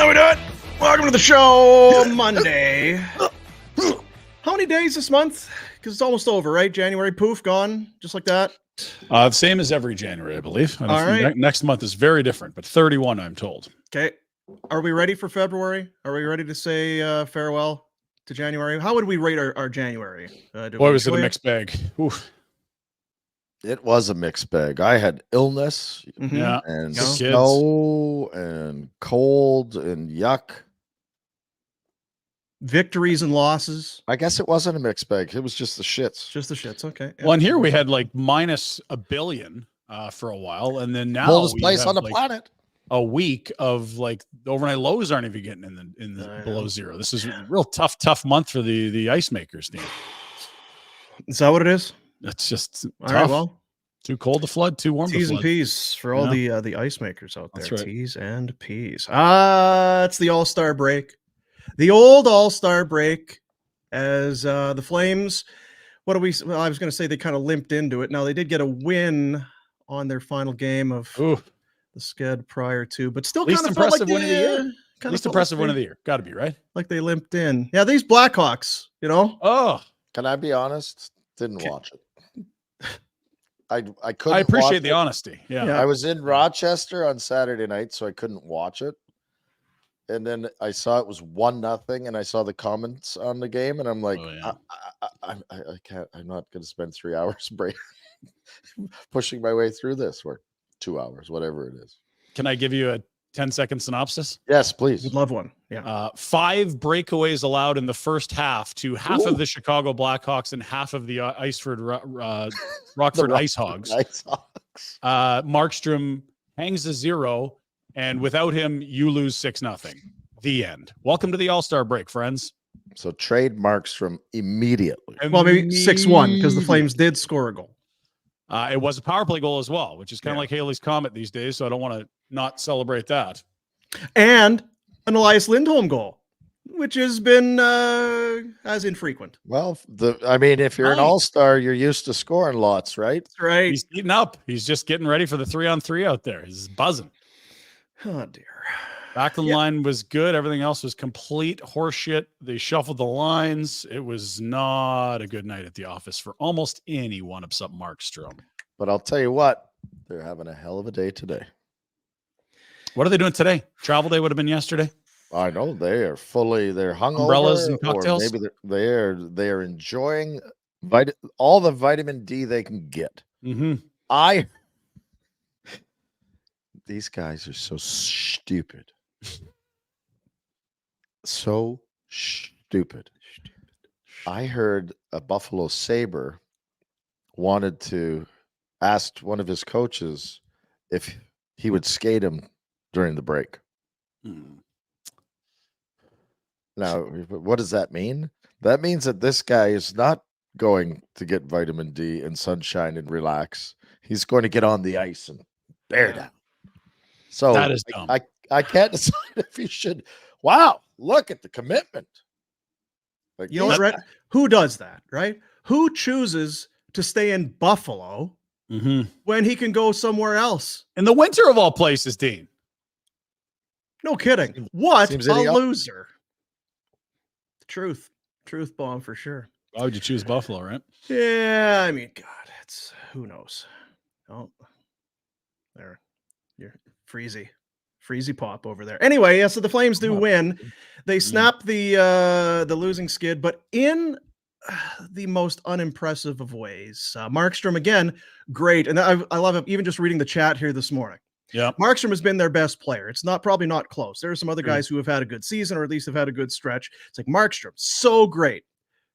How we doing? Welcome to the show, Monday. How many days this month? Because it's almost over, right? January, poof, gone, just like that. Same as every January, I believe. All right. Next month is very different, but 31, I'm told. Okay. Are we ready for February? Are we ready to say farewell to January? How would we rate our January? Boy, was it a mixed bag. Oof. It was a mixed bag. I had illness Yeah. and Kids. snow and cold and yuck. Victories and losses. I guess it wasn't a mixed bag. It was just the shits. Just the shits. Okay. Well, and here we had like minus $1 billion for a while, and then now Coldest we place have on the like planet. a week of like the overnight lows aren't even getting in the below zero. This is a real tough month for the ice makers, Dan. Is that what it is? It's just All tough. right. Well, Too cold to flood, too warm to T's and flood. P's for all the ice makers out there. That's right. T's and P's. It's the All-Star break. The old All-Star break as the Flames, I was going to say they kind of limped into it. Now, they did get a win on their final game of the Sked prior to, but still Least kind of felt like impressive win of the year. Least impressive win of the year. Got to be, right? Like they limped in. Yeah, these Blackhawks, you know? Oh. Can I be honest? Didn't watch it. I couldn't. I appreciate watch the it. honesty. Yeah. I was in Rochester on Saturday night, so I couldn't watch it. And then I saw it was 1-0, and I saw the comments on the game, and I'm like, I can't. I'm not going to spend 3 hours pushing my way through this, or 2 hours, whatever it is. Can I give you a 10-second synopsis? Yes, please. Would love one. Yeah. 5 breakaways allowed in the first half to half of the Chicago Blackhawks and half of the Rockford Ice Hogs. Markstrom hangs a 0, and without him, you lose 6-0. The end. Welcome to the All-Star break, friends. So trade Markstrom immediately. Well, maybe 6-1 because the Flames did score a goal. It was a power play goal as well, which is kind of like Haley's Comet these days, so I don't want to not celebrate that. And an Elias Lindholm goal, which has been as infrequent. Well, if you're an all-star, you're used to scoring lots, right? That's right. He's eating up. He's just getting ready for the 3-on-3 out there. He's buzzing. Oh, dear. Back in line was good. Everything else was complete horseshit. They shuffled the lines. It was not a good night at the office for almost anyone except Markstrom. But I'll tell you what, they're having a hell of a day today. What are they doing today? Travel day would have been yesterday. I know they're hungover. Umbrellas and cocktails. Or maybe they're enjoying all the vitamin D they can get. Mm-hmm. These guys are so stupid. So stupid. I heard a Buffalo Sabre wanted to ask one of his coaches if he would skate him during the break. Now, what does that mean? That means that this guy is not going to get vitamin D and sunshine and relax. He's going to get on the ice and bear down. So that is dumb. I can't decide if he should. Wow, look at the commitment. Like, you know what, Rhett? Who does that, right? Who chooses to stay in Buffalo when he can go somewhere else? In the winter of all places, Dean. No kidding. What a loser. Truth bomb for sure. Why would you choose Buffalo, right? Yeah, I mean, God, it's who knows. Oh, there, you're freezy pop over there. Anyway, yeah, so the Flames do win. They snap the losing skid, but in the most unimpressive of ways. Markstrom again, great, and I love it. Even just reading the chat here this morning. Yeah, Markstrom has been their best player. It's probably not close. There are some other guys who have had a good season, or at least have had a good stretch. It's like Markstrom, so great.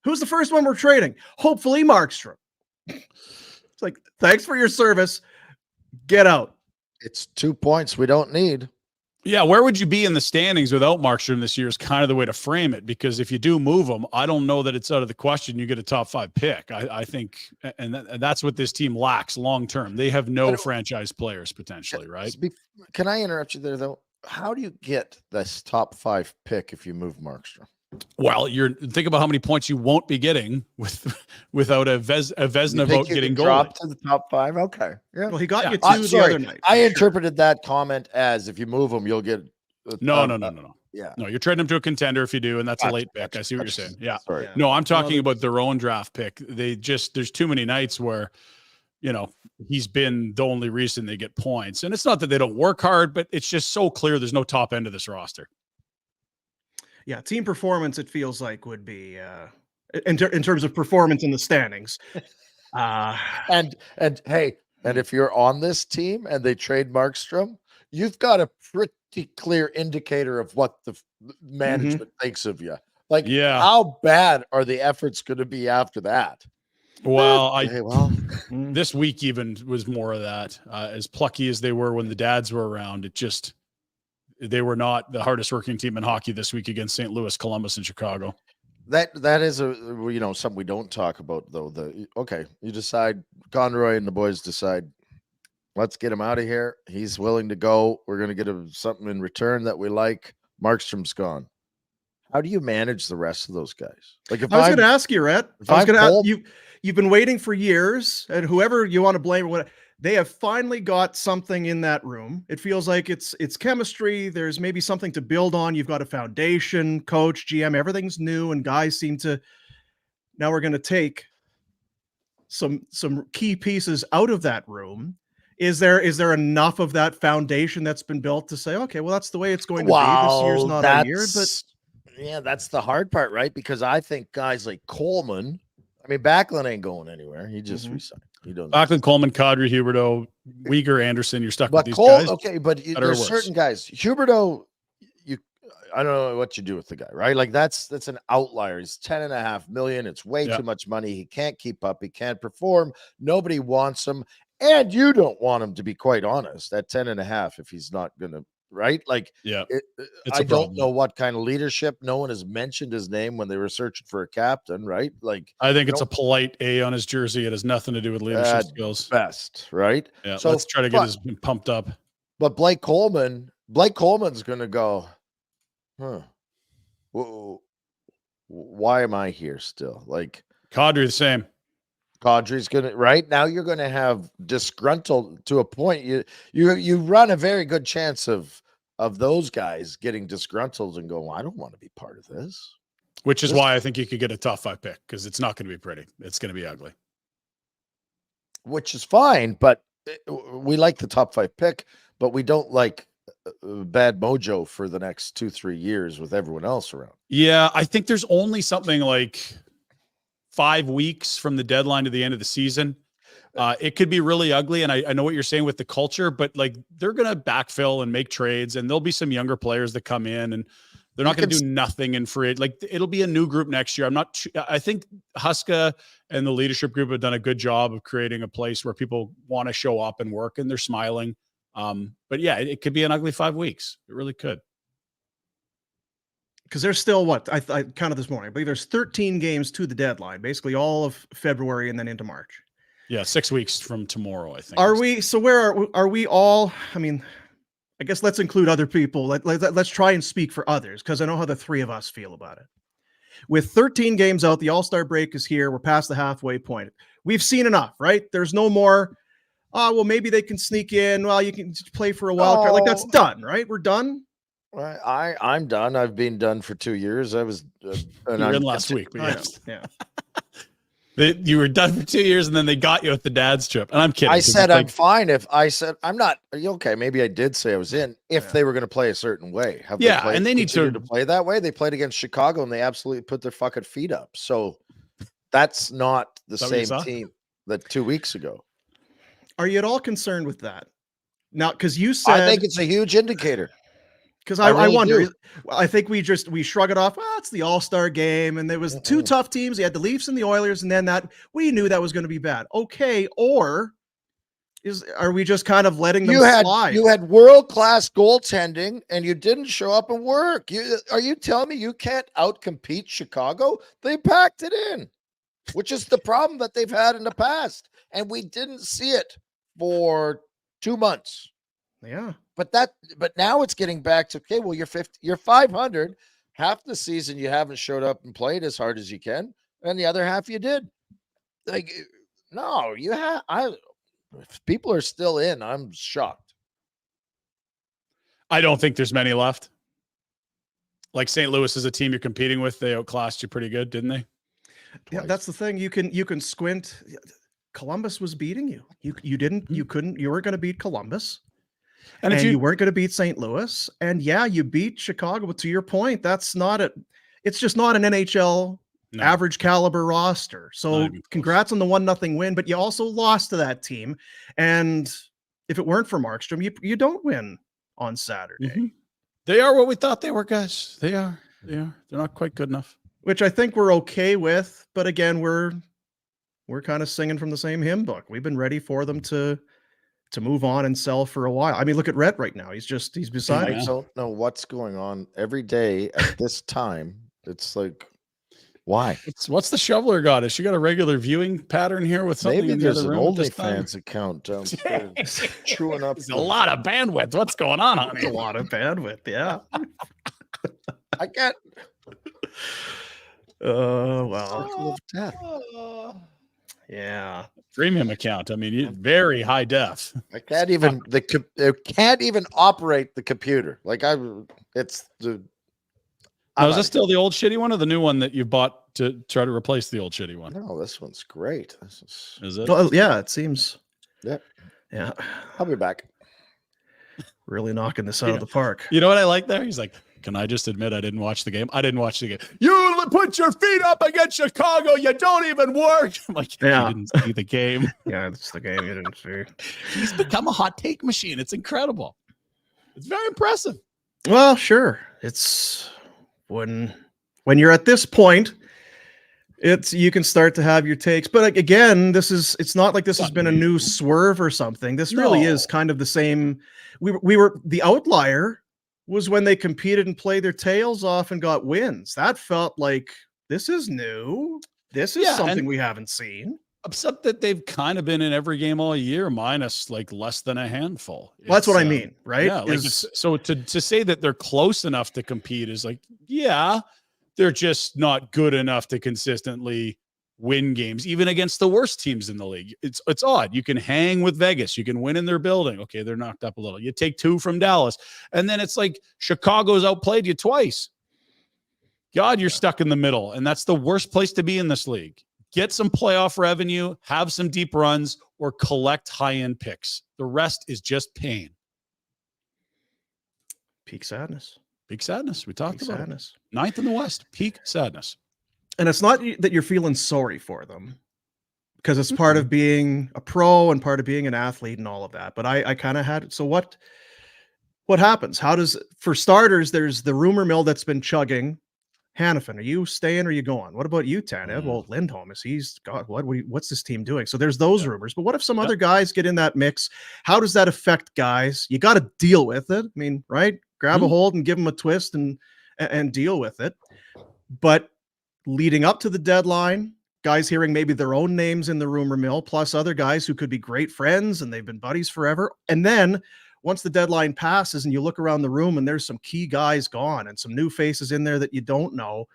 Who's the first one we're trading? Hopefully Markstrom. It's like, thanks for your service. Get out. It's 2 points we don't need. Yeah, where would you be in the standings without Markstrom this year is kind of the way to frame it, because if you do move him, I don't know that it's out of the question you get a top 5 pick. I think, and that's what this team lacks long term. They have no franchise players potentially, right? Can I interrupt you there, though? How do you get this top 5 pick if you move Markstrom? Well, think about how many points you won't be getting without a Vezina vote getting goal. Drop to the top 5. Okay. Yeah. Well, he got you 2 the other night. I interpreted that comment as if you move him, you'll get No. Yeah. No, you're trading him to a contender if you do, and that's a Gotcha, late pick. gotcha, I see what gotcha. you're saying. Yeah. Sorry. Yeah. No, I'm talking Well, about their own draft pick. There's too many nights where, he's been the only reason they get points. And it's not that they don't work hard, but it's just so clear there's no top end of this roster. Yeah, team performance, it feels like, would be in terms of performance in the standings. And hey, and if you're on this team and they trade Markstrom, you've got a pretty clear indicator of what the management thinks of you. Like, how bad are the efforts going to be after that? Well, This week even was more of that. As plucky as they were when the dads were around, they were not the hardest working team in hockey this week against St. Louis, Columbus, and Chicago. That is something we don't talk about though. You decide, Conroy and the boys decide, let's get him out of here. He's willing to go. We're going to get him something in return that we like. Markstrom's gone. How do you manage the rest of those guys? Like, if I was going to ask you, Rhett. You've been waiting for years, and whoever you want to blame or whatever, they have finally got something in that room. It feels like it's chemistry. There's maybe something to build on. You've got a foundation, coach, GM, everything's new, and guys seem to. Now we're going to take some key pieces out of that room. Is there enough of that foundation that's been built to say, okay, well, that's the way it's going to be. This year's not our year, but yeah, that's the hard part, right? Because I think guys like Coleman, Backlund ain't going anywhere. He just resigned. He doesn't. Backlund, Coleman, Kadri, Huberdeau, Weegar, Anderson. You're stuck with these guys. Okay, but there's certain guys. Huberdeau, I don't know what you do with the guy, right? Like, that's an outlier. He's $10.5 million. It's way too much money. He can't keep up. He can't perform. Nobody wants him, and you don't want him, to be quite honest, at 10.5 if he's not gonna. Right? Like, I don't know what kind of leadership. No one has mentioned his name when they were searching for a captain, right? Like, I think it's a polite A on his jersey. It has nothing to do with leadership skills. Best, right? Yeah. So let's try to get his pumped up. But Blake Coleman's going to go, why am I here still? Like, Kadri the same. Kadri's gonna, right now you're gonna have disgruntled to a point. You run a very good chance of those guys getting disgruntled and going, well, I don't want to be part of this. Which is why I think you could get a top 5 pick, because it's not going to be pretty. It's going to be ugly. Which is fine, but we like the top 5 pick, but we don't like bad mojo for the next 2-3 years with everyone else around. Yeah, I think there's only something like 5 weeks from the deadline to the end of the season. It could be really ugly. And I know what you're saying with the culture, but like, they're going to backfill and make trades, and there'll be some younger players that come in, and they're not going to do nothing in free. Like, it'll be a new group next year. I think Huska and the leadership group have done a good job of creating a place where people want to show up and work, and they're smiling. But yeah, it could be an ugly 5 weeks. It really could. Because there's still I counted this morning. I believe there's 13 games to the deadline, basically all of February and then into March. Yeah, 6 weeks from tomorrow, I think. Are we? So where are we all? I guess let's include other people. Let's try and speak for others, because I know how the three of us feel about it. With 13 games out, the All-Star break is here. We're past the halfway point. We've seen enough, right? There's no more. Well, maybe they can sneak in. Well, you can play for a wild card. Like, that's done, right? We're done. I'm done. I've been done for 2 years. I was in last week. But yes. Yeah. You were done for 2 years, and then they got you at the dad's trip. And I'm kidding. I said I'm fine. If I said I'm not, okay, maybe I did say I was in if they were going to play a certain way. And they need to play that way. They played against Chicago, and they absolutely put their fucking feet up. So that's not the same team that 2 weeks ago. Are you at all concerned with that? Now, because you said, I think it's a huge indicator. Because I wonder, I think we shrug it off. Well, it's the All-Star game, and there was 2 tough teams. You had the Leafs and the Oilers, and then we knew that was going to be bad. Okay, or are we just kind of letting them slide? You had world-class goaltending, and you didn't show up and work. Are you telling me you can't outcompete Chicago? They packed it in, which is the problem that they've had in the past, and we didn't see it for 2 months. Yeah. But now it's getting back to, okay, well, you're 500. Half the season you haven't showed up and played as hard as you can, and the other half you did. Like, no, if people are still in, I'm shocked. I don't think there's many left. Like St. Louis is a team you're competing with. They outclassed you pretty good, didn't they? Yeah, that's the thing. You can squint. Columbus was beating you. You didn't. You couldn't. You weren't going to beat Columbus, And if you weren't going to beat St. Louis. And yeah, you beat Chicago. But to your point, that's not a. It's just not an NHL average caliber roster. So congrats on the 1-0 win. But you also lost to that team. And if it weren't for Markstrom, you don't win on Saturday. They are what we thought they were, guys. They are. They're not quite good enough. Which I think we're okay with. But again, we're kind of singing from the same hymn book. We've been ready for them to move on and sell for a while. I mean, look at Rhett right now. He's beside I don't know what's going on every day at this time. It's like, why? What's the shoveler got? Has she got a regular viewing pattern here with something? Maybe in the there's other an room at this time? OnlyFans account downstairs chewing up. There's a lot of bandwidth. What's going on, honey? a lot of bandwidth. Yeah. I can't. Well. Yeah. Premium account. I mean, very high def. I can't even. They can't even operate the computer. Like it's the. Now, is this still the old shitty one or the new one that you bought to try to replace the old shitty one? No, this one's great. Is it? Well, yeah, it seems. Yep. Yeah. I'll be back. Really knocking this out of the park. You know what I like there? He's like, can I just admit I didn't watch the game? I didn't watch the game. You put your feet up against Chicago. You don't even work. I'm like, yeah. You didn't see the game. Yeah, it's the game you didn't see. He's become a hot take machine. It's incredible. It's very impressive. Well, sure. It's when you're at this point, you can start to have your takes. But again, it's not like this has been a new swerve or something. This really is kind of the same. We were the outlier was when they competed and played their tails off and got wins. That felt like this is new. This is something we haven't seen. Except that they've kind of been in every game all year, minus like less than a handful. Well, that's what I mean, right? Yeah, like so to say that they're close enough to compete is like, yeah, they're just not good enough to consistently win games, even against the worst teams in the league. It's odd. You can hang with Vegas. You can win in their building. Okay, they're knocked up a little. You take 2 from Dallas. And then it's like Chicago's outplayed you twice. God, you're stuck in the middle. And that's the worst place to be in this league. Get some playoff revenue, have some deep runs, or collect high-end picks. The rest is just pain. Peak sadness. Peak sadness. We talked about sadness. It. 9th in the West. Peak sadness. And it's not that you're feeling sorry for them, because it's part of being a pro and part of being an athlete and all of that. But I kind of had. So what happens? For starters, there's the rumor mill that's been chugging. Hanifin, are you staying or are you going? What about you, Tanev? Well, Lindholm, what's this team doing? So there's those rumors. But what if some other guys get in that mix? How does that affect guys? You got to deal with it. I mean, right? Grab a hold and give them a twist and deal with it. But leading up to the deadline, guys hearing maybe their own names in the rumor mill, plus other guys who could be great friends and they've been buddies forever. And then once the deadline passes and you look around the room and there's some key guys gone and some new faces in there that you don't know,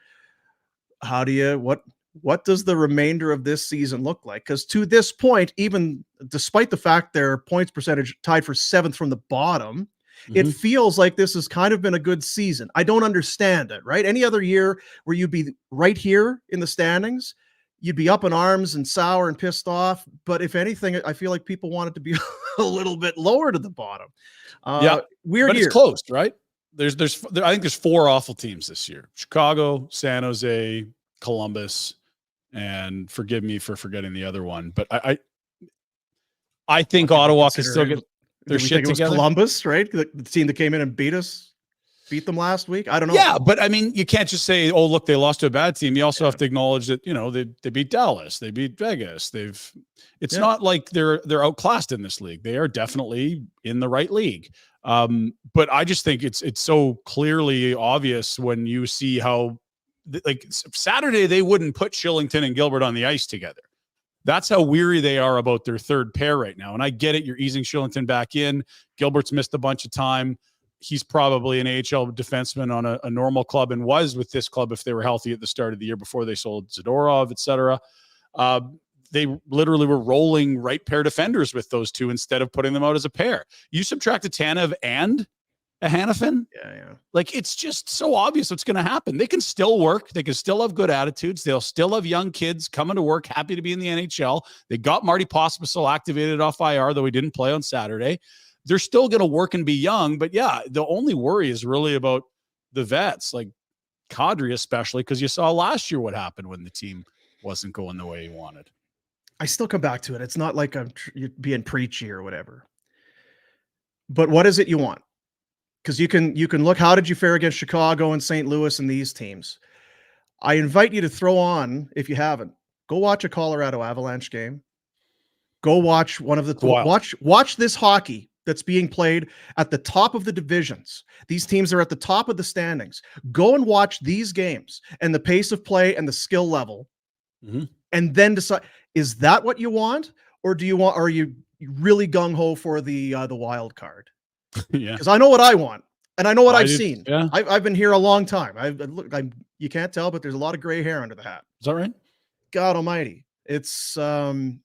what does the remainder of this season look like? Because to this point, even despite the fact their points percentage tied for 7th from the bottom, it feels like this has kind of been a good season. I don't understand it, right? Any other year where you'd be right here in the standings, you'd be up in arms and sour and pissed off. But if anything, I feel like people want it to be a little bit lower to the bottom. Weird but year. It's close, right? I think there's 4 awful teams this year: Chicago, San Jose, Columbus, and forgive me for forgetting the other one. But I think Ottawa can still get their shit together. Columbus, right? The team that came in and beat them last week. I don't know. Yeah, but I mean, you can't just say, "Oh, look, they lost to a bad team." You also have to acknowledge that they beat Dallas, they beat Vegas. It's not like they're outclassed in this league. They are definitely in the right league. But I just think it's so clearly obvious when you see how, like, Saturday they wouldn't put Shillington and Gilbert on the ice together. That's how weary they are about their third pair right now. And I get it. You're easing Shillington back in. Gilbert's missed a bunch of time. He's probably an AHL defenseman on a normal club and was with this club if they were healthy at the start of the year before they sold Zadorov, et cetera. They literally were rolling right pair defenders with those two instead of putting them out as a pair. You subtracted Tanev and a Hanifin. Yeah. Like, it's just so obvious what's going to happen. They can still work. They can still have good attitudes. They'll still have young kids coming to work, happy to be in the NHL. They got Marty Pospisil activated off IR, though he didn't play on Saturday. They're still going to work and be young. But yeah, the only worry is really about the vets, like Kadri especially, because you saw last year what happened when the team wasn't going the way he wanted. I still come back to it. It's not like I'm being preachy or whatever. But what is it you want? Because you can look, how did you fare against Chicago and St. Louis and these teams? I invite you to throw on, if you haven't, go watch a Colorado Avalanche game. Go watch one of the watch this hockey that's being played at the top of the divisions. These teams are at the top of the standings. Go and watch these games and the pace of play and the skill level, and then decide, is that what you want, or are you really gung ho for the wild card? Yeah, because I know what I want and I know what I've did, seen. Yeah, I've been here a long time. You can't tell, but there's a lot of gray hair under the hat. Is that right? God almighty. The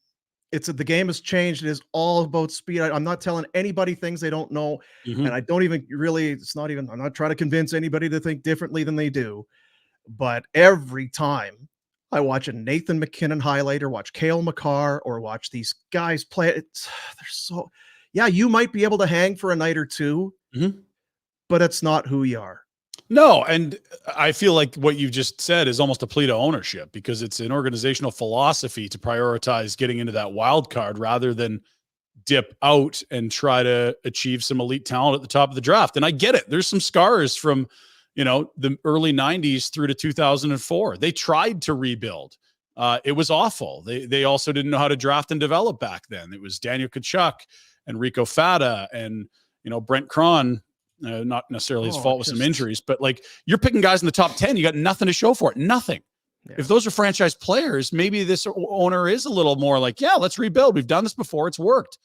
game has changed. It is all about speed. I'm not telling anybody things they don't know. And I don't even really, I'm not trying to convince anybody to think differently than they do. But every time I watch a Nathan McKinnon highlight or watch Cale Makar or watch these guys play, you might be able to hang for a night or two, but it's not who you are. No, and I feel like what you just said is almost a plea to ownership, because it's an organizational philosophy to prioritize getting into that wild card rather than dip out and try to achieve some elite talent at the top of the draft. And I get it. There's some scars from, the early 90s through to 2004. They tried to rebuild. It was awful. They also didn't know how to draft and develop back then. It was Daniel Tkachuk and Rico Fata and, Brent Cron. Not necessarily his fault with some injuries, but like, you're picking guys in the top 10. You got nothing to show for it. Nothing. Yeah. If those are franchise players, maybe this owner is a little more like, yeah, let's rebuild. We've done this before. It's worked.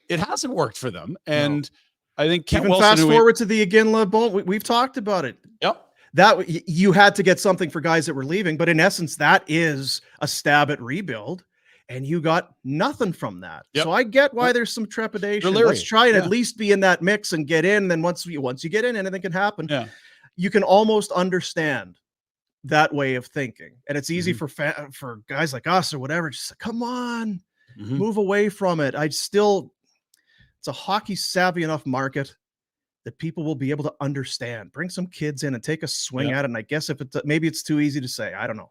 It hasn't worked for them. And I think Kent Wilson, fast forward to the Iginla Bolt. We've talked about it. Yep. That you had to get something for guys that were leaving, but in essence, that is a stab at rebuild. And you got nothing from that. Yep. So I get why there's some trepidation. Let's try and at least be in that mix and get in. And then once you get in, anything can happen. Yeah. You can almost understand that way of thinking. And it's easy for guys like us or whatever. Just come on, move away from it. It's a hockey savvy enough market that people will be able to understand. Bring some kids in and take a swing at it. And I guess maybe it's too easy to say. I don't know.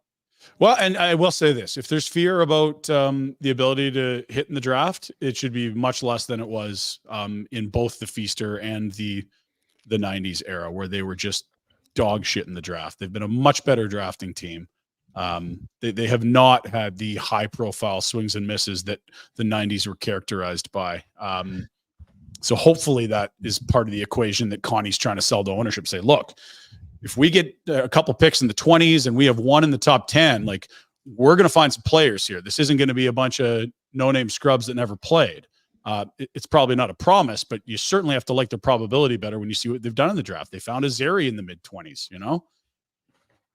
Well, and I will say this, if there's fear about the ability to hit in the draft, it should be much less than it was in both the Feaster and the 90s era, where they were just dog shit in the draft. They've been a much better drafting team. They have not had the high profile swings and misses that the 90s were characterized by. So hopefully that is part of the equation that Connie's trying to sell to ownership. Say, look, if we get a couple picks in the 20s and we have one in the top 10, like, we're going to find some players here. This isn't going to be a bunch of no-name scrubs that never played. It's probably not a promise, but you certainly have to like the probability better when you see what they've done in the draft. They found a Zeri in the mid-20s,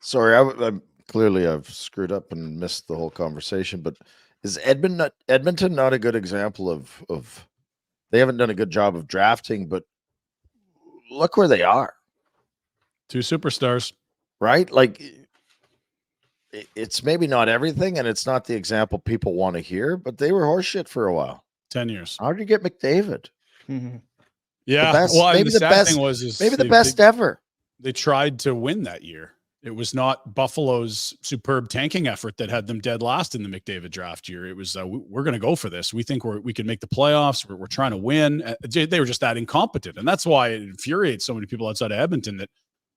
Sorry, I'm clearly I've screwed up and missed the whole conversation, but is Edmonton not a good example of they haven't done a good job of drafting, but look where they are. 2 superstars, right? Like, it's maybe not everything, and it's not the example people want to hear, but they were horseshit for a while. 10 years. How did you get McDavid? Yeah. Maybe the best ever. They tried to win that year. It was not Buffalo's superb tanking effort that had them dead last in the McDavid draft year. It was, we're going to go for this. We think we can make the playoffs. We're trying to win. They were just that incompetent. And that's why it infuriates so many people outside of Edmonton that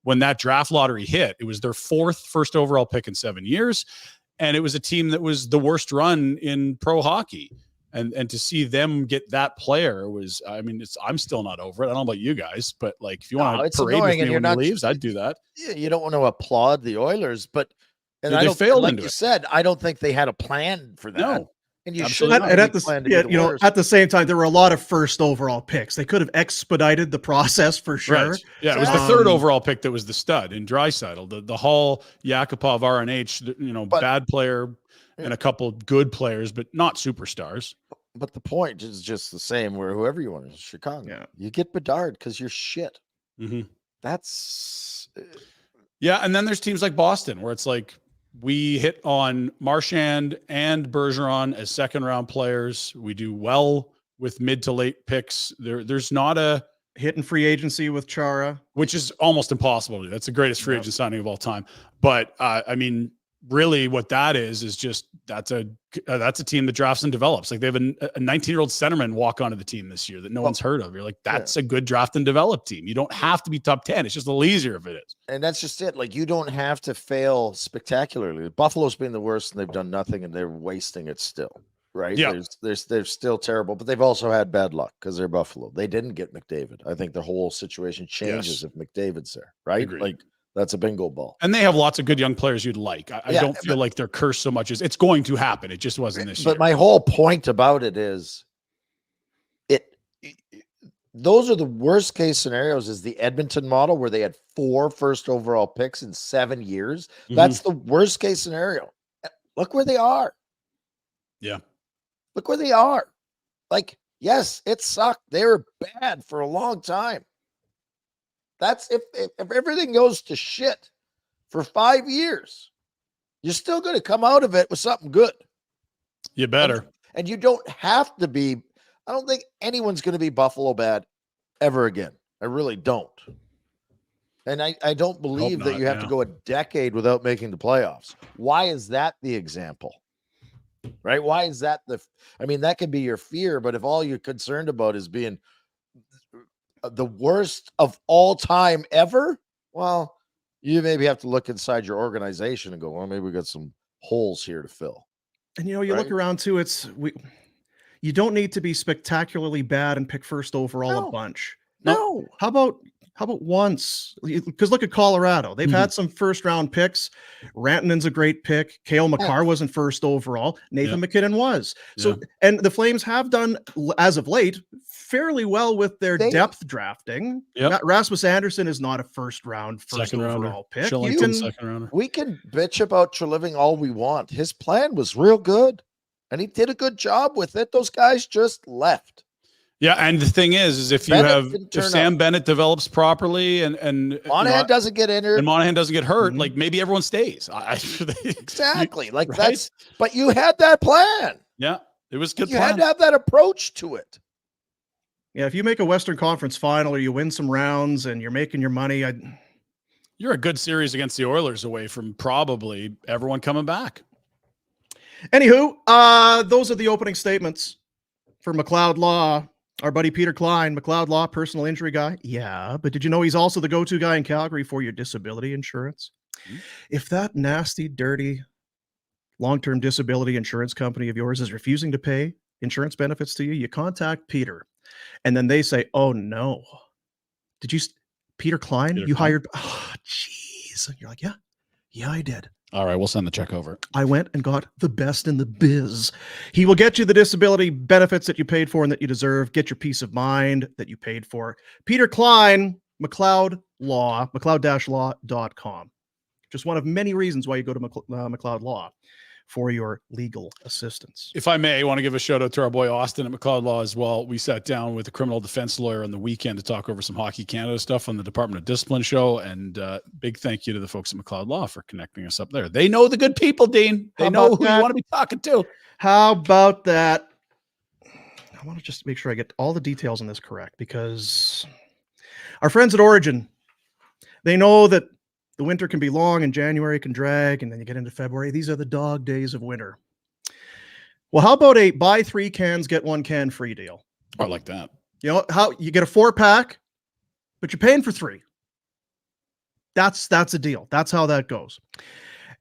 when that draft lottery hit, it was their 4th first overall pick in 7 years. And it was a team that was the worst run in pro hockey. And to see them get that player was, I'm still not over it. I don't know about you guys, but like, if you want to parade with me when he leaves, I'd do that. Yeah, you don't want to applaud the Oilers, but they failed like into you it. said, I don't think they had a plan for that. No. And you should. And at the same time, there were a lot of first overall picks. They could have expedited the process for sure. Right. Yeah, it was the 3rd overall pick that was the stud in Draisaitl. The Hall, Yakupov, RNH, bad player and a couple good players, but not superstars. But the point is just the same where whoever you want is Chicago. Yeah. You get Bedard because you're shit. Mm-hmm. That's yeah. And then there's teams like Boston where it's like we hit on Marchand and Bergeron as second round players. We do well with mid to late picks. There's not a hitting free agency with Chara, which is almost impossible to do. That's the greatest free agent signing of all time. But I mean, really what that is just that's a team that drafts and develops. Like they have a 19-year-old centerman walk onto the team this year that no one's heard of. You're like, that's a good draft and develop team. You don't have to be top 10. It's just a little easier if it is. And that's just it. Like you don't have to fail spectacularly. Buffalo's been the worst and they've done nothing and they're wasting it still. Right. Yeah. They're still terrible, but they've also had bad luck because they're Buffalo. They didn't get McDavid. I think the whole situation changes if McDavid's there. Right. Agreed. Like that's a bingo ball. And they have lots of good young players you'd like. I don't feel like they're cursed so much as it's going to happen. It just wasn't this year. But my whole point about it is those are the worst case scenarios is the Edmonton model where they had 4 first overall picks in 7 years. Mm-hmm. That's the worst case scenario. Look where they are. Yeah. Look where they are. Like, yes, it sucked. They were bad for a long time. That's if everything goes to shit for 5 years, you're still going to come out of it with something good. You better. And you don't have to be. I don't think anyone's going to be Buffalo bad ever again. I really don't. And I don't believe that you have to go a decade without making the playoffs. Why is that the example? Right? Why is that that could be your fear, but if all you're concerned about is being the worst of all time ever, well, you maybe have to look inside your organization and go, well, maybe we got some holes here to fill. And you look around too, you don't need to be spectacularly bad and pick first overall a bunch. No. How about once? Because look at Colorado. They've had some first round picks. Rantanen's a great pick. Cale Makar wasn't first overall. Nathan McKinnon was. So, and the Flames have done, as of late, fairly well with their depth drafting. Rasmus Anderson is not a first overall pick. We can bitch about Treliving all we want. His plan was real good, and he did a good job with it. Those guys just left. Yeah, and the thing is if Sam Bennett develops properly and Monahan doesn't get injured and Monahan doesn't get hurt, like maybe everyone stays. Exactly. Like that's, but you had that plan. Yeah, it was good. You had to have that approach to it. Yeah, if you make a Western Conference final or you win some rounds and you're making your money, you're a good series against the Oilers away from probably everyone coming back. Anywho, those are the opening statements for McLeod Law. Our buddy Peter Klein, McLeod Law, personal injury guy. Yeah, but did you know he's also the go-to guy in Calgary for your disability insurance? Mm-hmm. If that nasty, dirty, long-term disability insurance company of yours is refusing to pay insurance benefits to you, you contact Peter. And then they say, oh, no. Did you, Peter Klein? You hired, oh, jeez. You're like, yeah, I did. All right, we'll send the check over. I went and got the best in the biz. He will get you the disability benefits that you paid for and that you deserve. Get your peace of mind that you paid for. Peter Klein, McLeod Law, McLeod-law.com. Just one of many reasons why you go to McLeod Law for your legal assistance. If I may, I want to give a shout out to our boy Austin at McLeod Law as well. We sat down with a criminal defense lawyer on the weekend to talk over some Hockey Canada stuff on the Department of Discipline show. And big thank you to the folks at McLeod Law for connecting us up there. They know the good people, Dean. They know who you want to be talking to. How about that? I want to just make sure I get all the details on this correct, because our friends at Origin, they know that the winter can be long and January can drag, and then you get into February. These are the dog days of winter. Well, how about a buy 3 cans, get 1 can free deal? I like that. You know how you get a 4-pack, but you're paying for 3. That's a deal. That's how that goes.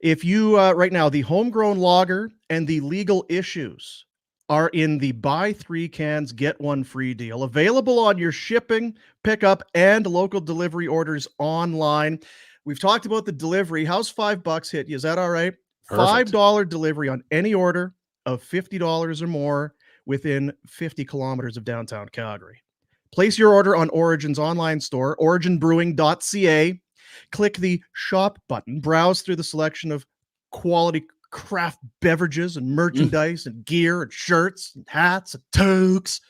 If you right now, the homegrown lager and the legal issues are in the buy 3 cans, get 1 free deal, available on your shipping, pickup, and local delivery orders online. We've talked about the delivery. How's $5 hit you? Is that all right? Perfect. $5 delivery on any order of $50 or more within 50 kilometers of downtown Calgary. Place your order on Origin's online store, originbrewing.ca. Click the shop button. Browse through the selection of quality craft beverages and merchandise and gear and shirts and hats and toques,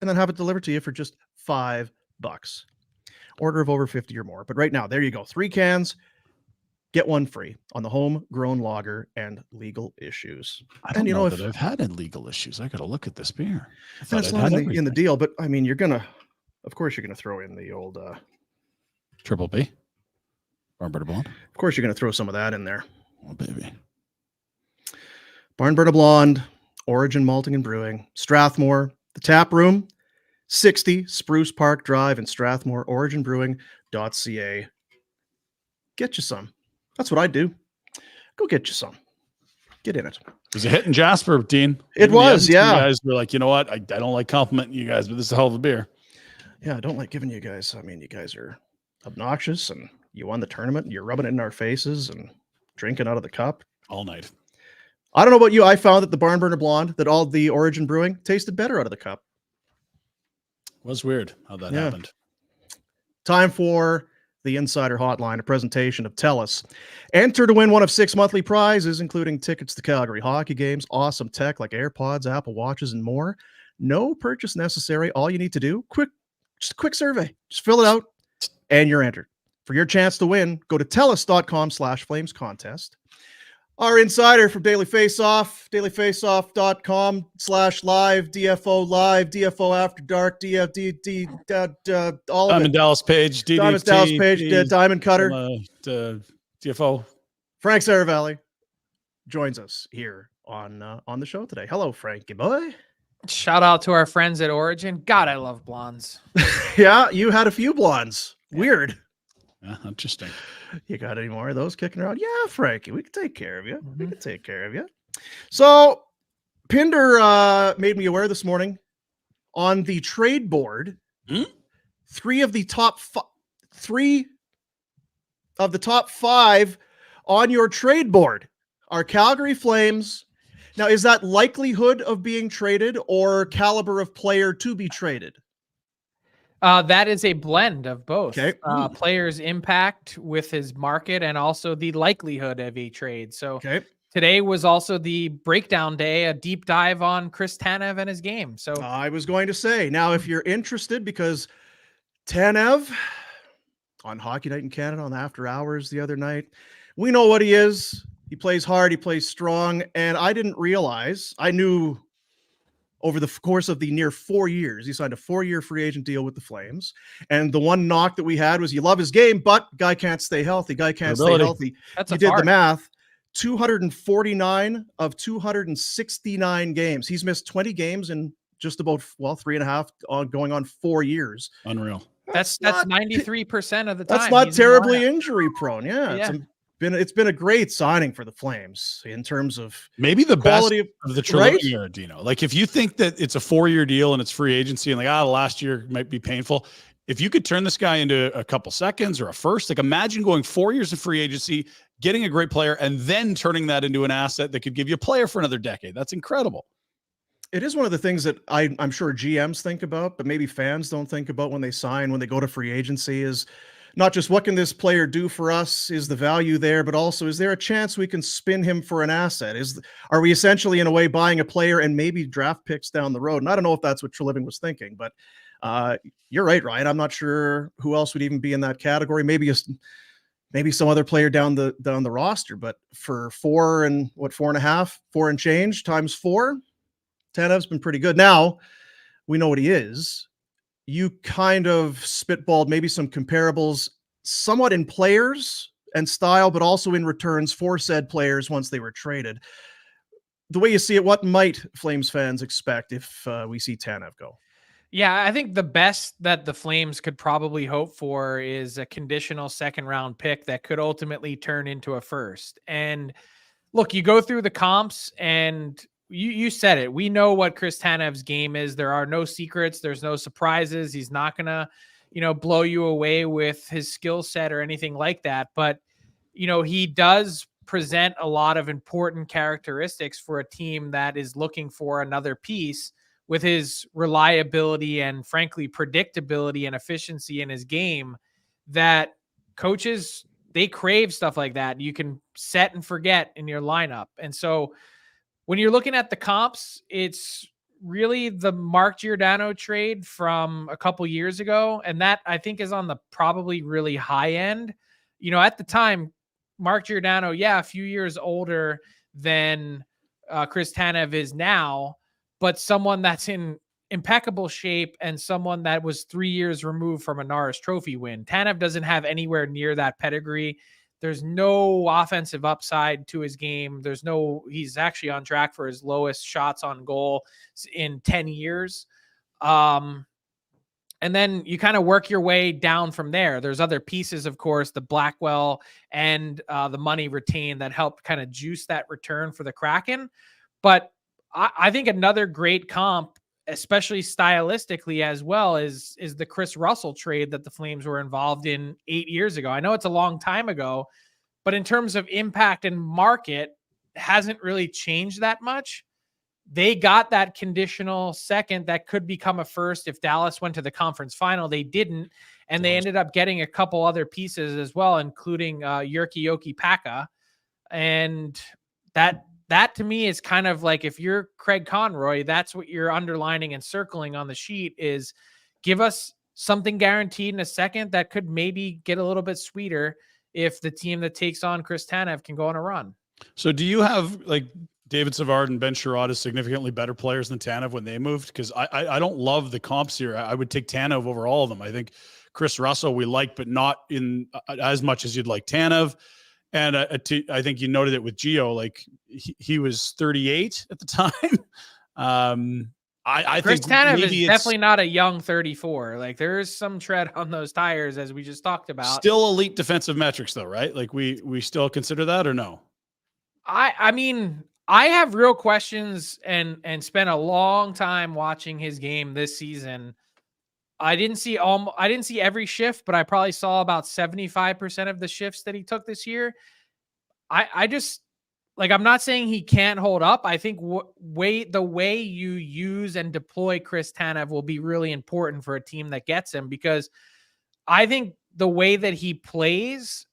and then have it delivered to you for just $5. order of over 50 or more. But right now, there you go. 3 cans, get 1 free on the homegrown lager and legal issues. I don't know that I've had illegal issues. I got to look at this beer. I thought it's not in the deal, but I mean, of course, you're going to throw in the old Triple B. Barnburner Blonde. Of course, you're going to throw some of that in there. Oh, baby. Barnburner Blonde, Origin Malting and Brewing, Strathmore, the tap room, 60 Spruce Park Drive in Strathmore, originbrewing.ca. Get you some. That's what I do. Go get you some. Get in it. It was a hit in Jasper, Dean. It was, yeah. You guys were like, you know what? I don't like complimenting you guys, but this is a hell of a beer. Yeah, I don't like giving you guys. I mean, you guys are obnoxious, and you won the tournament, and you're rubbing it in our faces and drinking out of the cup all night. I don't know about you. I found that the Barnburner Blonde, that all the Origin Brewing tasted better out of the cup. Was weird how that happened. Time for the Insider Hotline, a presentation of TELUS. Enter to win one of 6 monthly prizes, including tickets to Calgary hockey games, awesome tech like AirPods, Apple Watches, and more. No purchase necessary. All you need to do, just a quick survey. Just fill it out, and you're entered. For your chance to win, go to TELUS.com/Flames contest. Our insider from Daily Faceoff, dailyfaceoff.com/live, DFO live, DFO after dark, DFD, all of Diamond it. Dallas Page, DDT, Diamond Dallas Page, Diamond Cutter. DFO. Frank Seravalli joins us here on the show today. Hello, Frankie boy. Shout out to our friends at Origin. God, I love blondes. Yeah, you had a few blondes. Weird. Yeah, interesting. You got any more of those kicking around? Yeah, Frankie, we can take care of you. We can take care of you. So Pinder made me aware this morning on the trade board. 3 of the top 5 on your trade board are Calgary Flames. Now, is that likelihood of being traded or caliber of player to be traded? That is a blend of both. Okay. Players' impact with his market and also the likelihood of a trade. So today was also the breakdown day, a deep dive on Chris Tanev and his game. So I was going to say, now, if you're interested, because Tanev on Hockey Night in Canada on After Hours the other night, we know what he is. He plays hard. He plays strong. And I didn't realize, I knew over the course of the near 4 years, he signed a 4-year free agent deal with the Flames. And the one knock that we had was, you love his game, but guy can't stay healthy. Guy can't stay healthy. You did the math. 249 of 269 games. He's missed 20 games in just about 3.5 going on 4 years. Unreal. That's 93% of the time. That's not terribly injury prone. Yeah. It's been a great signing for the Flames in terms of maybe the best of the trilogy era, Dino. Like, if you think that it's a 4-year deal and it's free agency and like, the last year might be painful. If you could turn this guy into a couple seconds or a first, like, imagine going 4 years of free agency, getting a great player, and then turning that into an asset that could give you a player for another decade. That's incredible. It is one of the things that I'm sure GMs think about, but maybe fans don't think about when they go to free agency, is not just what can this player do for us, is the value there, but also, is there a chance we can spin him for an asset? Are we essentially, in a way, buying a player and maybe draft picks down the road? And I don't know if that's what Treliving was thinking, but you're right, Ryan. I'm not sure who else would even be in that category. Maybe some other player down the roster, but for 4.5, 4 and change times 4, Tanev's been pretty good. Now we know what he is. You kind of spitballed maybe some comparables, somewhat in players and style, but also in returns for said players once they were traded. The way you see it, what might Flames fans expect if we see Tanev go? Yeah, I think the best that the Flames could probably hope for is a conditional 2nd-round pick that could ultimately turn into a first. And look, you go through the comps and you said it. We know what Chris Tanev's game is. There are no secrets. There's no surprises. He's not going to, blow you away with his skill set or anything like that. But, he does present a lot of important characteristics for a team that is looking for another piece, with his reliability and, frankly, predictability and efficiency in his game, that coaches, they crave stuff like that. You can set and forget in your lineup. And so when you're looking at the comps, it's really the Mark Giordano trade from a couple years ago. And that I think is on the probably really high end. At the time, Mark Giordano, a few years older than Chris Tanev is now, but someone that's in impeccable shape and someone that was 3 years removed from a Norris Trophy win. Tanev doesn't have anywhere near that pedigree. There's no offensive upside to his game. He's actually on track for his lowest shots on goal in 10 years. And then you kind of work your way down from there. There's other pieces, of course, the Blackwell and the money retained that helped kind of juice that return for the Kraken. But I think another great comp, especially stylistically as well, is the Chris Russell trade that the Flames were involved in 8 years ago. I know it's a long time ago, but in terms of impact and market, it hasn't really changed that much. They got that conditional second that could become a first if Dallas went to the conference final. They didn't, and they ended up getting a couple other pieces as well, including Jyrki Paka. And that to me is kind of like, if you're Craig Conroy, that's what you're underlining and circling on the sheet, is give us something guaranteed in a second that could maybe get a little bit sweeter if the team that takes on Chris Tanev can go on a run. So do you have like David Savard and Ben Sherrod as significantly better players than Tanev when they moved? Because I don't love the comps here. I would take Tanev over all of them. I think Chris Russell we like, but not in as much as you'd like Tanev. And I think you noted it with Gio, like he was 38 at the time. I Chris think Tanev is definitely not a young 34. Like there is some tread on those tires, as we just talked about. Still elite defensive metrics though, right? Like we still consider that, or no? I mean, I have real questions and spent a long time watching his game this season. I didn't see every shift, but I probably saw about 75% of the shifts that he took this year. I just, like, I'm not saying he can't hold up. I think the way you use and deploy Chris Tanev will be really important for a team that gets him, because I think the way that he plays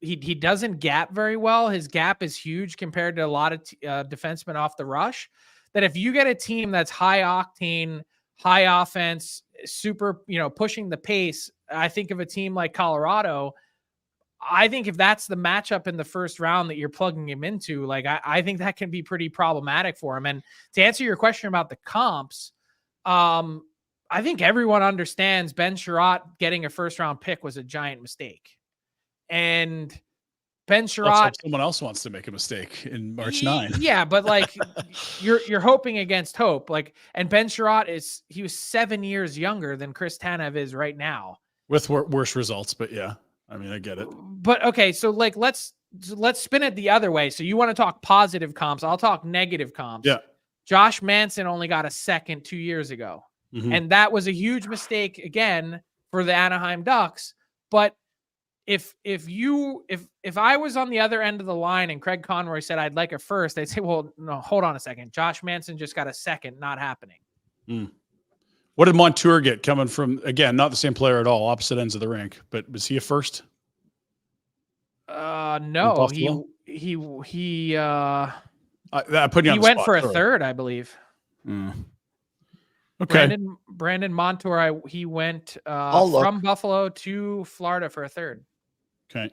he doesn't gap very well. His gap is huge compared to a lot of defensemen off the rush. That if you get a team that's high octane, high offense, super, pushing the pace, I think of a team like Colorado. I think if that's the matchup in the first round that you're plugging him into, like I think that can be pretty problematic for him. And to answer your question about the comps, I think everyone understands Ben Sherratt getting a first round pick was a giant mistake. And Ben Sherratt, someone else wants to make a mistake in March 9. Yeah, but like you're hoping against hope. Like, and Ben Sherratt he was 7 years younger than Chris Tanev is right now, with worse results. But yeah, I mean, I get it. But okay, so like let's spin it the other way. So you want to talk positive comps? I'll talk negative comps. Yeah. Josh Manson only got a second 2 years ago, and that was a huge mistake again for the Anaheim Ducks. But if I was on the other end of the line and Craig Conroy said I'd like a first, they'd say, well, no, hold on a second. Josh Manson just got a second, not happening. What did Montour get coming from, again, not the same player at all, opposite ends of the rink, but was he a first? No, he I put you on the went spot, for a sorry. third, I believe. Okay. Brandon Montour, he went from Buffalo to Florida for a third. Okay.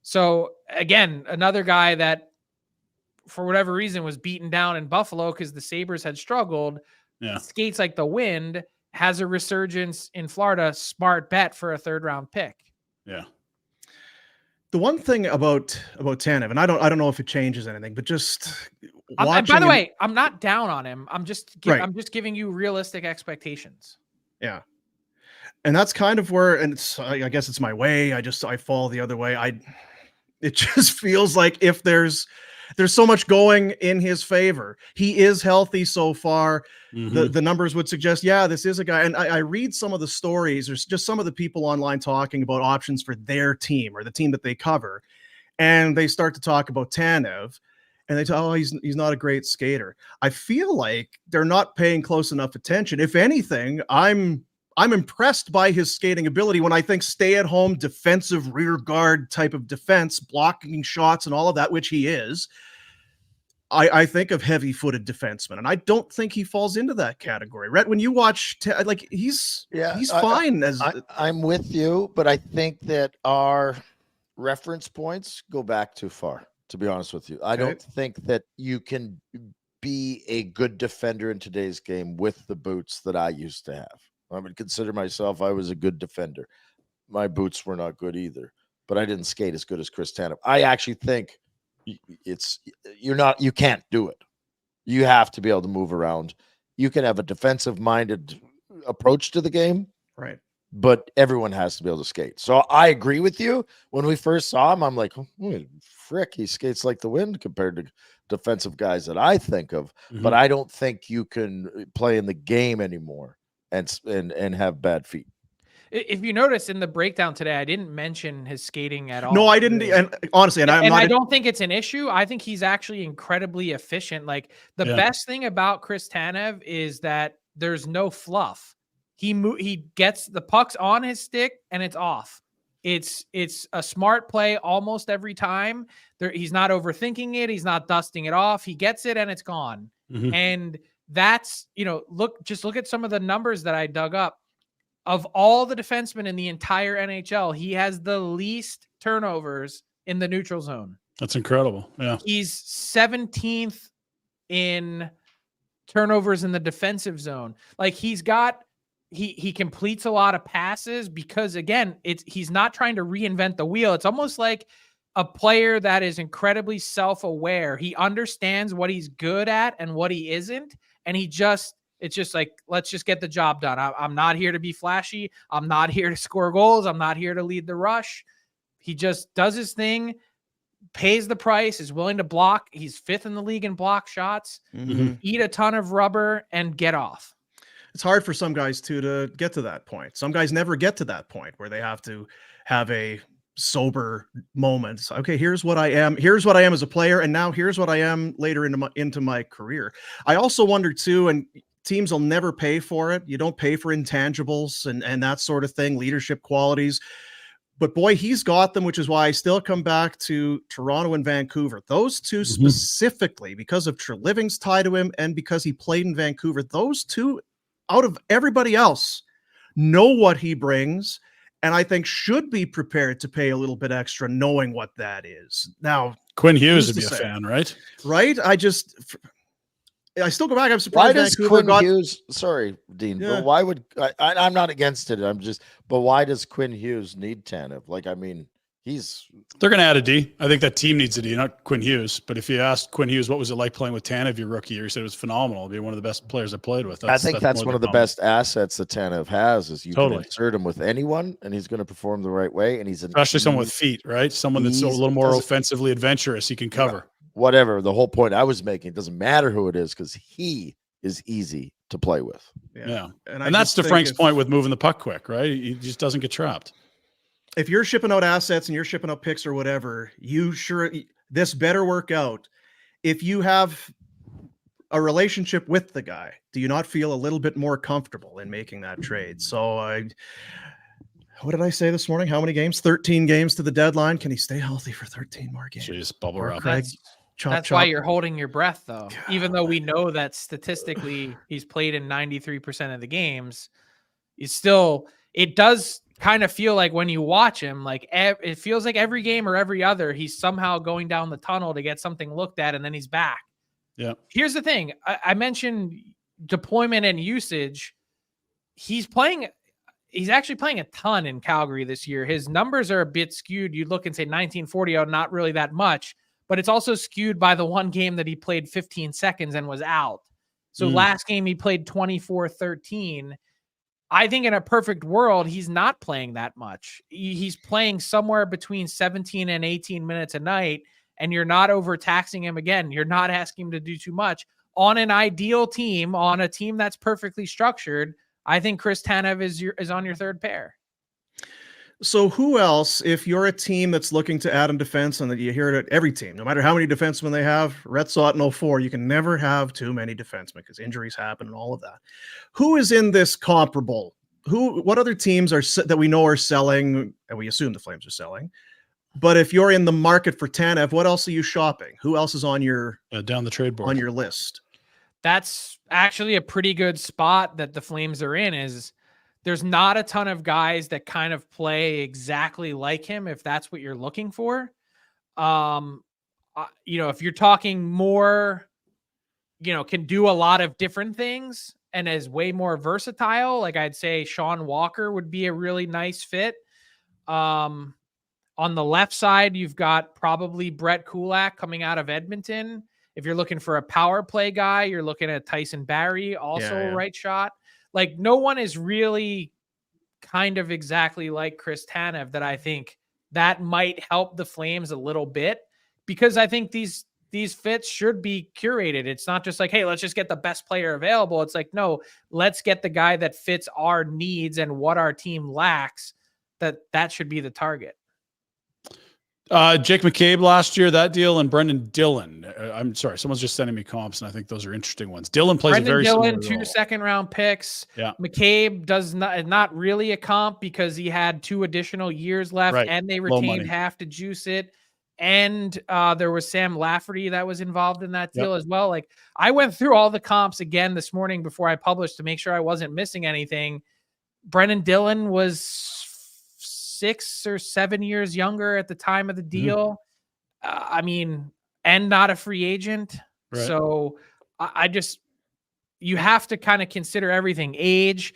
So again, another guy that for whatever reason was beaten down in Buffalo because the Sabres had struggled. Yeah. Skates like the wind, has a resurgence in Florida. Smart bet for a third round pick. Yeah. The one thing about Tanev, and I don't know if it changes anything, but just by the way, I'm not down on him. I'm just giving you realistic expectations. Yeah. And that's kind of where, and I guess it's my way. I fall the other way. It just feels like if there's so much going in his favor, he is healthy so far. The numbers would suggest, yeah, this is a guy. And I read some of the stories. There's just some of the people online talking about options for their team or the team that they cover. And they start to talk about Tanev and they tell, oh, he's not a great skater. I feel like they're not paying close enough attention. If anything, I'm impressed by his skating ability when I think stay-at-home defensive rear guard type of defense, blocking shots and all of that, which he is. I think of heavy-footed defensemen, and I don't think he falls into that category. Rhett, when you watch, he's fine. I'm with you, but I think that our reference points go back too far, to be honest with you. I don't think that you can be a good defender in today's game with the boots that I used to have. I would consider myself, I was a good defender. My boots were not good either, but I didn't skate as good as Chris Tanev. I actually think you can't do it. You have to be able to move around. You can have a defensive minded approach to the game, right? But everyone has to be able to skate. So I agree with you. When we first saw him, I'm like, oh, frick, he skates like the wind compared to defensive guys that I think of. But I don't think you can play in the game anymore and have bad feet. If you notice in the breakdown today, I didn't mention his skating at all. No, I didn't. And honestly, I don't think it's an issue. I think he's actually incredibly efficient. Like the best thing about Chris Tanev is that there's no fluff. He gets the pucks on his stick and it's off. It's a smart play almost every time. He's not overthinking it. He's not dusting it off. He gets it and it's gone. And that's, look at some of the numbers that I dug up. Of all the defensemen in the entire NHL, he has the least turnovers in the neutral zone. That's incredible. Yeah. He's 17th in turnovers in the defensive zone. Like he completes a lot of passes because again, he's not trying to reinvent the wheel. It's almost like a player that is incredibly self-aware. He understands what he's good at and what he isn't. And it's just like, let's just get the job done. I'm not here to be flashy. I'm not here to score goals. I'm not here to lead the rush. He just does his thing, pays the price, is willing to block. He's 5th in the league in block shots, eat a ton of rubber and get off. It's hard for some guys to get to that point. Some guys never get to that point where they have to have a sober moment. So, okay, here's what I am. Here's what I am as a player. And now here's what I am later into my career. I also wonder too, and teams will never pay for it. You don't pay for intangibles and that sort of thing, leadership qualities. But boy, he's got them, which is why I still come back to Toronto and Vancouver. Those two specifically, because of Treliving's tie to him and because he played in Vancouver, those two out of everybody else know what he brings and I think should be prepared to pay a little bit extra knowing what that is. Now, Quinn Hughes would be a fan, right? Right? I still go back. I'm surprised. Why does Quinn Hughes? Sorry, Dean, but why would I'm not against it. But why does Quinn Hughes need Tanev? Like, I mean, they're going to add a D. I think that team needs a D, not Quinn Hughes. But if you asked Quinn Hughes, what was it like playing with Tanev your rookie year? He said it was phenomenal. It'd be one of the best players I played with. I think that's one of the best assets that Tanev has is you can insert him with anyone and he's going to perform the right way. And especially someone with feet, right? Someone that's a little more offensively adventurous. He can cover. Whatever. The whole point I was making, it doesn't matter who it is because he is easy to play with. Yeah. And that's to Frank's point with moving the puck quick, right? He just doesn't get trapped. If you're shipping out assets and you're shipping out picks or whatever, this better work out. If you have a relationship with the guy, do you not feel a little bit more comfortable in making that trade? So what did I say this morning? How many games? 13 games to the deadline. Can he stay healthy for 13 more games? Jeez, bubble wrap. That's why you're holding your breath, though. God. Even though we know that statistically he's played in 93% of the games, it does kind of feel like when you watch him, like it feels like every game or every other, he's somehow going down the tunnel to get something looked at, and then he's back. Yeah. Here's the thing. I mentioned deployment and usage. He's actually playing a ton in Calgary this year. His numbers are a bit skewed. You'd look and say 1940, not really that much, but it's also skewed by the one game that he played 15 seconds and was out. So last game he played 24-13. I think in a perfect world, he's not playing that much. He's playing somewhere between 17 and 18 minutes a night, and you're not overtaxing him again. You're not asking him to do too much. On an ideal team, on a team that's perfectly structured, I think Chris Tanev is on your third pair. So who else, if you're a team that's looking to add in defense, and that you hear it at every team, no matter how many defensemen they have, Rhett saw it in 04, you can never have too many defensemen because injuries happen and all of that. Who is in this comparable? What other teams that we know are selling, and we assume the Flames are selling? But if you're in the market for Tanev, what else are you shopping? Who else is on your down the trade board on your list? That's actually a pretty good spot that the Flames are in. Is there's not a ton of guys that kind of play exactly like him, if that's what you're looking for. If you're talking more, can do a lot of different things and is way more versatile, like I'd say Sean Walker would be a really nice fit. On the left side, you've got probably Brett Kulak coming out of Edmonton. If you're looking for a power play guy, you're looking at Tyson Barrie, also a right shot. Like, no one is really kind of exactly like Chris Tanev that I think that might help the Flames a little bit, because I think these fits should be curated. It's not just like, hey, let's just get the best player available. It's like, no, let's get the guy that fits our needs and what our team lacks. That should be the target. Jake McCabe last year, that deal, and Brendan Dillon. I'm sorry, someone's just sending me comps, and I think those are interesting ones. Dillon plays Brendan a very Dillon, similar 2 second-round picks. Yeah. McCabe does not really a comp because he had 2 additional years left, and they retained half to juice it. And there was Sam Lafferty that was involved in that deal as well. Like, I went through all the comps again this morning before I published to make sure I wasn't missing anything. Brendan Dillon was 6 or 7 years younger at the time of the deal. And not a free agent. Right. So you have to kind of consider everything: age,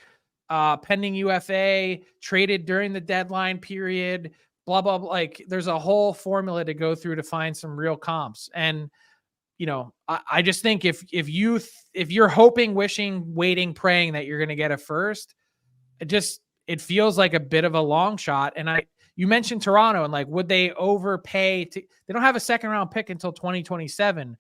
pending UFA, traded during the deadline period, blah, blah, blah. Like, there's a whole formula to go through to find some real comps. And, I just think if you're hoping, wishing, waiting, praying that you're going to get a first, it feels like a bit of a long shot. And you mentioned Toronto, and like, would they overpay they don't have a second round pick until 2027.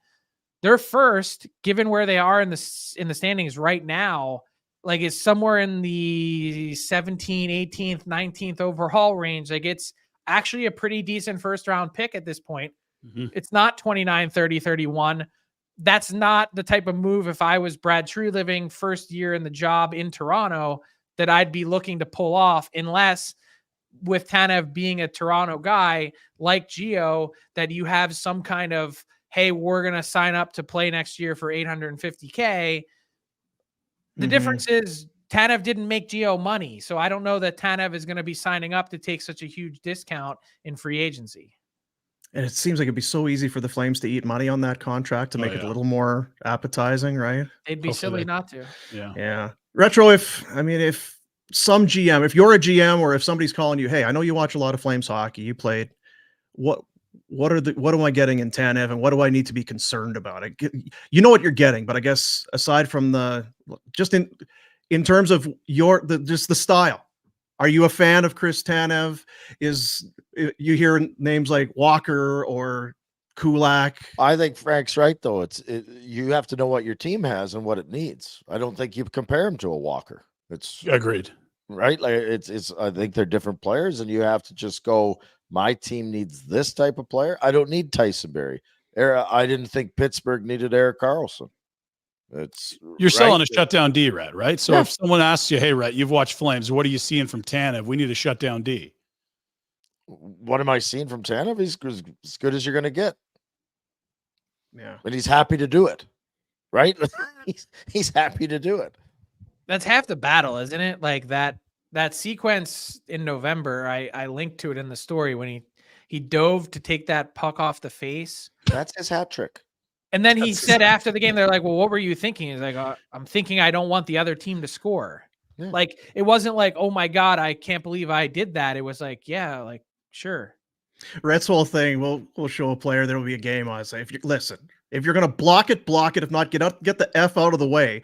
Their first, given where they are in the standings right now, like, is somewhere in the 17th, 18th, 19th overall range. Like, it's actually a pretty decent first round pick at this point. Mm-hmm. It's not 29, 30, 31. That's not the type of move, if I was Brad Treliving, first year in the job in Toronto, that I'd be looking to pull off, unless, with Tanev being a Toronto guy like Gio, that you have some kind of, hey, we're going to sign up to play next year for $850K. The difference is Tanev didn't make Gio money. So I don't know that Tanev is going to be signing up to take such a huge discount in free agency. And it seems like it'd be so easy for the Flames to eat money on that contract to make it a little more appetizing, right? They'd be silly not to. Yeah. Retro, if some GM, if you're a GM, or if somebody's calling you, hey, I know you watch a lot of Flames hockey, you played, what am I getting in Tanev, and what do I need to be concerned about? You know what you're getting, but I guess aside from just in terms of just the style, are you a fan of Chris Tanev? You hear names like Walker or Kulak? I think Frank's right, though. You have to know what your team has and what it needs. I don't think you compare him to a Walker. It's agreed, right? Like, it's. I think they're different players, and you have to just go, my team needs this type of player. I don't need Tyson Barrie. I didn't think Pittsburgh needed Erik Karlsson. You're selling a shutdown D, Rhett, right? So if someone asks you, hey, Rhett, you've watched Flames, what are you seeing from Tanev? We need a shutdown D. What am I seeing from Tanev? He's as good as you're going to get. Yeah. And he's happy to do it, right? he's happy to do it. That's half the battle, isn't it? Like, that sequence in November, I linked to it in the story when he dove to take that puck off the face. That's his hat trick. And then he said after the game, they're like, well, what were you thinking? He's like, I'm thinking I don't want the other team to score. Yeah. Like, it wasn't like, oh my God, I can't believe I did that. It was like, yeah, like, sure. Rhett's whole thing, we'll show a player, there will be a game. I say, if you're going to block it. If not, get the F out of the way.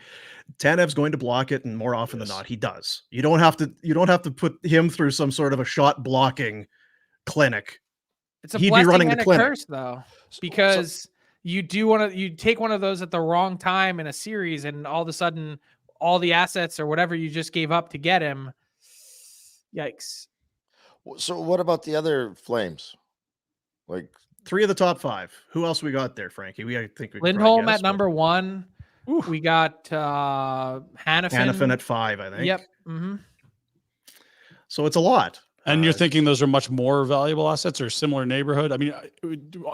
Tanev's going to block it, and more often than not, he does. You don't have to put him through some sort of a shot blocking clinic. It's a blessing and a curse, though, because you take one of those at the wrong time in a series, and all of a sudden, all the assets or whatever you just gave up to get him, yikes. So what about the other Flames? Like, 3 of the top 5. Who else we got there, Frankie? I think we Lindholm at number 1. Ooh. We got Hanifin at 5, I think. Yep. Mm-hmm. So it's a lot. And you're thinking those are much more valuable assets or similar neighborhood? I mean,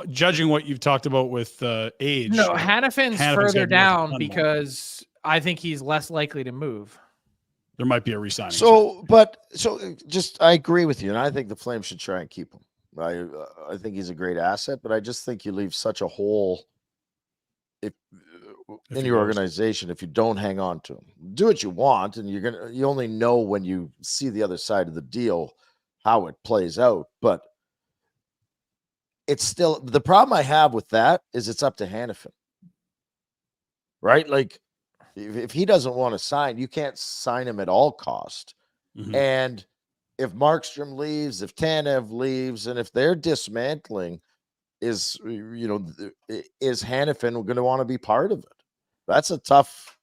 judging what you've talked about with age. No, Hanifin's further gonna be worth a down ton because I think he's less likely to move. There might be a re-signing. So I agree with you, and I think the Flames should try and keep him. I think he's a great asset, but I just think you leave such a hole if in your organization if you don't hang on to him. Do what you want, and you only know when you see the other side of the deal how it plays out. But it's still the problem I have with that is it's up to Hanifin, right? Like if he doesn't want to sign, you can't sign him at all cost. Mm-hmm. And if Markstrom leaves, if Tanev leaves, and if they're dismantling, is Hanifin going to want to be part of it? That's a tough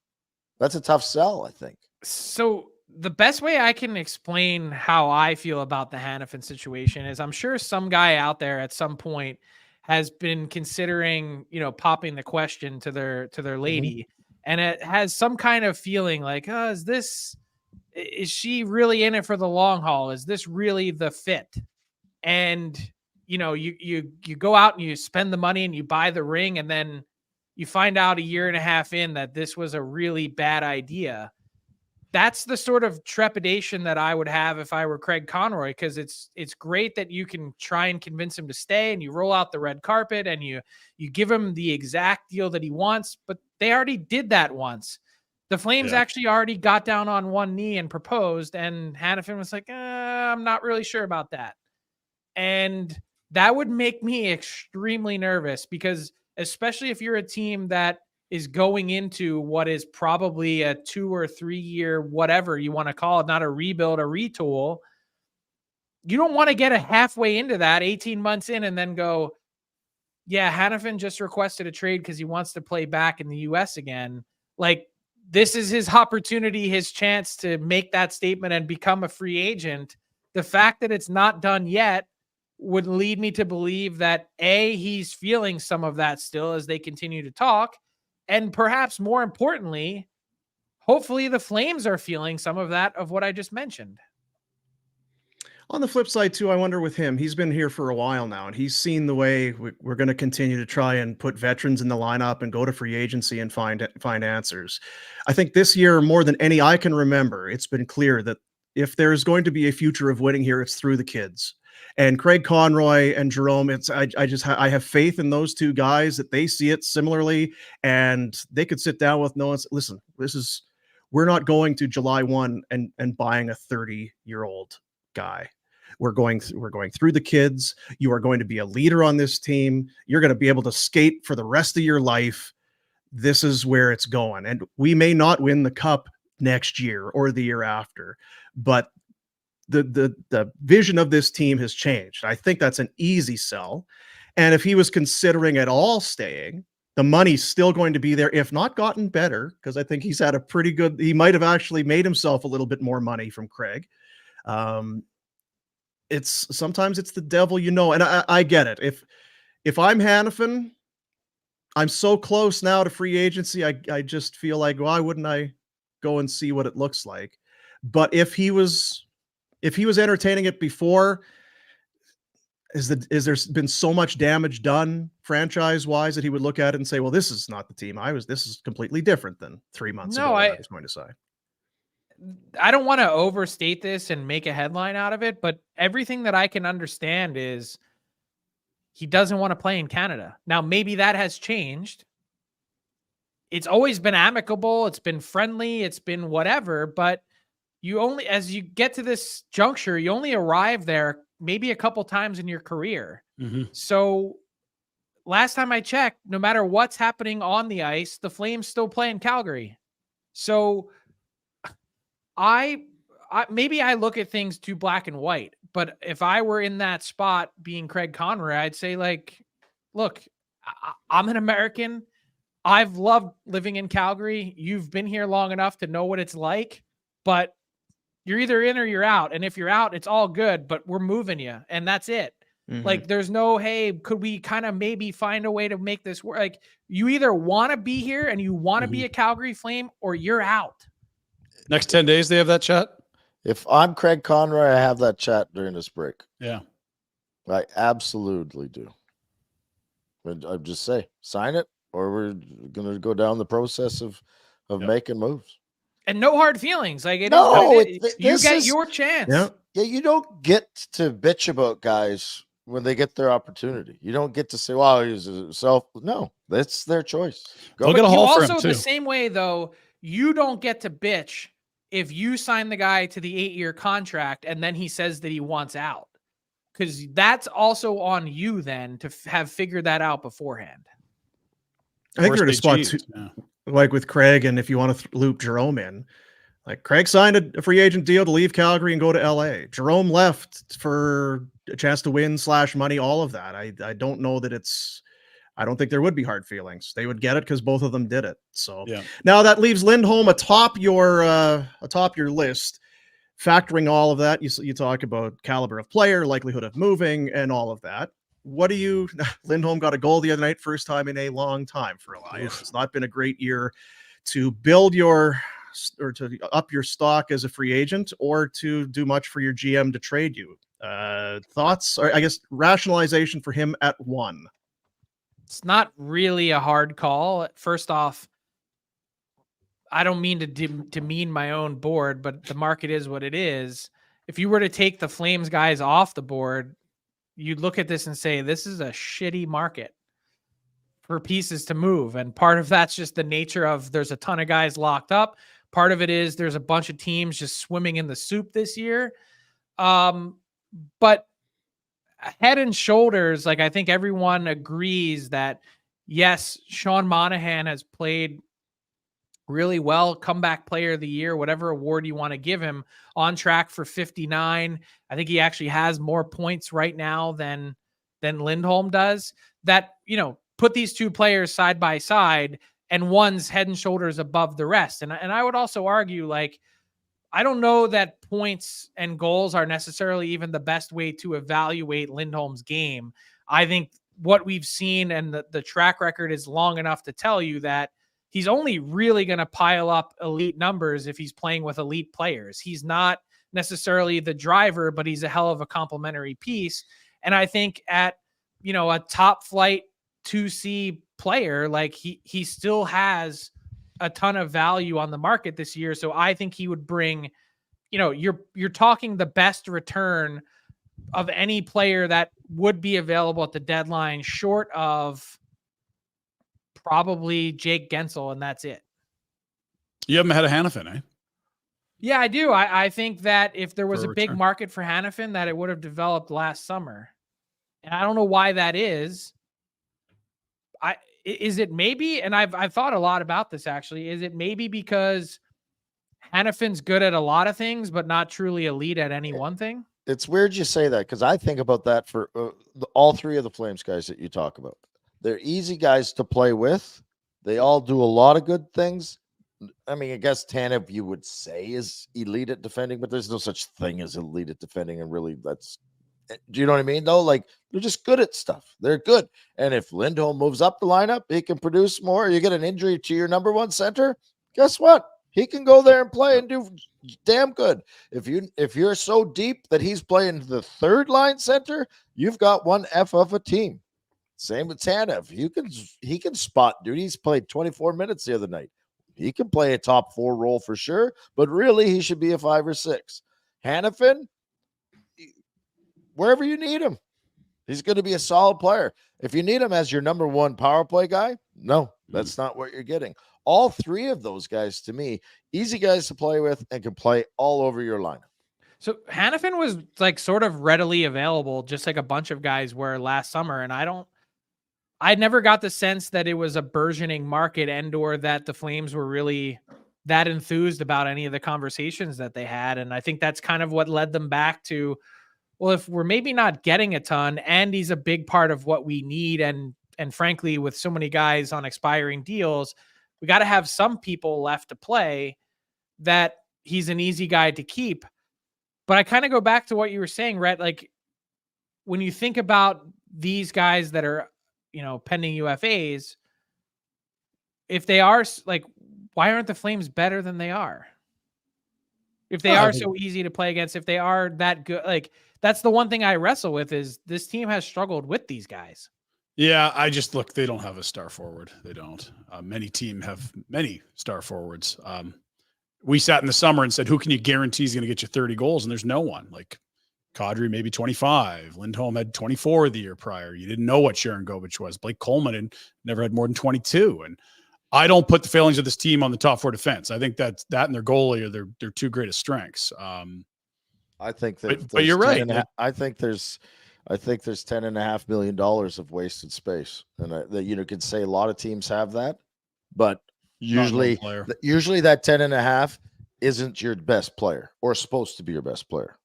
sell, I think. So the best way I can explain how I feel about the Hanifin situation is I'm sure some guy out there at some point has been considering, popping the question to their lady, and it has some kind of feeling like, is she really in it for the long haul? Is this really the fit? And you go out and you spend the money and you buy the ring, and then you find out a year and a half in that this was a really bad idea. That's the sort of trepidation that I would have if I were Craig Conroy, because it's great that you can try and convince him to stay and you roll out the red carpet and you give him the exact deal that he wants, but they already did that once. The Flames actually already got down on one knee and proposed, and Hanifin was like, I'm not really sure about that. And that would make me extremely nervous, because especially if you're a team that is going into what is probably a 2 or 3 year, whatever you want to call it, not a rebuild, a retool. You don't want to get a halfway into that 18 months in and then go, yeah, Hanifin just requested a trade because he wants to play back in the US again. Like, this is his opportunity, his chance to make that statement and become a free agent. The fact that it's not done yet would lead me to believe that he's feeling some of that still as they continue to talk. And perhaps more importantly, hopefully the Flames are feeling some of that, of what I just mentioned. On the flip side, too, I wonder with him, he's been here for a while now, and he's seen the way we're going to continue to try and put veterans in the lineup and go to free agency and find answers. I think this year, more than any I can remember, it's been clear that if there's going to be a future of winning here, it's through the kids. And Craig Conroy and Jerome, I have faith in those two guys that they see it similarly, and they could sit down with no one. Listen, we're not going to July 1 and buying a 30-year-old guy. We're going through the kids. You are going to be a leader on this team. You're going to be able to skate for the rest of your life. This is where it's going. And we may not win the cup next year or the year after, but the vision of this team has changed. I think that's an easy sell. And if he was considering at all staying, the money's still going to be there, if not gotten better, because I think he's had he might have actually made himself a little bit more money from Craig. Sometimes it's the devil, and I get it. If I'm Hanifin, I'm so close now to free agency. I just feel like, why wouldn't I go and see what it looks like? But if he was entertaining it before, is there been so much damage done franchise wise that he would look at it and say, well, this is not the team this is completely different than 3 months ago. I was going to say. I don't want to overstate this and make a headline out of it, but everything that I can understand is he doesn't want to play in Canada. Now, maybe that has changed. It's always been amicable. It's been friendly. It's been whatever, but as you get to this juncture, you only arrive there maybe a couple times in your career. Mm-hmm. So last time I checked, no matter what's happening on the ice, the Flames still play in Calgary. So maybe I look at things too black and white, but if I were in that spot being Craig Conroy, I'd say, like, look, I'm an American. I've loved living in Calgary. You've been here long enough to know what it's like, but you're either in or you're out. And if you're out, it's all good, but we're moving you. And that's it. Mm-hmm. Like, there's no, hey, could we kind of maybe find a way to make this work? Like, you either want to be here and you want to be a Calgary Flame, or you're out. Next 10 days, they have that chat? If I'm Craig Conroy, I have that chat during this break. Yeah. I absolutely do. But I just say, sign it, or we're going to go down the process of making moves. And no hard feelings. Like it is No, what it is. You this get is your chance. Yeah. Yeah, you don't get to bitch about guys when they get their opportunity. You don't get to say, "Wow, he's a self." No, that's their choice. They'll get a You haul for him also too. the same way though. You don't get to bitch if you sign the guy to the 8-year contract and then he says that he wants out, because that's also on you then to have figured that out beforehand. I think Or you're in a say spot cheese. too, Yeah. like with Craig, and if you want to loop Jerome in, like Craig signed a free agent deal to leave Calgary and go to LA. Jerome left for a chance to win / money, all of that. I don't know that I don't think there would be hard feelings. They would get it because both of them did it. So Yeah. now that leaves Lindholm atop your list. Factoring all of that, you talk about caliber of player, likelihood of moving, and all of that. What do you? Lindholm got a goal the other night, first time in a long time for Elias. It's not been a great year to build or to up your stock as a free agent, or to do much for your GM to trade you. Thoughts, or I guess rationalization for him at 1. It's not really a hard call. First off, I don't mean to demean my own board, but the market is what it is. If you were to take the Flames guys off the board, you'd look at this and say, this is a shitty market for pieces to move. And part of that's just the nature of there's a ton of guys locked up. Part of it is there's a bunch of teams just swimming in the soup this year. But head and shoulders, like I think everyone agrees that, yes, Sean Monahan has played really well, comeback player of the year, whatever award you want to give him, on track for 59. I think he actually has more points right now than Lindholm does. That, put these two players side by side, and one's head and shoulders above the rest. And I would also argue, like, I don't know that points and goals are necessarily even the best way to evaluate Lindholm's game. I think what we've seen and the track record is long enough to tell you that he's only really going to pile up elite numbers if he's playing with elite players. He's not necessarily the driver, but he's a hell of a complementary piece. And I think at, a top flight 2C player, like he still has a ton of value on the market this year. So I think he would bring, you're talking the best return of any player that would be available at the deadline, short of probably Jake Gensel, and that's it. You haven't had a Hanifin, eh? Yeah, I do. I think that if there was For a a big return. market for Hanifin, that it would have developed last summer. And I don't know why that is. Is it maybe, and I've thought a lot about this actually, is it maybe because Hanifin's good at a lot of things, but not truly elite at any one thing? It's weird you say that, because I think about that for all three of the Flames guys that you talk about. They're easy guys to play with. They all do a lot of good things. I mean, I guess Tanev, you would say, is elite at defending, but there's no such thing as elite at defending. And really, do you know what I mean, though? Like, they're just good at stuff. They're good. And if Lindholm moves up the lineup, he can produce more. You get an injury to your number one center, guess what? He can go there and play and do damn good. If you're so deep that he's playing the third line center, you've got one F of a team. Same with Tanev. He can spot duty. He's played 24 minutes the other night. He can play a top 4 role for sure, but really he should be a 5 or 6. Hanifin, wherever you need him, he's going to be a solid player. If you need him as your number one power play guy, no, that's not what you're getting. All three of those guys, to me, easy guys to play with and can play all over your lineup. So Hanifin was like sort of readily available, just like a bunch of guys were last summer. And I never got the sense that it was a burgeoning market, and or that the Flames were really that enthused about any of the conversations that they had. And I think that's kind of what led them back to, well, if we're maybe not getting a ton, and he's a big part of what we need, and frankly, with so many guys on expiring deals, we got to have some people left to play, that he's an easy guy to keep. But I kind of go back to what you were saying, Rhett. Like, when you think about these guys that are, pending UFAs, if they are, like, why aren't the Flames better than they are? If they are so easy to play against, if they are that good, like that's the one thing I wrestle with is this team has struggled with these guys. Yeah, I just look, they don't have a star forward. They don't. Many team have many star forwards. We sat in the summer and said, who can you guarantee is going to get you 30 goals? And there's no one. Like Kadri, maybe 25. Lindholm had 24 the year prior. You didn't know what Sharon Govich was. Blake Coleman never had more than 22. And I don't put the failings of this team on the top four defense. I think that and their goalie are their two greatest strengths. I think that, but you're right. I think there's $10.5 million of wasted space, and that could say a lot of teams have that, but usually that 10.5 isn't your best player or supposed to be your best player.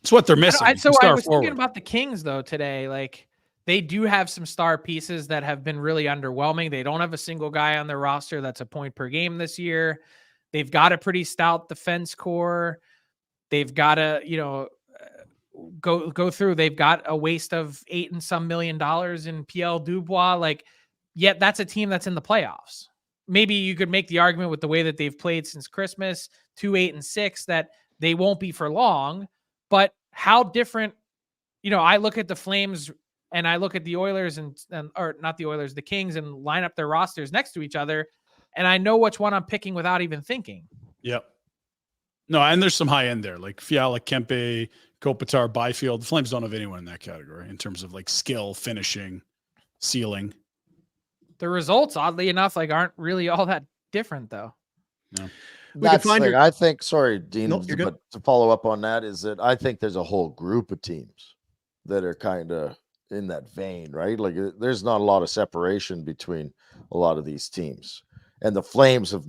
It's what they're missing. I was thinking about the Kings though today, like. They do have some star pieces that have been really underwhelming. They don't have a single guy on their roster that's a point per game this year. They've got a pretty stout defense core. They've got to, go through. They've got a waste of $8 and some million in PL Dubois. Like, yet that's a team that's in the playoffs. Maybe you could make the argument with the way that they've played since Christmas, 2-8-6, that they won't be for long. But how different, I look at the Flames. And I look at the Oilers or not the Oilers, the Kings, and line up their rosters next to each other. And I know which one I'm picking without even thinking. Yep. No, and there's some high end there, like Fiala, Kempe, Kopitar, Byfield. The Flames don't have anyone in that category in terms of like skill, finishing, ceiling. The results, oddly enough, aren't really all that different, though. No. That's the thing. I think, sorry, Dean, Nope, but to follow up on that is that I think there's a whole group of teams that are kind of in that vein, right? Like there's not a lot of separation between a lot of these teams, and the Flames have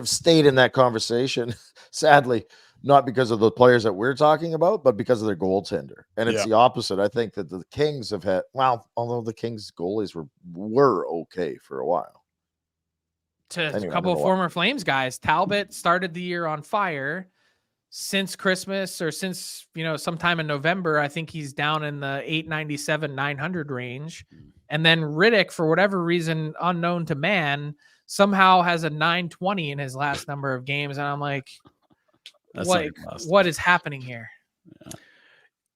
stayed in that conversation, sadly, not because of the players that we're talking about, but because of their goaltender. And it's the opposite. I think that the Kings have had, although the Kings goalies were okay for a while. A couple of former Flames guys, Talbot started the year on fire. Since Christmas or since, sometime in November, I think he's down in the 897, 900 range. And then Riddick, for whatever reason, unknown to man, somehow has a 920 in his last number of games. And I'm like, what is happening here? Yeah.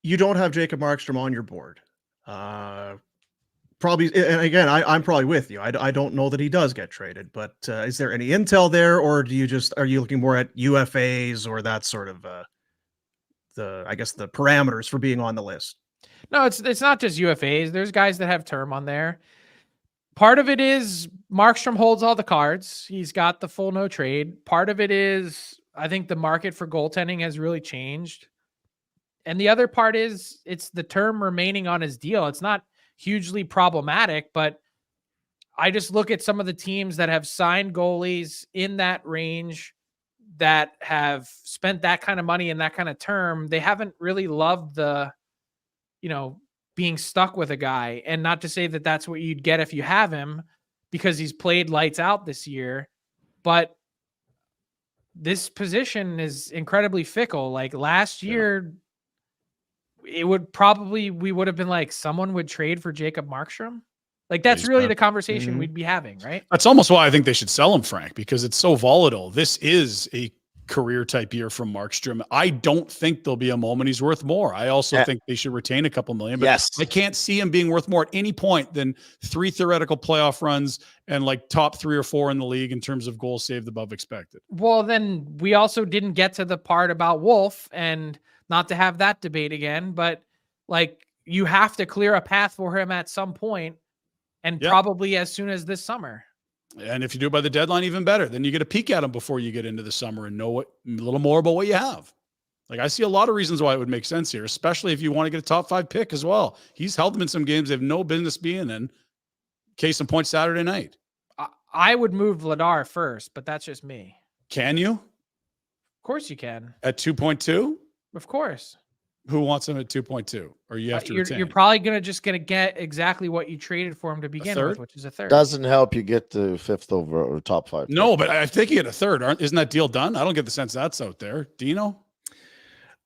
You don't have Jacob Markstrom on your board. Probably, and again, I'm probably with you. I don't know that he does get traded, but is there any intel there, or are you looking more at UFAs or that sort of the parameters for being on the list? No, it's not just UFAs. There's guys that have term on there. Part of it is Markstrom holds all the cards. He's got the full no trade. Part of it is I think the market for goaltending has really changed, and the other part is it's the term remaining on his deal. It's not hugely problematic, but I just look at some of the teams that have signed goalies in that range that have spent that kind of money in that kind of term. They haven't really loved the, being stuck with a guy, and not to say that that's what you'd get if you have him because he's played lights out this year, but this position is incredibly fickle. Like last year, we would have been like, someone would trade for Jacob Markstrom. Like that's really the conversation we'd be having, right? That's almost why I think they should sell him, Frank, because it's so volatile. This is a career type year from Markstrom. I don't think there'll be a moment he's worth more. I also think they should retain a couple million, but I can't see him being worth more at any point than 3 theoretical playoff runs and like top 3 or 4 in the league in terms of goals saved above expected. Well, then we also didn't get to the part about Wolf, and not to have that debate again, but like you have to clear a path for him at some point, and probably as soon as this summer. And if you do it by the deadline, even better. Then you get a peek at him before you get into the summer and know a little more about what you have. Like I see a lot of reasons why it would make sense here, especially if you want to get a top 5 pick as well. He's held them in some games they have no business being in. Case in point, Saturday night. I would move Vladar first, but that's just me. Can you? Of course you can. At 2.2? Of course. Who wants him at 2.2? Or you have to retain? You're probably going to get exactly what you traded for him to begin with, which is a third. Doesn't help you get to 5th over or top 5. No, but I think you get a third. Isn't that deal done? I don't get the sense that's out there. Dino?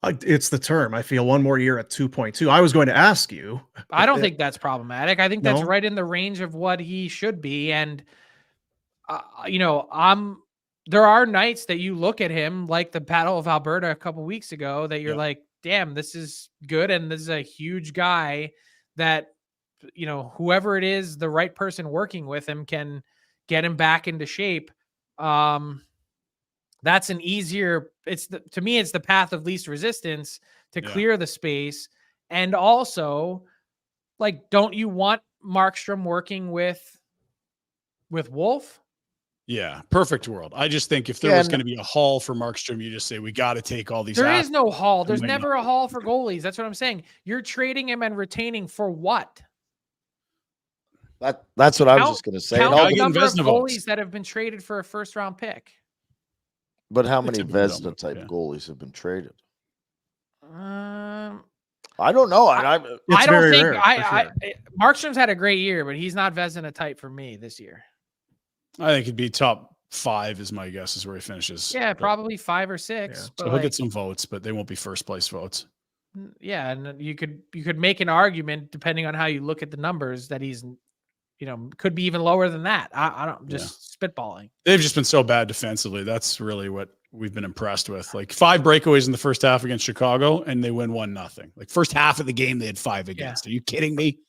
It's the term. I feel one more year at 2.2. I was going to ask you. I don't think that's problematic. I think that's right in the range of what he should be. And, there are nights that you look at him like the Battle of Alberta a couple weeks ago that you're like, damn, this is good. And this is a huge guy that, whoever it is, the right person working with him can get him back into shape. That's an easier, to me, it's the path of least resistance to clear the space. And also, like, don't you want Markstrom working with Wolf? Yeah, perfect world. I just think if there was going to be a haul for Markstrom, you just say, we got to take all these. There is no haul. There's never a haul for goalies. That's what I'm saying. You're trading him and retaining for what? That's what I was just going to say. Count the number of goalies that have been traded for a first-round pick. But how many Vezina type goalies have been traded? I don't know. I don't think Markstrom's had a great year, but he's not Vezina type for me this year. I think he'd be top 5 is my guess is where he finishes. Yeah, probably 5 or 6. Yeah. So he'll get some votes, but they won't be first place votes. Yeah, and you could make an argument depending on how you look at the numbers that he's, could be even lower than that. I don't spitballing. They've just been so bad defensively. That's really what we've been impressed with. Like 5 breakaways in the first half against Chicago, and they win 1-0. Like first half of the game, they had 5 against. Are you kidding me?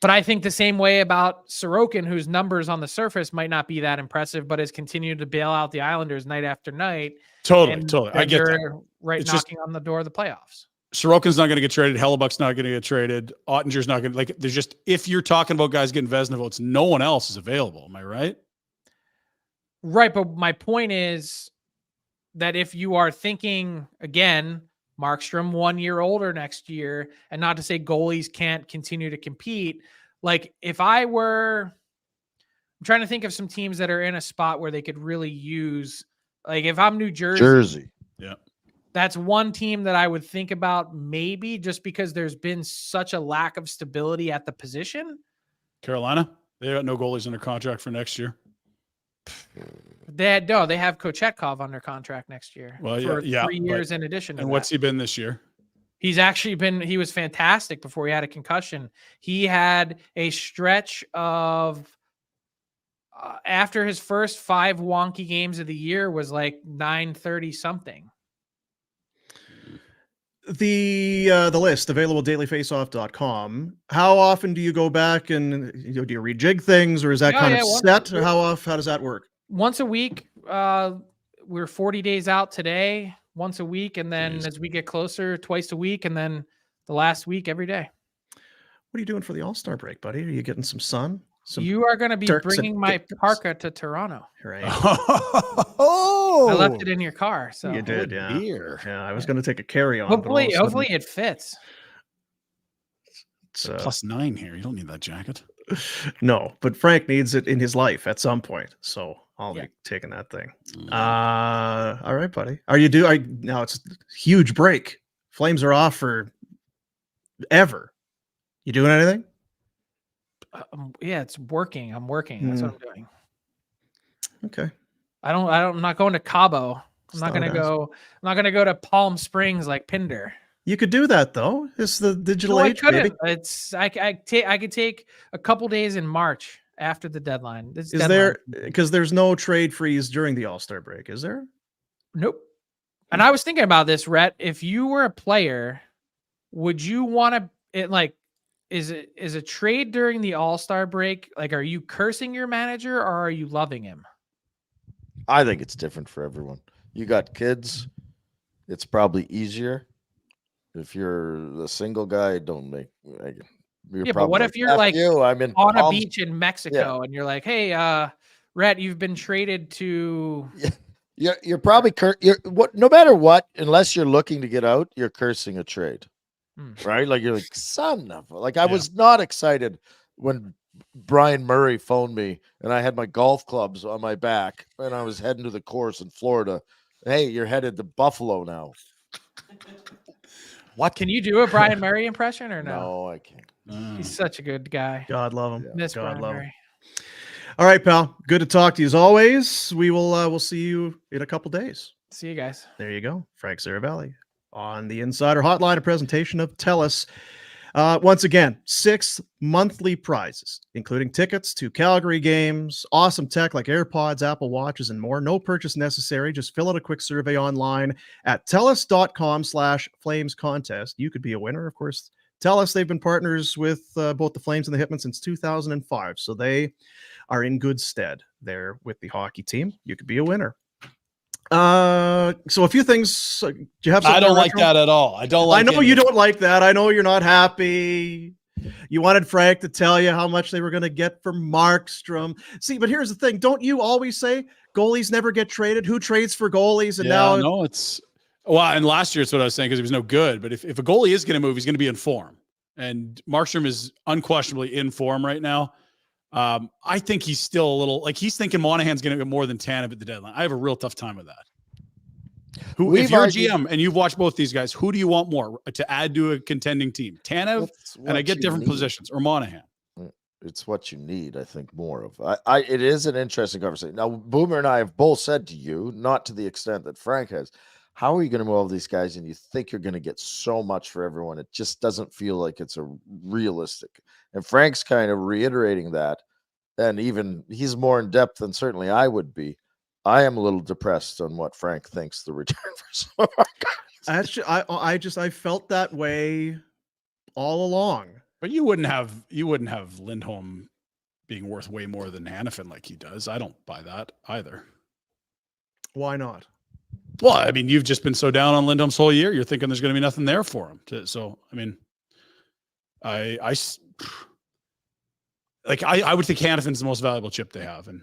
But I think the same way about Sorokin, whose numbers on the surface might not be that impressive, but has continued to bail out the Islanders night after night. Totally. I get that. Right, it's knocking on the door of the playoffs. Sorokin's not going to get traded. Hellebuck's not going to get traded. Ottinger's not going to, there's just, if you're talking about guys getting Vezina votes, no one else is available. Am I right? Right. But my point is that if you are thinking, again, Markstrom 1 year older next year, and not to say goalies can't continue to compete. Like I'm trying to think of some teams that are in a spot where they could really use, like if I'm New Jersey. Yeah. That's one team that I would think about maybe just because there's been such a lack of stability at the position. Carolina, they got no goalies under contract for next year. They have Kochetkov under contract next year for 3 years in addition to what's he been this year? He was fantastic before he had a concussion. He had a stretch of after his first 5 wonky games of the year was like 930 something. The list available dailyfaceoff.com. How often do you go back and do you rejig things, or is that set? Or how does that work? Once a week. We're 40 days out today, once a week, and then as we get closer, twice a week, and then the last week every day. What are you doing for the All-Star break, buddy? Are you getting some sun? You are going to be bringing my parka to Toronto. Right. I left it in your car. So you did, yeah. Yeah, I was going to take a carry-on. Hopefully it fits. It's +9 here. You don't need that jacket. No, but Frank needs it in his life at some point. So I'll be taking that thing. All right, buddy. Now it's a huge break. Flames are off for ever. You doing anything? Yeah, it's working. I'm working. That's what I'm doing. Okay. I'm not going to Cabo. I'm not going to go to Palm Springs like Pinder. You could do that though. It's the digital age, baby. I could take a couple days in March after the deadline. Because there's no trade freeze during the All-Star break, is there? Nope. And I was thinking about this, Rhett. If you were a player, would you want to is a trade during the All-Star break? Like, are you cursing your manager or are you loving him? I think it's different for everyone. You got kids. It's probably easier. If you're the single guy, don't make. But what if you're like on a beach in Mexico and you're like, hey, Rhett, you've been traded to. Yeah. You're probably no matter what, unless you're looking to get out, you're cursing a trade. Right? Like you're like, son of I was not excited when Brian Murray phoned me and I had my golf clubs on my back and I was heading to the course in Florida. Hey, you're headed to Buffalo now. What? Can you do a Brian Murray impression or no? No, I can't. He's such a good guy. God love him. Miss God Brian love Murray. him. All right, pal. Good to talk to you as always. We will we'll see you in a couple days. See you guys. There you go. Frank Seravalli on the Insider Hotline, a presentation of TELUS. Once again, 6 monthly prizes, including tickets to Calgary games, awesome tech like AirPods, Apple Watches, and more. No purchase necessary. Just fill out a quick survey online at tellus.com/Flames contest. You could be a winner, of course. TELUS, they've been partners with both the Flames and the Hitmen since 2005, so they are in good stead there with the hockey team. You could be a winner. So a few things. Do you have? I don't like that at all. I don't like. I know you don't like that. I know you're not happy. You wanted Frank to tell you how much they were going to get for Markstrom. See, but here's the thing: don't you always say goalies never get traded? Who trades for goalies? And now, no, it's well. And last year, it's what I was saying because he was no good. But if a goalie is going to move, he's going to be in form. And Markstrom is unquestionably in form right now. I think he's still a little like he's thinking Monahan's going to get more than Tanev at the deadline. I have a real tough time with that. If you're a GM and you've watched both these guys, who do you want more to add to a contending team? Tanev, and I get different positions, or Monahan. It's what you need, I think, more of. It is an interesting conversation. Now, Boomer and I have both said to you, not to the extent that Frank has, how are you going to move all these guys and you think you're going to get so much for everyone? It just doesn't feel like it's a realistic. And Frank's kind of reiterating that. And even he's more in depth than certainly I would be. I am a little depressed on what Frank thinks the return for some of our guys. Actually, I felt that way all along. But you wouldn't have Lindholm being worth way more than Hanifin like he does. I don't buy that either. Why not? Well, I mean, you've just been so down on Lindholm's whole year. You're thinking there's going to be nothing there for him. So, I mean, I would think Hanifin's the most valuable chip they have, and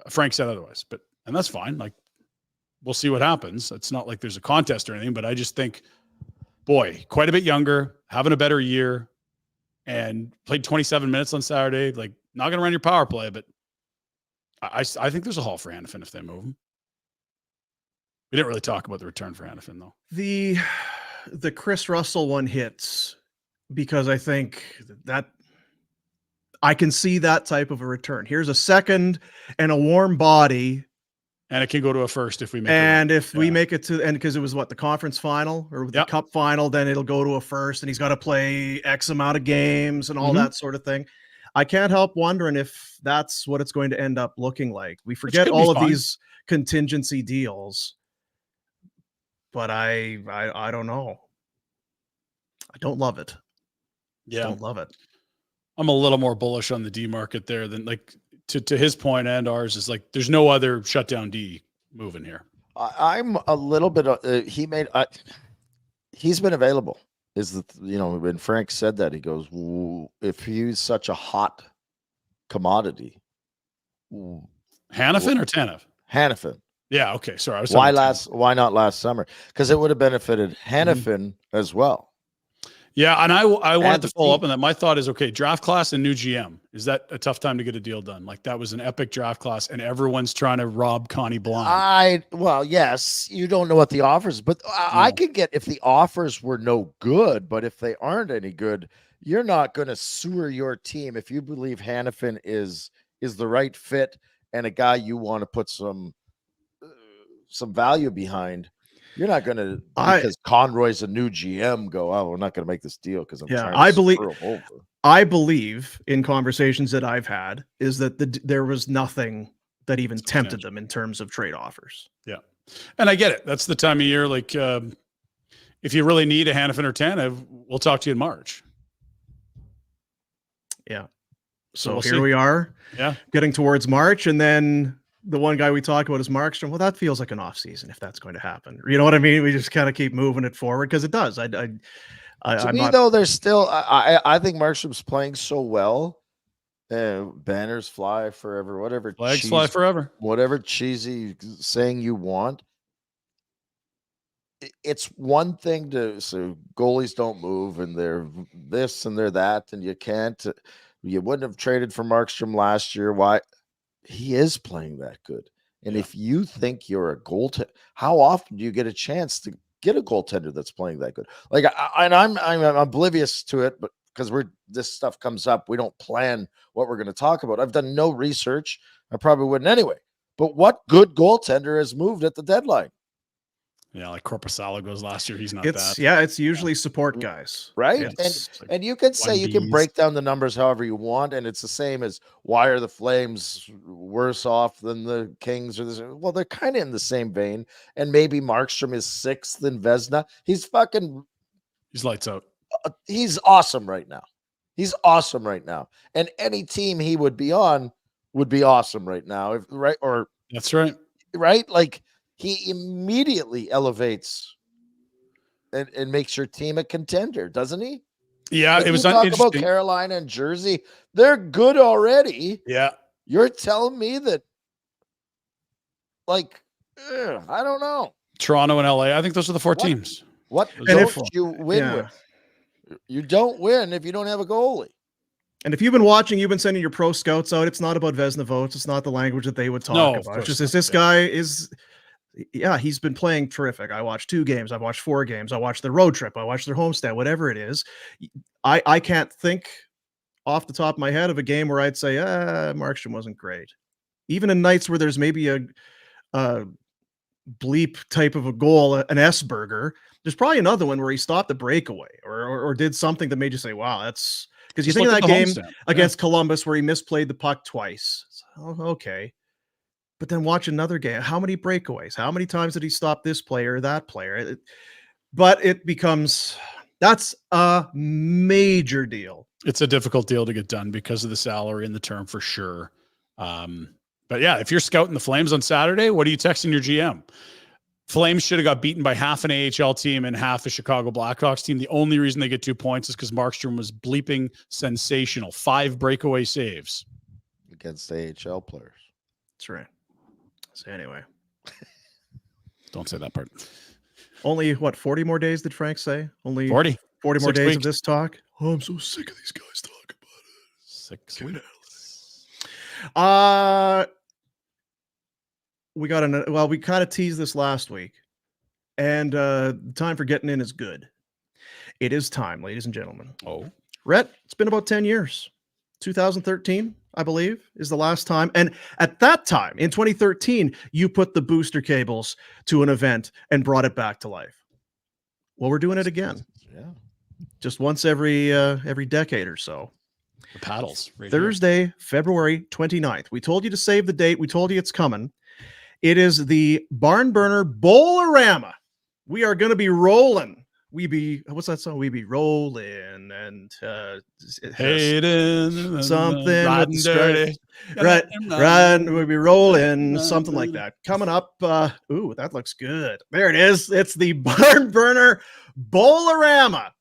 Frank said otherwise. And that's fine. Like, we'll see what happens. It's not like there's a contest or anything, but I just think, boy, quite a bit younger, having a better year, and played 27 minutes on Saturday. Like, not going to run your power play, but I think there's a haul for Hanifin if they move him. We didn't really talk about the return for Hanifin, though. The Chris Russell one hits because I think that I can see that type of a return. Here's a second and a warm body. And it can go to a first if we make it. We make it to, and because it was the conference final or the cup final, then it'll go to a first and he's got to play X amount of games and all that sort of thing. I can't help wondering if that's what it's going to end up looking like. We forget all of these contingency deals, but I don't know. I don't love it. Yeah. Don't love it. I'm a little more bullish on the D market there than like to his point and ours is like, there's no other shutdown D moving here. I'm a little bit, he's been available when Frank said that, he goes, if he's such a hot commodity. Hanifin or Tanev? Hanifin. Yeah. Okay. Sorry. Why not last summer? Because it would have benefited Hanifin as well. Yeah, and I wanted to follow up on that. My thought is, okay, draft class and new GM. Is that a tough time to get a deal done? Like, that was an epic draft class, and everyone's trying to rob Connie blind. Well, yes, you don't know what the offers, but I can get if the offers were no good, but if they aren't any good, you're not going to sewer your team if you believe Hanifin is the right fit and a guy you want to put some value behind. You're not going to, because Conroy's a new GM, go, oh, we're not going to make this deal because I'm trying to screw him over. I believe in conversations that I've had is that there was nothing that even tempted them in terms of trade offers. Yeah. And I get it. That's the time of year. Like, if you really need a Hanifin or Tanev, we'll talk to you in March. Yeah. So here we are. Yeah. Getting towards March, and then the one guy we talk about is Markstrom. Well, that feels like an off season if that's going to happen. You know what I mean? We just kind of keep moving it forward because it does. Though, there's still. I think Markstrom's playing so well. Banners fly forever. Whatever flags fly forever. Whatever cheesy saying you want. It's one thing to so goalies don't move and they're this and they're that and you can't. You wouldn't have traded for Markstrom last year. Why? He is playing that good. And if you think you're a goaltender, how often do you get a chance to get a goaltender that's playing that good? Like, I'm oblivious to it, but because this stuff comes up, we don't plan what we're going to talk about. I've done no research. I probably wouldn't anyway. But what good goaltender has moved at the deadline? Yeah, like Corpusalo goes last year. He's not It's that. it's usually support guys, right? And you can say you can break down the numbers however you want, and it's the same as why are the Flames worse off than the Kings or this? Well, they're kind of in the same vein, and maybe Markstrom is 6th in Vezina. He's lights out. He's awesome right now. He's awesome right now, and any team he would be on would be awesome right now. That's right. Right, like he immediately elevates and makes your team a contender, doesn't he? Yeah, like it was talk interesting. about Carolina and Jersey. They're good already. Yeah. You're telling me that, like, I don't know. Toronto and LA. I think those are the 4 teams. What don't you win with? You don't win if you don't have a goalie. And if you've been watching, you've been sending your pro scouts out. It's not about Vezina votes. It's not the language that they would talk about. It's just this guy is. Yeah, he's been playing terrific. I watched 2 games. I've watched 4 games. I watched their road trip. I watched their homestand, whatever it is. I can't think off the top of my head of a game where I'd say, Markstrom wasn't great. Even in nights where there's maybe a bleep type of a goal, an S-burger, there's probably another one where he stopped the breakaway or did something that made you say, wow, that's because you think of that game against Columbus where he misplayed the puck twice. So, okay. But then watch another game. How many breakaways? How many times did he stop this player, that player? But it becomes, that's a major deal. It's a difficult deal to get done because of the salary and the term for sure. But yeah, if you're scouting the Flames on Saturday, what are you texting your GM? Flames should have got beaten by half an AHL team and half a Chicago Blackhawks team. The only reason they get 2 points is because Markstrom was bleeping sensational. 5 breakaway saves. Against AHL players. That's right. So anyway. Don't say that part. Only, 40 more days did Frank say? Only 40 more 6 days weeks. of this talk? Oh, I'm so sick of these guys talking about it. 6 weeks. We got we kind of teased this last week, and the time for getting in is good. It is time, ladies and gentlemen. Oh, Rhett, it's been about 10 years. 2013, I believe, is the last time. And at that time, in 2013, you put the booster cables to an event and brought it back to life. Well, we're doing it again. Yeah. Just once every decade or so. the paddles. Right Thursday, February 29th. We told you to save the date. We told you it's coming. It is the Barn Burner Bowl-orama. We are going to be rolling. What's that song? We be rolling and Hayden, something riding dirty. Right, we'll be rolling, something like that. Coming up, ooh, that looks good. There it is. It's the Barn Burner Bowl-orama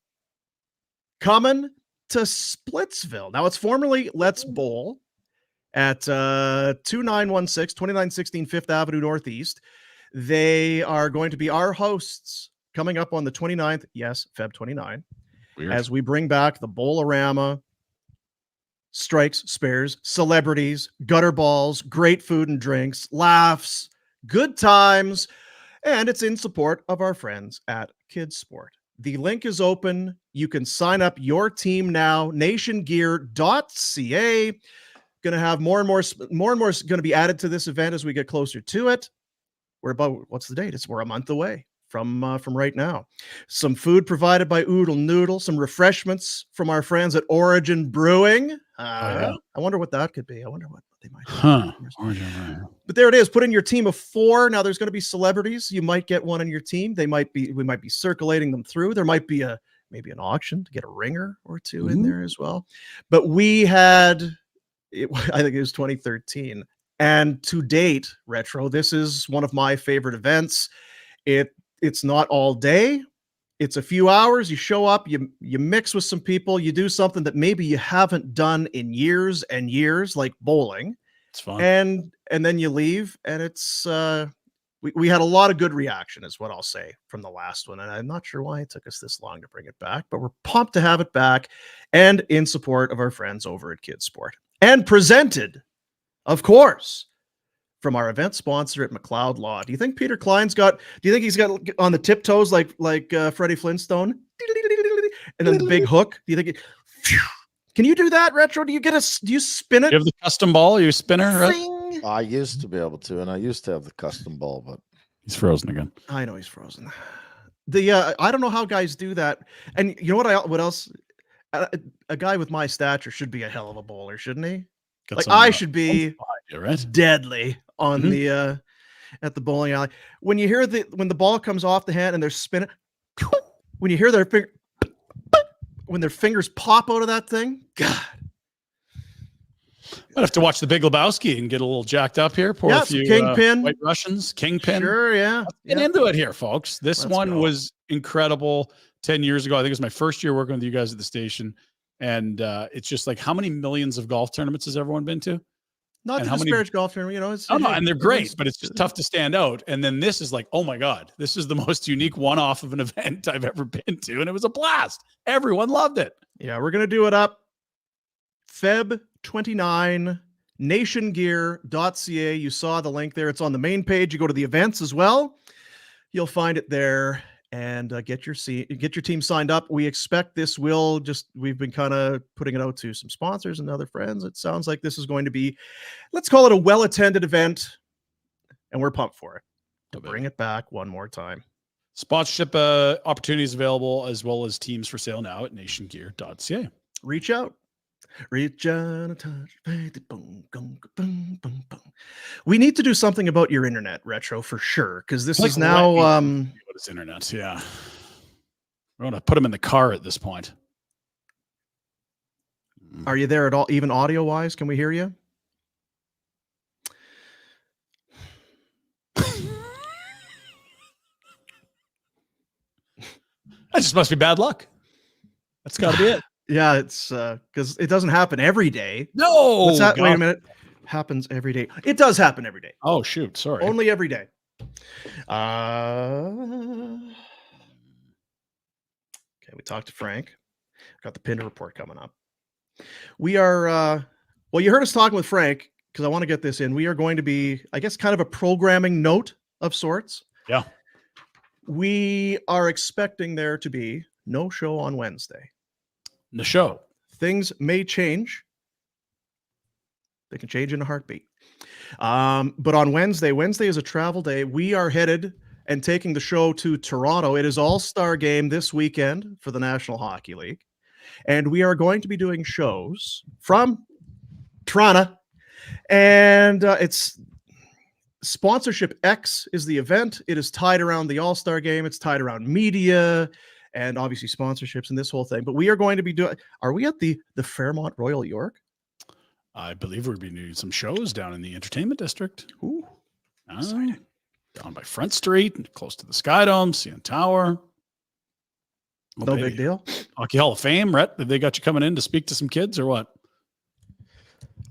coming to Splitsville. Now it's formerly Let's Bowl at 2916 Fifth Avenue Northeast. They are going to be our hosts coming up on the 29th. Yes, Feb 29. Weird. As we bring back the Bowl-orama, strikes, spares, celebrities, gutter balls, great food and drinks, laughs, good times, and it's in support of our friends at Kids Sport. The link is open. You can sign up your team now, nationgear.ca. Going to have more and more going to be added to this event as we get closer to it. We're about, what's the date? We're a month away from right now. Some food provided by Oodle Noodle, some refreshments from our friends at Origin Brewing. I wonder what that could be. I wonder what they might do. But there it is. Put in your team of 4. Now there's going to be celebrities. You might get one on your team. We might be circulating them through. There might be maybe an auction to get a ringer or 2 in there as well. But we had, I think it was 2013. And to date, Retro, this is one of my favorite events. It's not all day. It's a few hours. You show up, you mix with some people, you do something that maybe you haven't done in years and years, like bowling. It's fun. And then you leave, and it's we had a lot of good reaction, is what I'll say, from the last one. And I'm not sure why it took us this long to bring it back, but we're pumped to have it back and in support of our friends over at Kids Sport. And presented, of course, from our event sponsor at McLeod Law. Do you think Peter Klein's got on the tiptoes like Freddie Flintstone? And then the big hook? Do you think can you do that, Retro? Do you spin it? You have the custom ball, you spinner, right? I used to be able to, and I used to have the custom ball, but He's frozen again. I know he's frozen. I don't know how guys do that. And you know what else? A guy with my stature should be a hell of a bowler, shouldn't he? Got Like some, I should be right? deadly on Mhm. the at the bowling alley. When you hear when the ball comes off the hand and they're spinning, when you hear when their fingers pop out of that thing, God. I'd have to watch the Big Lebowski and get a little jacked up here. Pour a few Kingpin. White Russians, Kingpin. Sure, yeah. Let's get into it here, folks. This Let's one go. was incredible 10 years ago. I think it was my first year working with you guys at the station. And it's just like, how many millions of golf tournaments has everyone been to? Not and to how many- disparage golf tournament, you know. It's, no, and they're great, but it's just tough to stand out. And then this is like, oh my God, this is the most unique one-off of an event I've ever been to. And it was a blast. Everyone loved it. Yeah, we're going to do it up Feb 29, nationgear.ca. You saw the link there. It's on the main page. You go to the events as well. You'll find it there, and get your team signed up. We expect this will we've been kind of putting it out to some sponsors and other friends. It sounds like this is going to be, let's call it a well-attended event, and we're pumped for it to bring it back one more time. Sponsorship opportunities available, as well as teams for sale now at nationgear.ca. Reach out and touch. Boom, boom, boom, boom, boom. We need to do something about your internet, Retro, for sure, because this is now. What is internet? Yeah, we're gonna put them in the car at this point. Are you there at all? Even audio wise, can we hear you? That just must be bad luck. That's got to be it. Yeah, it's because it doesn't happen every day. No, what's that? God. Wait a minute. Happens every day. It does happen every day. Oh shoot, sorry. Only every day. Okay, we talked to Frank. Got the Pinder Report coming up. We are well, you heard us talking with Frank, because I want to get this in. We are going to be, I guess, kind of a programming note of sorts. Yeah. We are expecting there to be no show on Wednesday. The show. Things may change. They can change in a heartbeat. But on Wednesday is a travel day. We are headed and taking the show to Toronto. It is All-Star Game this weekend for the National Hockey League. And we are going to be doing shows from Toronto. And it's Sponsorship X is the event. It is tied around the All-Star Game. It's tied around media and obviously sponsorships and this whole thing. But we are going to be doing, are we at the Fairmont Royal York? I believe we're doing some shows down in the entertainment district. Ooh, down by Front Street, close to the Sky Dome, CN Tower. Oh, no big deal. Hockey Hall of Fame, Rhett. They got you coming in to speak to some kids or what?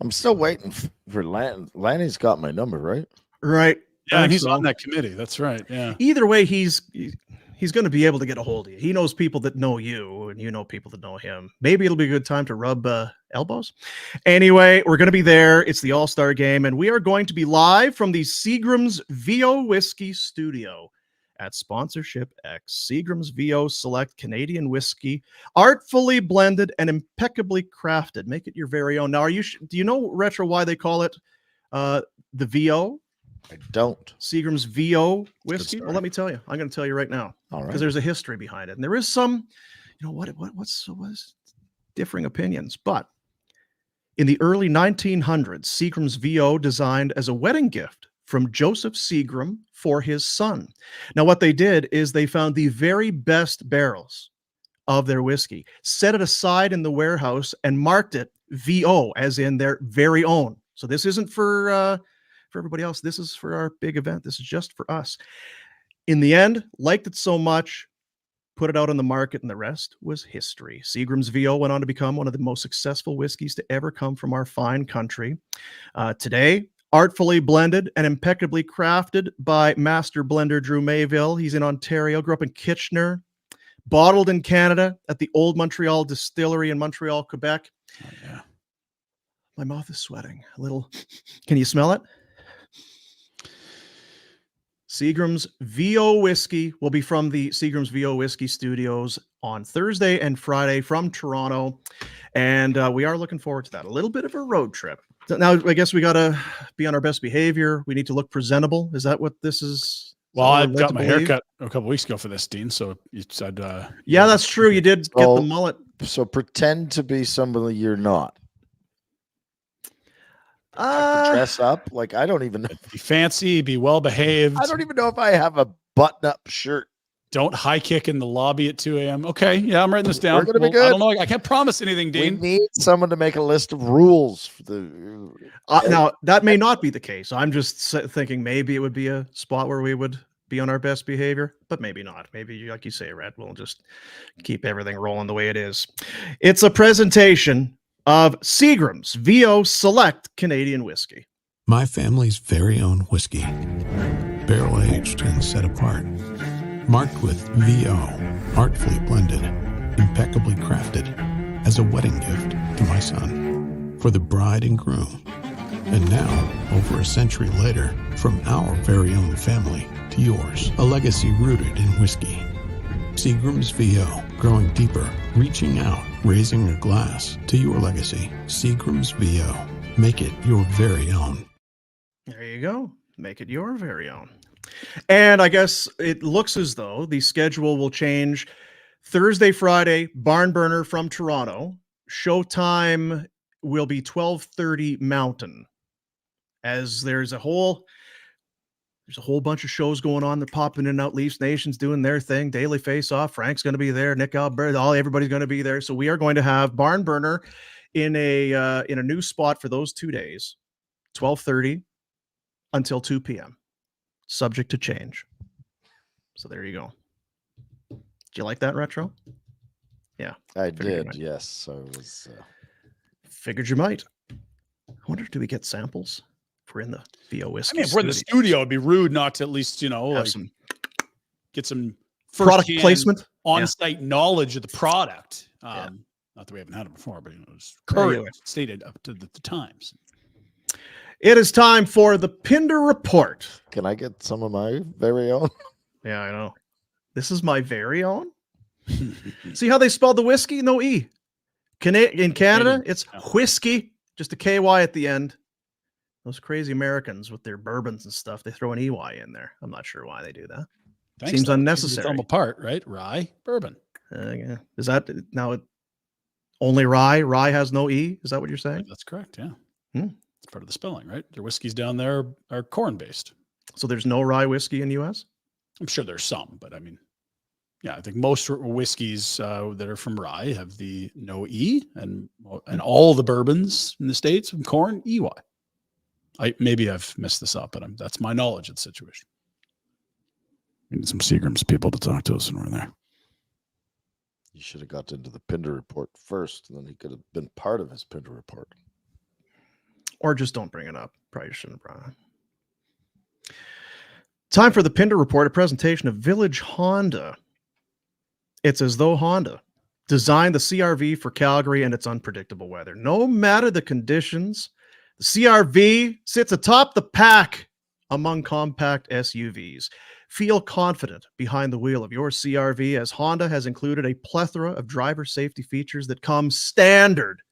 I'm still waiting for Lanny's got my number, right? Right. Yeah, and he's on that committee. That's right. Yeah. Either way, he's going to be able to get a hold of you. He knows people that know you, and you know people that know him. Maybe it'll be a good time to rub elbows. Anyway, we're going to be there. It's the All-Star Game, and we are going to be live from the Seagram's VO Whiskey Studio at Sponsorship X. Seagram's VO Select Canadian Whiskey, artfully blended and impeccably crafted. Make it your very own. Now, do you know, Retro, why they call it the VO? I don't. Seagram's VO whiskey. Well, let me tell you. I'm going to tell you right now. All right. Because there's a history behind it, and there is some, you know, what's differing opinions. But in the early 1900s, Seagram's VO designed as a wedding gift from Joseph Seagram for his son. Now, what they did is they found the very best barrels of their whiskey, set it aside in the warehouse, and marked it VO, as in their very own. So this isn't for everybody else. This is for our big event. This is just for us. In the end, liked it so much, put it out on the market, and the rest was history. Seagram's VO went on to become one of the most successful whiskeys to ever come from our fine country. Today, artfully blended and impeccably crafted by master blender Drew Mayville. He's in Ontario, grew up in Kitchener, bottled in Canada at the Old Montreal Distillery in Montreal, Quebec. Oh, yeah. My mouth is sweating a little. Can you smell it? Seagram's VO Whiskey will be from the Seagram's VO Whiskey Studios on Thursday and Friday from Toronto. And we are looking forward to that. A little bit of a road trip. Now, I guess we got to be on our best behavior. We need to look presentable. Is that what this is Well, I got my haircut a couple weeks ago for this, Dean. So you said, yeah, that's true. You did get the mullet. So pretend to be somebody you're not. To dress up, like I don't even know. Be fancy, be well behaved. I don't even know if I have a button-up shirt. Don't high kick in the lobby at 2 a.m. Okay, yeah, I'm writing this down. We're gonna be good. I don't know. I can't promise anything, Dean. We need someone to make a list of rules for the. Now that may not be the case. I'm just thinking maybe it would be a spot where we would be on our best behavior, but maybe not. Maybe, like you say, Red, we'll just keep everything rolling the way it is. It's a presentation of Seagram's VO Select Canadian Whiskey. My family's very own whiskey, barrel-aged and set apart, marked with VO, artfully blended, impeccably crafted, as a wedding gift to my son, for the bride and groom. And now, over a century later, from our very own family to yours, a legacy rooted in whiskey. Seagram's VO, growing deeper, reaching out, raising a glass to your legacy. Seagram's VO, make it your very own. There you go. Make it your very own. And I guess it looks as though the schedule will change. Thursday, Friday, Barn Burner from Toronto. Showtime will be 12:30 Mountain. As there's a whole bunch of shows going on. They're popping in and out. Leafs Nation's doing their thing. Daily Face Off. Frank's going to be there. Nick Albert. Everybody's going to be there. So we are going to have Barn Burner in a new spot for those 2 days, 12:30 until 2 p.m. Subject to change. So there you go. Do you like that, Retro? Yeah, I did. Yes, I was. Figured you might. I wonder, do we get samples? If we're in the VO whiskey. I mean, if we're in the studio, it'd be rude not to at least, like, get some product placement, on-site knowledge of the product. Not that we haven't had it before, but it's current, stated up to the times. It is time for the Pinder Report. Can I get some of my very own? Yeah, I know. This is my very own. See how they spelled the whiskey? No E. In Canada, it's whiskey, just a KY at the end. Those crazy Americans with their bourbons and stuff, they throw an EY in there. I'm not sure why they do that. Seems unnecessary. Throw them apart, right? Rye, bourbon. Yeah. Is that now only rye? Rye has no E? Is that what you're saying? That's correct, yeah. It's part of the spelling, right? Their whiskeys down there are corn-based. So there's no rye whiskey in the U.S.? I'm sure there's some, but I mean, yeah, I think most whiskeys that are from rye have the no E, and all the bourbons in the States from corn, EY. Maybe I've messed this up, but that's my knowledge of the situation. We need some Seagram's people to talk to us when we're there. You should have got into the Pinder Report first, and then he could have been part of his Pinder Report. Or just don't bring it up. Probably shouldn't have brought it. Time for the Pinder Report, a presentation of Village Honda. It's as though Honda designed the CRV for Calgary and its unpredictable weather. No matter the conditions, the CRV sits atop the pack among compact SUVs. Feel confident behind the wheel of your CRV, as Honda has included a plethora of driver safety features that come standard.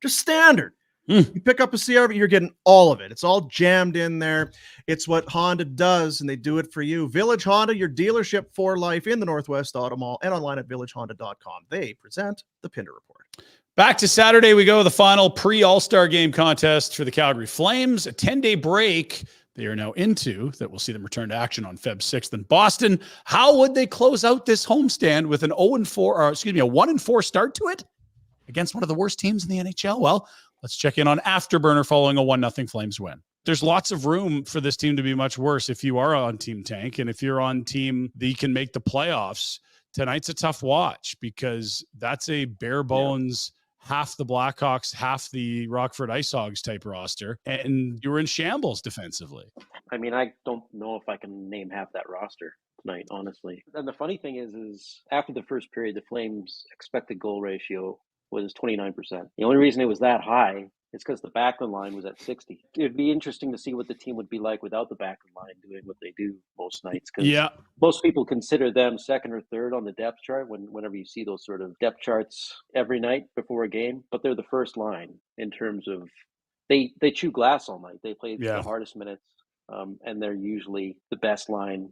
Just standard. You pick up a CRV, you're getting all of it. It's all jammed in there. It's what Honda does, and they do it for you. Village Honda, your dealership for life in the Northwest Auto Mall and online at villagehonda.com. They present the Pinder Report. Back to Saturday we go, the final pre-All-Star game contest for the Calgary Flames. A 10-day break they are now into that will see them return to action on Feb 6th in Boston. How would they close out this homestand with a 1-4 start to it against one of the worst teams in the NHL? Well, let's check in on Afterburner following a 1-0 Flames win. There's lots of room for this team to be much worse if you are on Team Tank, and if you're on team that can make the playoffs. Tonight's a tough watch because that's a bare bones half the Blackhawks, half the Rockford Ice Hogs type roster, and you were in shambles defensively. I mean, I don't know if I can name half that roster tonight, honestly. And the funny thing is after the first period, the Flames' expected goal ratio was 29%. The only reason it was that high is because the backline line was at 60. It'd be interesting to see what the team would be like without the backline line doing what they do most nights. Because most people consider them second or third on the depth chart whenever you see those sort of depth charts every night before a game. But they're the first line in terms of they chew glass all night. They play the hardest minutes, and they're usually the best line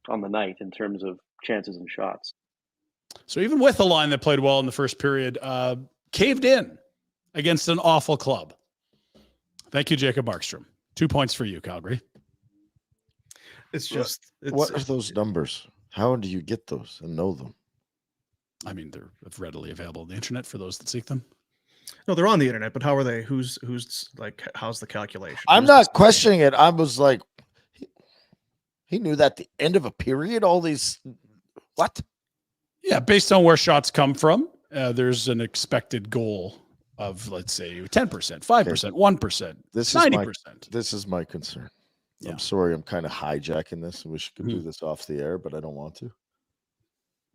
on the night in terms of chances and shots. So even with a line that played well in the first period, caved in against an awful club. Thank you, Jacob Markstrom. 2 points for you, Calgary. What are those numbers? How do you get those and know them? I mean, they're readily available on the internet for those that seek them. No, they're on the internet, but how are they? Who's like, how's the calculation? I'm not questioning it. I was like, he knew that at the end of a period, all these, what? Yeah, based on where shots come from, there's an expected goal of, let's say, 10%, 5%, 1%, this 90%. This is my concern. Yeah. I'm sorry, I'm kind of hijacking this. I wish I could do this off the air, but I don't want to.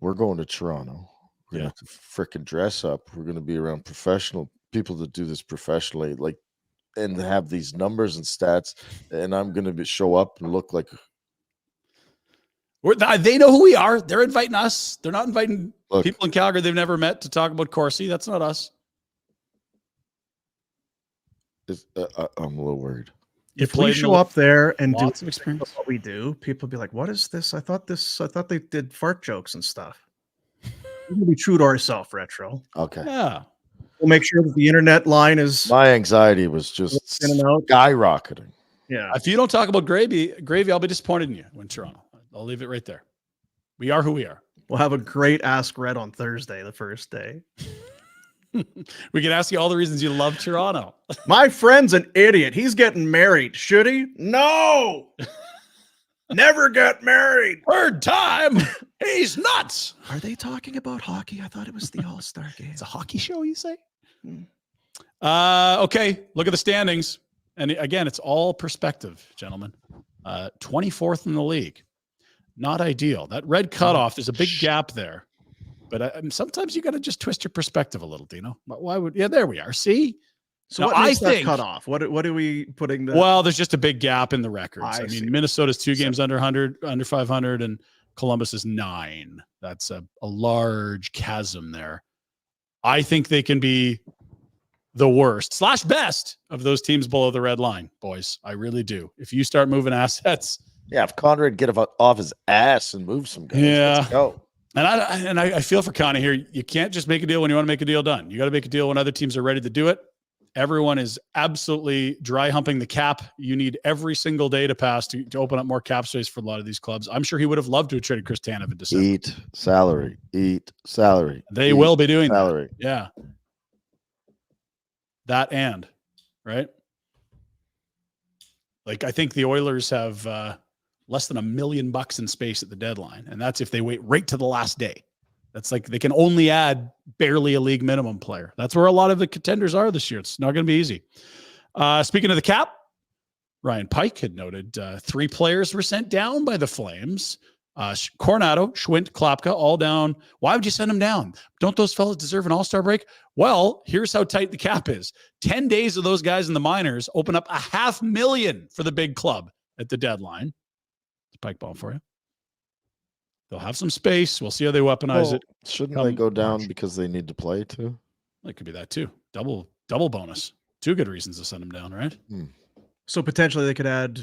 We're going to Toronto. We're going to have to frickin' dress up. We're going to be around professional people that do this professionally, like, and have these numbers and stats. And I'm going to show up and look like. They know who we are. They're inviting us. They're not inviting people in Calgary they've never met to talk about Corsi. That's not us. I'm a little worried. If we show up there and do lots of experience, what we do, people will be like, "What is this? I thought they did fart jokes and stuff." We'll be true to ourselves, Retro. Okay. Yeah. We'll make sure that the internet line is. My anxiety was just skyrocketing. Yeah. If you don't talk about gravy, I'll be disappointed in you when Toronto. I'll leave it right there. We are who we are. We'll have a great Ask Red on Thursday, the first day. We can ask you all the reasons you love Toronto. My friend's an idiot. He's getting married. Should he? No. Never got married. Third time. He's nuts. Are they talking about hockey? I thought it was the All-Star game. It's a hockey show, you say? Okay. Look at the standings. And again, it's all perspective, gentlemen. 24th in the league. Not ideal. That red cutoff, there's a big gap there. But sometimes you got to just twist your perspective a little, Dino. Why would? Yeah, there we are. See? So now, what makes that cutoff? What are we putting? Well, there's just a big gap in the records. I mean, Minnesota's 2 games under 500, and Columbus is 9. That's a large chasm there. I think they can be the worst / best of those teams below the red line, boys. I really do. If you start moving assets. Yeah, if Conrad get off his ass and move some guys, let's go. And I feel for Connie here. You can't just make a deal when you want to make a deal done. You got to make a deal when other teams are ready to do it. Everyone is absolutely dry humping the cap. You need every single day to pass to open up more cap space for a lot of these clubs. I'm sure he would have loved to have traded Chris Tanev in December. Eat salary. They will be doing salary. That. Yeah. That and, right? Like, I think the Oilers have less than $1 million in space at the deadline. And that's if they wait right to the last day. That's like they can only add barely a league minimum player. That's where a lot of the contenders are this year. It's not going to be easy. Speaking of the cap, Ryan Pike had noted 3 players were sent down by the Flames. Coronado, Schwint, Klapka, all down. Why would you send them down? Don't those fellas deserve an all-star break? Well, here's how tight the cap is. 10 days of those guys in the minors open up $500,000 for the big club at the deadline. Pike ball for you. They'll have some space. We'll see how they weaponize it. Shouldn't they go down because they need to play too? It could be that too. Double bonus. 2 good reasons to send them down, right? So potentially they could add,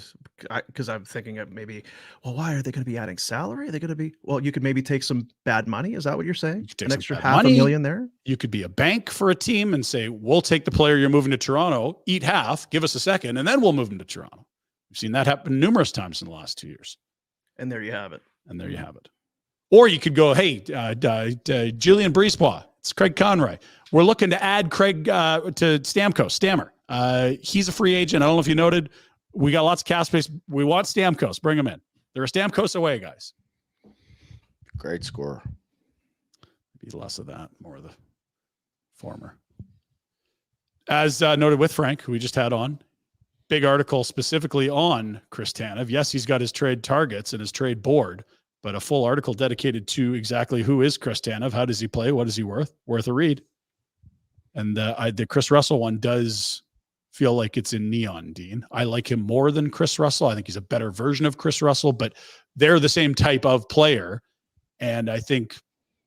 because I'm thinking of maybe, well, why are they going to be adding salary? Are they going to be, well, you could maybe take some bad money. Is that what you're saying? An extra $500,000 there? You could be a bank for a team and say, we'll take the player you're moving to Toronto, eat half, give us a second, and then we'll move him to Toronto. We've seen that happen numerous times in the last 2 years. And there you have it. Or you could go, hey, Julian Brisebois, it's Craig Conroy. We're looking to add Craig to Stammer. He's a free agent. I don't know if you noted. We got lots of cap space. We want Stamkos. Bring him in. They're a Stamkos away, guys. Great scorer. Be less of that, more of the former. As noted with Frank, who we just had on, big article specifically on Chris Tanev. Yes, he's got his trade targets and his trade board, but a full article dedicated to exactly who is Chris Tanev, how does he play, what is he worth a read. And the Chris Russell one does feel like it's in neon, Dean. I like him more than Chris Russell. I think he's a better version of Chris Russell, but they're the same type of player. And I think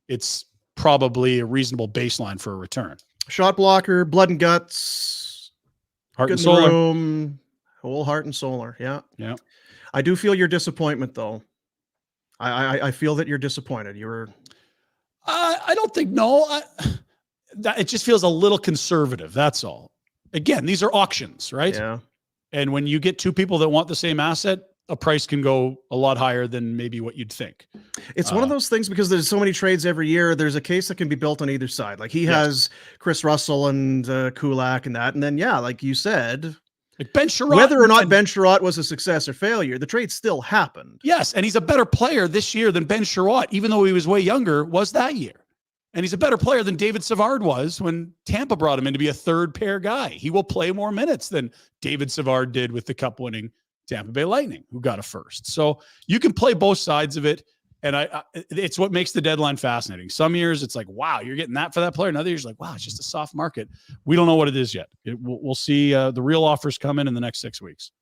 it's probably a reasonable baseline for a return. Shot blocker, blood and guts, heart and soul, whole heart and solar. Yeah. Yeah. I do feel your disappointment though. I feel that you're disappointed. You were. I don't think that it just feels a little conservative. That's all. Again, these are auctions, right? Yeah. And when you get two people that want the same asset, a price can go a lot higher than maybe what you'd think. It's one of those things because there's so many trades every year. There's a case that can be built on either side. Like he has Chris Russell and Kulak and that. And then, yeah, like you said, like Ben Sherratt, whether or not Ben Sherratt was a success or failure, the trade still happened. Yes. And he's a better player this year than Ben Sherratt, even though he was way younger, was that year. And he's a better player than David Savard was when Tampa brought him in to be a third pair guy. He will play more minutes than David Savard did with the cup winning Tampa Bay Lightning, who got a first. So you can play both sides of it. And it's what makes the deadline fascinating. Some years it's like, wow, you're getting that for that player. And other years like, wow, it's just a soft market. We don't know what it is yet. We'll see the real offers come in the next 6 weeks.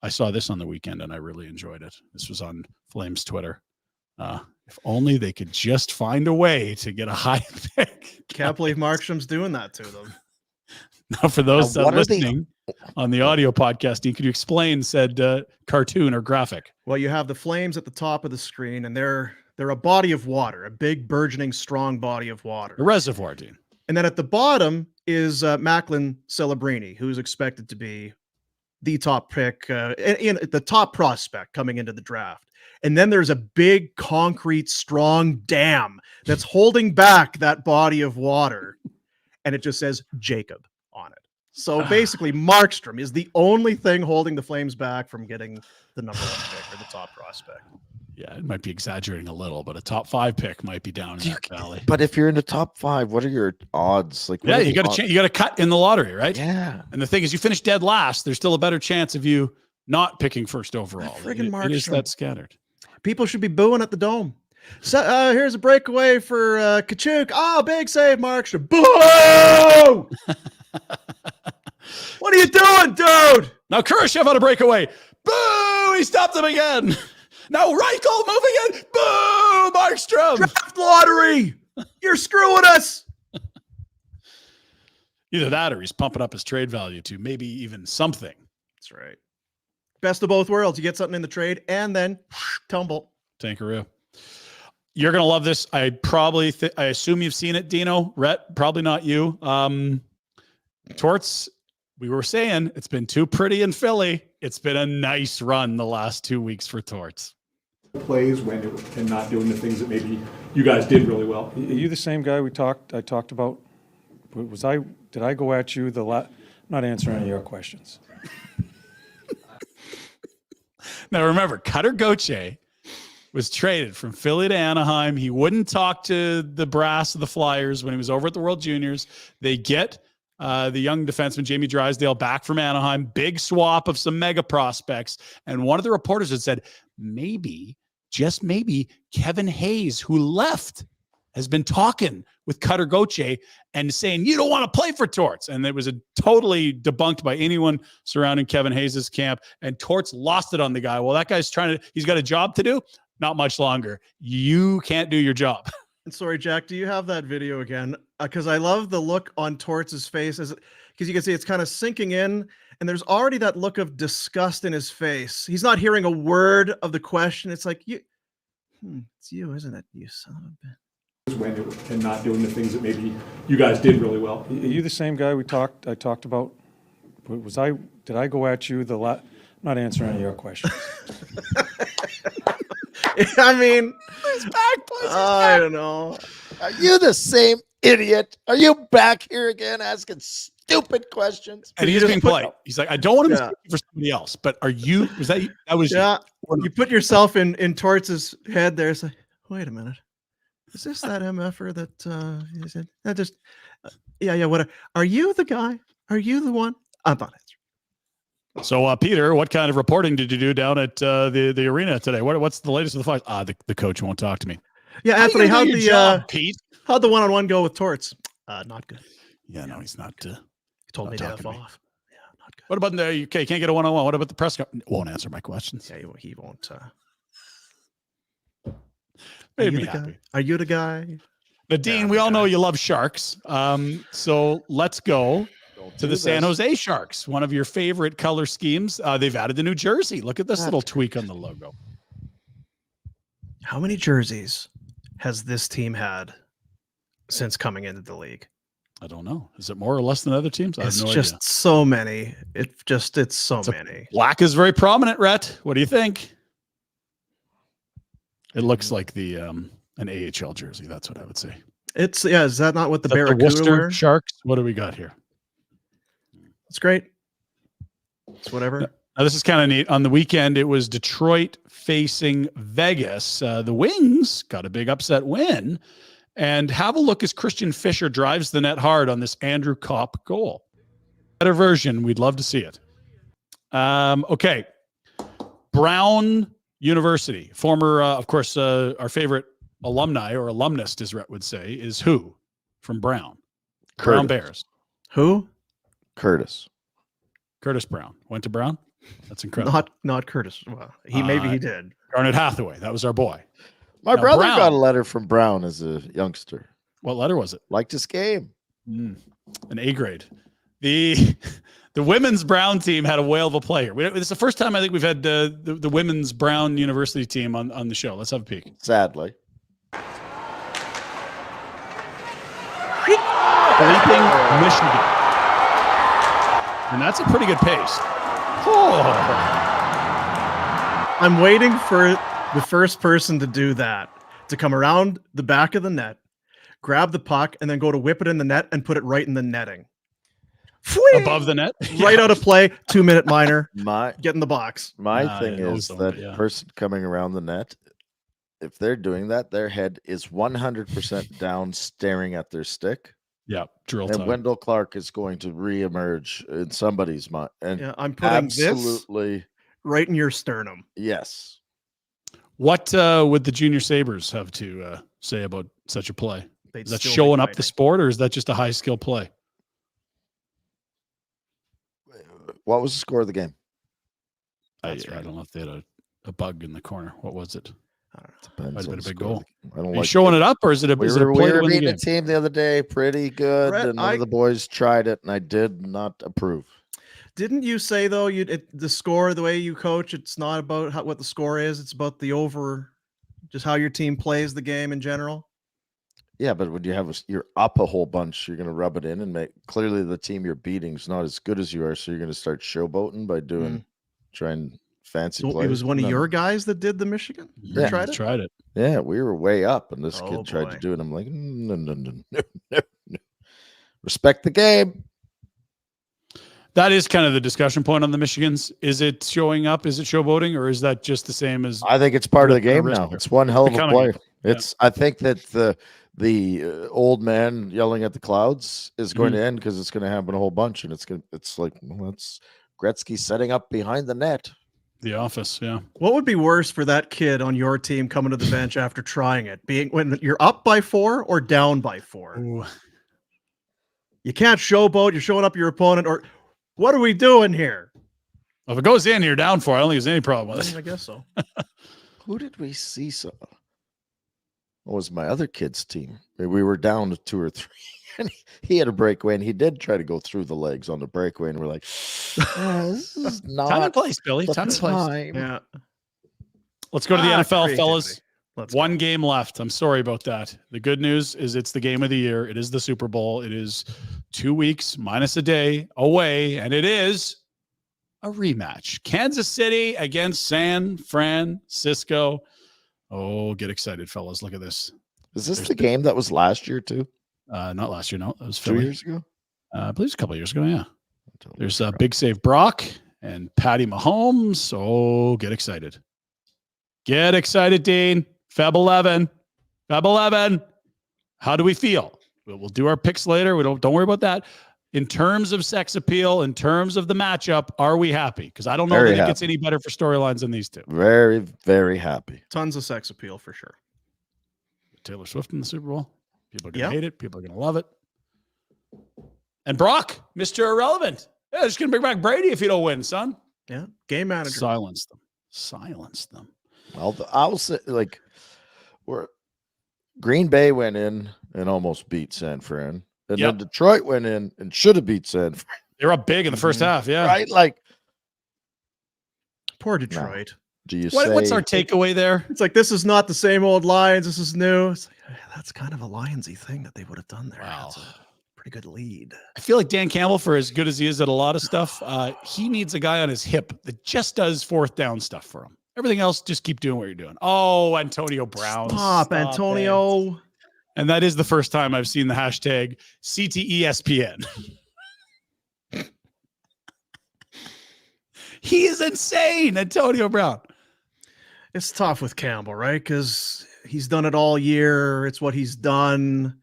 I saw this on the weekend and I really enjoyed it. This was on Flames Twitter. If only they could just find a way to get a high pick. Can't believe Markstrom's doing that to them. Now, for those listening on the audio podcast, Dean, could you explain said cartoon or graphic? Well, you have the Flames at the top of the screen, and they're a body of water, a big, burgeoning, strong body of water. A reservoir, Dean. And then at the bottom is Macklin Celebrini, who's expected to be the top pick, in the top prospect coming into the draft. And then there's a big, concrete, strong dam that's holding back that body of water. And it just says Jacob on it. So basically, Markstrom is the only thing holding the Flames back from getting the number 1 pick or the top prospect. Yeah, it might be exaggerating a little, but a top 5 pick might be down in that valley. But if you're in the top 5, what are your odds? Like, yeah, you got to cut in the lottery, right? Yeah. And the thing is, you finish dead last, there's still a better chance of you not picking first overall. Friggin' Markstrom. It is that scattered. People should be booing at the Dome. So here's a breakaway for Kachuk. Oh, big save, Markstrom. Boo! What are you doing, dude? Now Kurashev on a breakaway. Boo! He stopped him again. Now Reichel moving in. Boo! Markstrom. Draft lottery. You're screwing us. Either that or he's pumping up his trade value to maybe even something. That's right. Best of both worlds. You get something in the trade and then tumble. Tankaroo. You're going to love this. I assume you've seen it, Dino. Rhett, probably not you. Torts, we were saying it's been too pretty in Philly. It's been a nice run the last 2 weeks for Torts. Plays and not doing the things that maybe you guys did really well. Are you the same guy I talked about? Did I go at you I'm not answering any of your questions. Now remember, Cutter Gauthier was traded from Philly to Anaheim. He wouldn't talk to the brass of the Flyers when he was over at the World Juniors. They get the young defenseman Jamie Drysdale back from Anaheim. Big swap of some mega prospects. And one of the reporters had said, maybe, just maybe, Kevin Hayes, who left, has been talking with Cutter Gauthier and saying, you don't want to play for Torts. And it was totally debunked by anyone surrounding Kevin Hayes' camp. And Torts lost it on the guy. Well, that guy's he's got a job to do. Not much longer. You can't do your job. Sorry, Jack, do you have that video again? Because I love the look on Torts' face because you can see it's kind of sinking in and there's already that look of disgust in his face. He's not hearing a word of the question. It's like, it's you, isn't it? You son of a bitch. And not doing the things that maybe you guys did really well. Are you the same guy I talked about? Did I go at you I'm not answering any of your questions. I mean, I don't know. Are you the same idiot? Are you back here again asking stupid questions? And he's being polite. He's like, I don't want him to speak for somebody else, but are you? Was that you? That was you. You put yourself in Torts' head there. It's like, wait a minute. Is this that MFer that he said? That just, yeah. What? Are you the guy? Are you the one? I'm not answering. So, Peter, what kind of reporting did you do down at the arena today? What's the latest of the fight? The coach won't talk to me. Yeah, Anthony, how'd the one-on-one go with Torts? Not good. Yeah, no, he's not. He told me to F off. Yeah, not good. What about the UK? Can't get a one-on-one. What about the press? Won't answer my questions. Yeah, he won't. Made me happy. Are you the guy? Nadine, we all know you love sharks. So let's go to the San Jose Sharks, one of your favorite color schemes. They've added the New Jersey. Look at this little tweak on the logo. How many jerseys has this team had since coming into the league? I don't know. Is it more or less than other teams? I have It's no just idea. so many. It's so many. Black is very prominent, Rhett. What do you think? It looks like the an AHL jersey. That's what I would say. It's Is that not what the Is that Barracuda Worcester wear? Sharks? What do we got here? It's great. It's whatever. Now, this is kind of neat. On the weekend, it was Detroit facing Vegas. The Wings got a big upset win. And have a look as Christian Fischer drives the net hard on this Andrew Kopp goal. Better version. We'd love to see it. Okay. Brown University. Former, of course, our favorite alumni or alumnus, as Rhett would say, is who from Brown? Curtis. Brown Bears. Who? Curtis Brown. Went to Brown? That's incredible. Not Curtis. Well, maybe he did. Garnet Hathaway. That was our boy. My Now, brother Brown- got a letter from Brown as a youngster. What letter was it? Liked his game. An A grade. The women's Brown team had a whale of a player. It's the first time I think we've had the women's Brown University team on the show. Let's have a peek. Sadly. Bleeping Michigan. And that's a pretty good pace. Oh. I'm waiting for the first person to do that, to come around the back of the net, grab the puck, and then go to whip it in the net and put it right in the netting. Above the net? Right out of play, 2-minute minor, My get in the box. thing is that person coming around the net, if they're doing that, their head is 100% down staring at their stick. Yeah, drill And time. Wendell Clark is going to reemerge in somebody's mind. And Yeah, I'm putting this absolutely right in your sternum. yes. What would the Junior Sabres have to say about such a play? They'd Is that still be showing up the fighting. sport, or is that just a high skill play? What was the score of the game? I don't know if they had a bug in the corner. What was it? Depends Might have been on a the big score. goal. I don't Are you like showing it up, or is it a, We is it a were, play we to were win the beating a game? team the other day, pretty good, Brett, and one of the boys tried it, and I did not approve. Didn't you say though the score, the way you coach, it's not about what the score is, it's about just how your team plays the game in general? Yeah, but when you have you're up a whole bunch, you're going to rub it in and make clearly the team you're beating is not as good as you are, so you're going to start showboating by trying fancy So plays. it was one of your guys that did the Michigan? Yeah. Tried it? Yeah, we were way up, and this Oh, kid tried to boy. do it. I'm like, no. Respect the game. That is kind of the discussion point on the Michigans. Is it showing up? Is it showboating, or is that just the same as? I think it's part of the game risk now. there. It's one hell of a Becoming play. it. Yeah. It's. I think that the old man yelling at the clouds is going to end because it's going to happen a whole bunch, and it's like, well, that's Gretzky setting up behind the net. The Office, yeah. What would be worse for that kid on your team coming to the bench after trying it? Being when you're up by 4 or down by 4? Ooh. You can't showboat, you're showing up your opponent, or what are we doing here? Well, if it goes in, you're down 4. I don't think there's any problem with it. I guess so. Who did we see? What was my other kid's team? We were down to 2 or 3. And he had a breakaway, and he did try to go through the legs on the breakaway, and we're like, this is not Time and place, Billy. the Time and place. time. Yeah. Let's go to the NFL, creativity. fellas. Let's One game left. I'm sorry about that. The good news is it's the game of the year. It is the Super Bowl. It is 2 weeks minus a day away, and it is a rematch. Kansas City against San Francisco. Oh, get excited, fellas. Look at this. Is this the game that was last year too? Not last year, no. That was 2 Philly. years ago? I believe it's a couple of years ago, yeah. There's a big save Brock and Patty Mahomes. Oh, get excited. Get excited, Dean. Feb 11. Feb 11. How do we feel? We'll do our picks later. Don't worry about that. In terms of sex appeal, in terms of the matchup, are we happy? Because I don't know Very that it gets any better for storylines than these two. Very, very happy. Tons of sex appeal for sure. Taylor Swift in the Super Bowl. People are going to Yep. hate it. People are going to love it. And Brock, Mr. Irrelevant. Yeah, just going to bring back Brady if you don't win, son. Yeah. Game manager. Silence them. Silence them. I'll say, like, Green Bay went in and almost beat San Fran. And Yep. then Detroit went in and should have beat San Fran. They're up big in the first half, yeah. Right? Like, Poor Detroit. Do you What's say our takeaway there? It's like, this is not the same old Lions. This is new. It's like, that's kind of a Lionsy thing that they would have done there. Wow. That's a pretty good lead. I feel like Dan Campbell, for as good as he is at a lot of stuff, he needs a guy on his hip that just does fourth down stuff for him. Everything else, just keep doing what you're doing. Oh, Antonio Brown. Stop Antonio. It. And that is the first time I've seen the hashtag CTESPN. He is insane, Antonio Brown. It's tough with Campbell, right? Because he's done it all year. It's what he's done.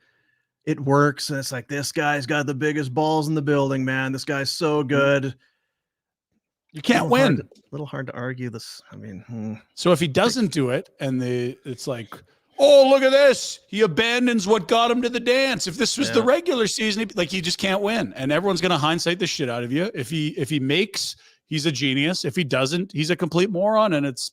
It works. And it's like, this guy's got the biggest balls in the building, man. This guy's so good. You can't win. A little hard to argue this. I mean, So if he doesn't do it, and it's like, oh, look at this, he abandons what got him to the dance. If this was the regular season, he just can't win, and everyone's gonna hindsight the shit out of you. If he makes, he's a genius. If he doesn't, he's a complete moron, and it's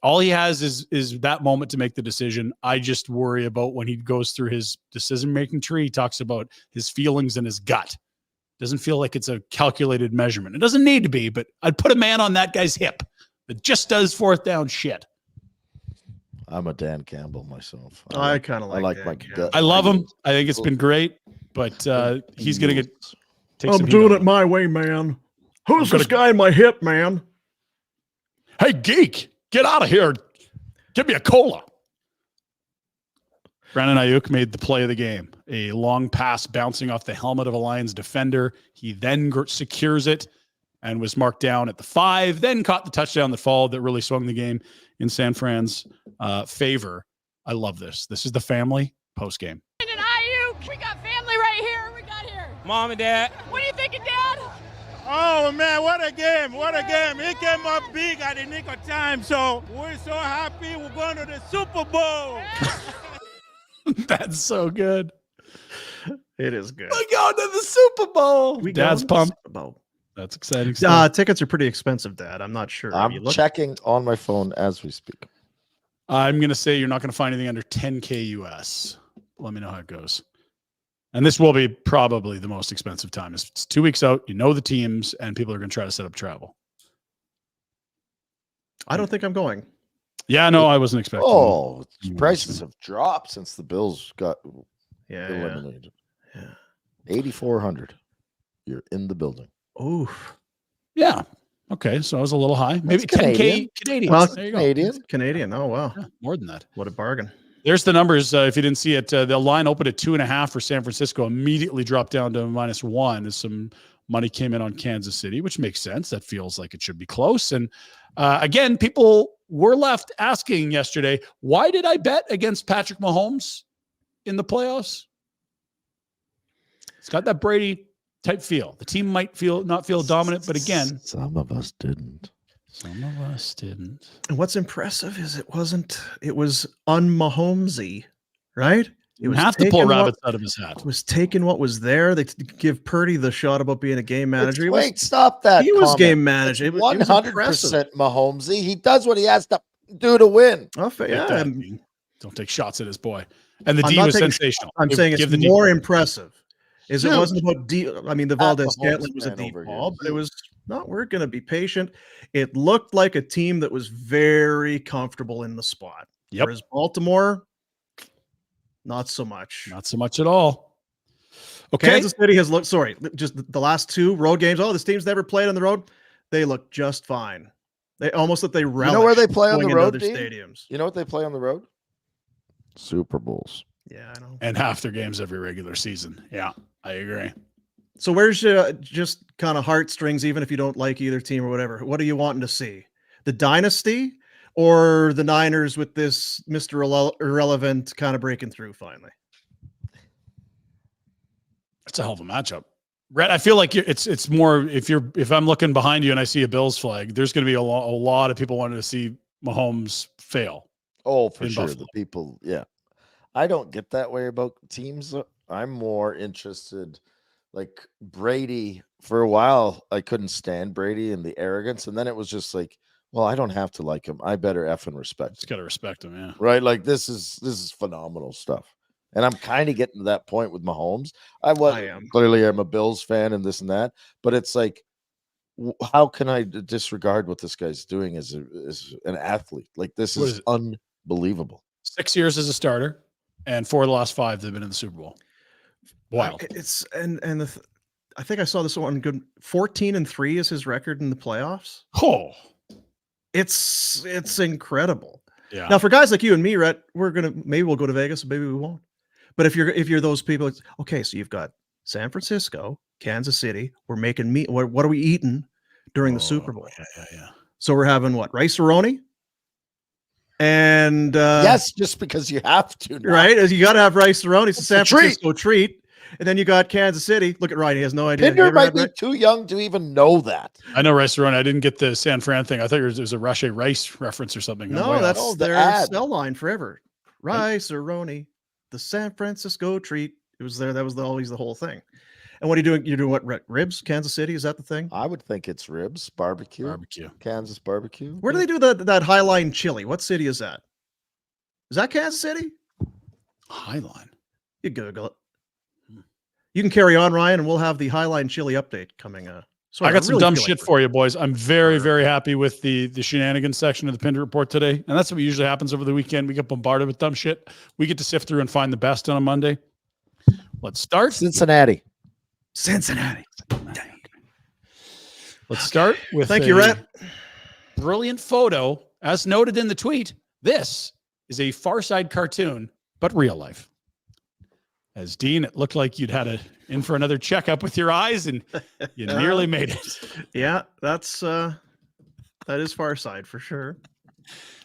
all he has is that moment to make the decision. I just worry about when he goes through his decision making tree. He talks about his feelings and his gut. Doesn't feel like it's a calculated measurement. It doesn't need to be, but I'd put a man on that guy's hip that just does fourth down shit. I'm a Dan Campbell myself. I kind of like my gut. I love him. I think it's been great, but he's going to take I'm doing it my way, man. Who's this guy in my hip, man? Hey, geek, get out of here. Give me a cola. Brandon Ayuk made the play of the game. A long pass bouncing off the helmet of a Lions defender. He then secures it and was marked down at the 5, then caught the touchdown that followed that really swung the game in San Fran's favor. I love this. This is the family post game. Brandon Ayuk, we got family right here. We got here. Mom and Dad. What are you thinking, Dad? Oh, man, what a game. What a game. He came up big at the nick of time, so we're so happy. We're going to the Super Bowl. That's so good. It is good. We're going to the Super Bowl. Dad's pumped. That's exciting stuff. Tickets are pretty expensive, Dad. I'm not sure. I'm checking on my phone as we speak. I'm going to say you're not going to find anything under 10K US. Let me know how it goes. And this will be probably the most expensive time. It's 2 weeks out. You know the teams, and people are going to try to set up travel. I don't think I'm going. Yeah, no, I wasn't expecting. Oh, prices have dropped since the Bills got eliminated. Yeah. 8,400. You're in the building. Oof. Yeah. Okay, so I was a little high. Maybe 10K Canadian. Well, there you go. Canadian. Oh, wow. Yeah, more than that. What a bargain. There's the numbers. If you didn't see it, the line opened at 2.5 for San Francisco, immediately dropped down to -1 as some money came in on Kansas City, which makes sense. That feels like it should be close. And again, people were left asking yesterday, why did I bet against Patrick Mahomes in the playoffs? It's got that Brady type feel. The team might not feel dominant, but again, some of us didn't. Some of us didn't. And what's impressive is it was un-Mahomesy, right? It was have to pull rabbits out of his hat. It was taking what was there. They give Purdy the shot about being a game manager. Stop that. He was game manager. 100% Mahomesy. He does what he has to do to win. Oh, yeah. Don't take shots at his boy. And the D was sensational. I'm saying it's more impressive. It wasn't about D. I mean, the Valdez-Scantling was a deep ball, but it was not. We're going to be patient. It looked like a team that was very comfortable in the spot. Yep. Whereas Baltimore, not so much. Not so much at all. Okay. Kansas City has looked, just the last 2 road games. Oh, this team's never played on the road. They look just fine. They almost that they relish. You know where they play on the road, stadiums. You know what they play on the road? Super Bowls. Yeah, I know. And half their games every regular season. Yeah, I agree. So where's just kind of heartstrings, even if you don't like either team or whatever? What are you wanting to see? The dynasty or the Niners with this Mr. Irrelevant kind of breaking through finally? It's a hell of a matchup. Rhett, I feel like it's more if I'm looking behind you and I see a Bills flag, there's going to be a lot of people wanting to see Mahomes fail. Oh, for sure. Buffalo. The people, yeah. I don't get that way about teams. I'm more interested, like Brady. For a while, I couldn't stand Brady and the arrogance, and then it was just like, well, I don't have to like him. I better effing respect. Just got to respect him, yeah. Right? Like this is phenomenal stuff. And I'm kind of getting to that point with Mahomes. Clearly I'm a Bills fan and this and that, but it's like how can I disregard what this guy's doing as an athlete? Like, this is unbelievable. 6 years as a starter, and 4 of the last 5 they've been in the Super Bowl. Wow. I think I saw this one good. 14-3 is his record in the playoffs. Oh, it's incredible. Yeah. Now for guys like you and me, Rhett, maybe we'll go to Vegas, maybe we won't. But if you're those people, it's okay. So you've got San Francisco, Kansas City. We're making meat. What are we eating during the Super Bowl? Yeah. So we're having what? Rice-A-Roni? And yes, just because you have to, right? You got to have Rice-A-Roni. It's a San Francisco treat. And then you got Kansas City. Look at Ryan; he has no idea. Pinder might be too young to even know that. I know Rice-A-Roni. I didn't get the San Fran thing. I thought it was a Rache Rice reference or something. No, that's their cell line forever. Rice-A-Roni, the San Francisco treat. It was there. That was always the whole thing. And what are you doing? You're doing what? Ribs? Kansas City? Is that the thing? I would think it's ribs, barbecue, Kansas barbecue. Where do they do that Highline chili? What city is that? Is that Kansas City? Highline. You Google it. You can carry on, Ryan, and we'll have the Highline chili update coming. I got some dumb shit for you, boys. I'm very, very happy with the shenanigans section of the Pinder Report today. And that's what usually happens over the weekend. We get bombarded with dumb shit. We get to sift through and find the best on a Monday. Let's start. Cincinnati. Let's start with Thank you, Rhett. Brilliant photo. As noted in the tweet, this is a Far Side cartoon, but real life. As Dean, it looked like you'd had in for another checkup with your eyes, and you nearly made it. Yeah, that is Far Side for sure.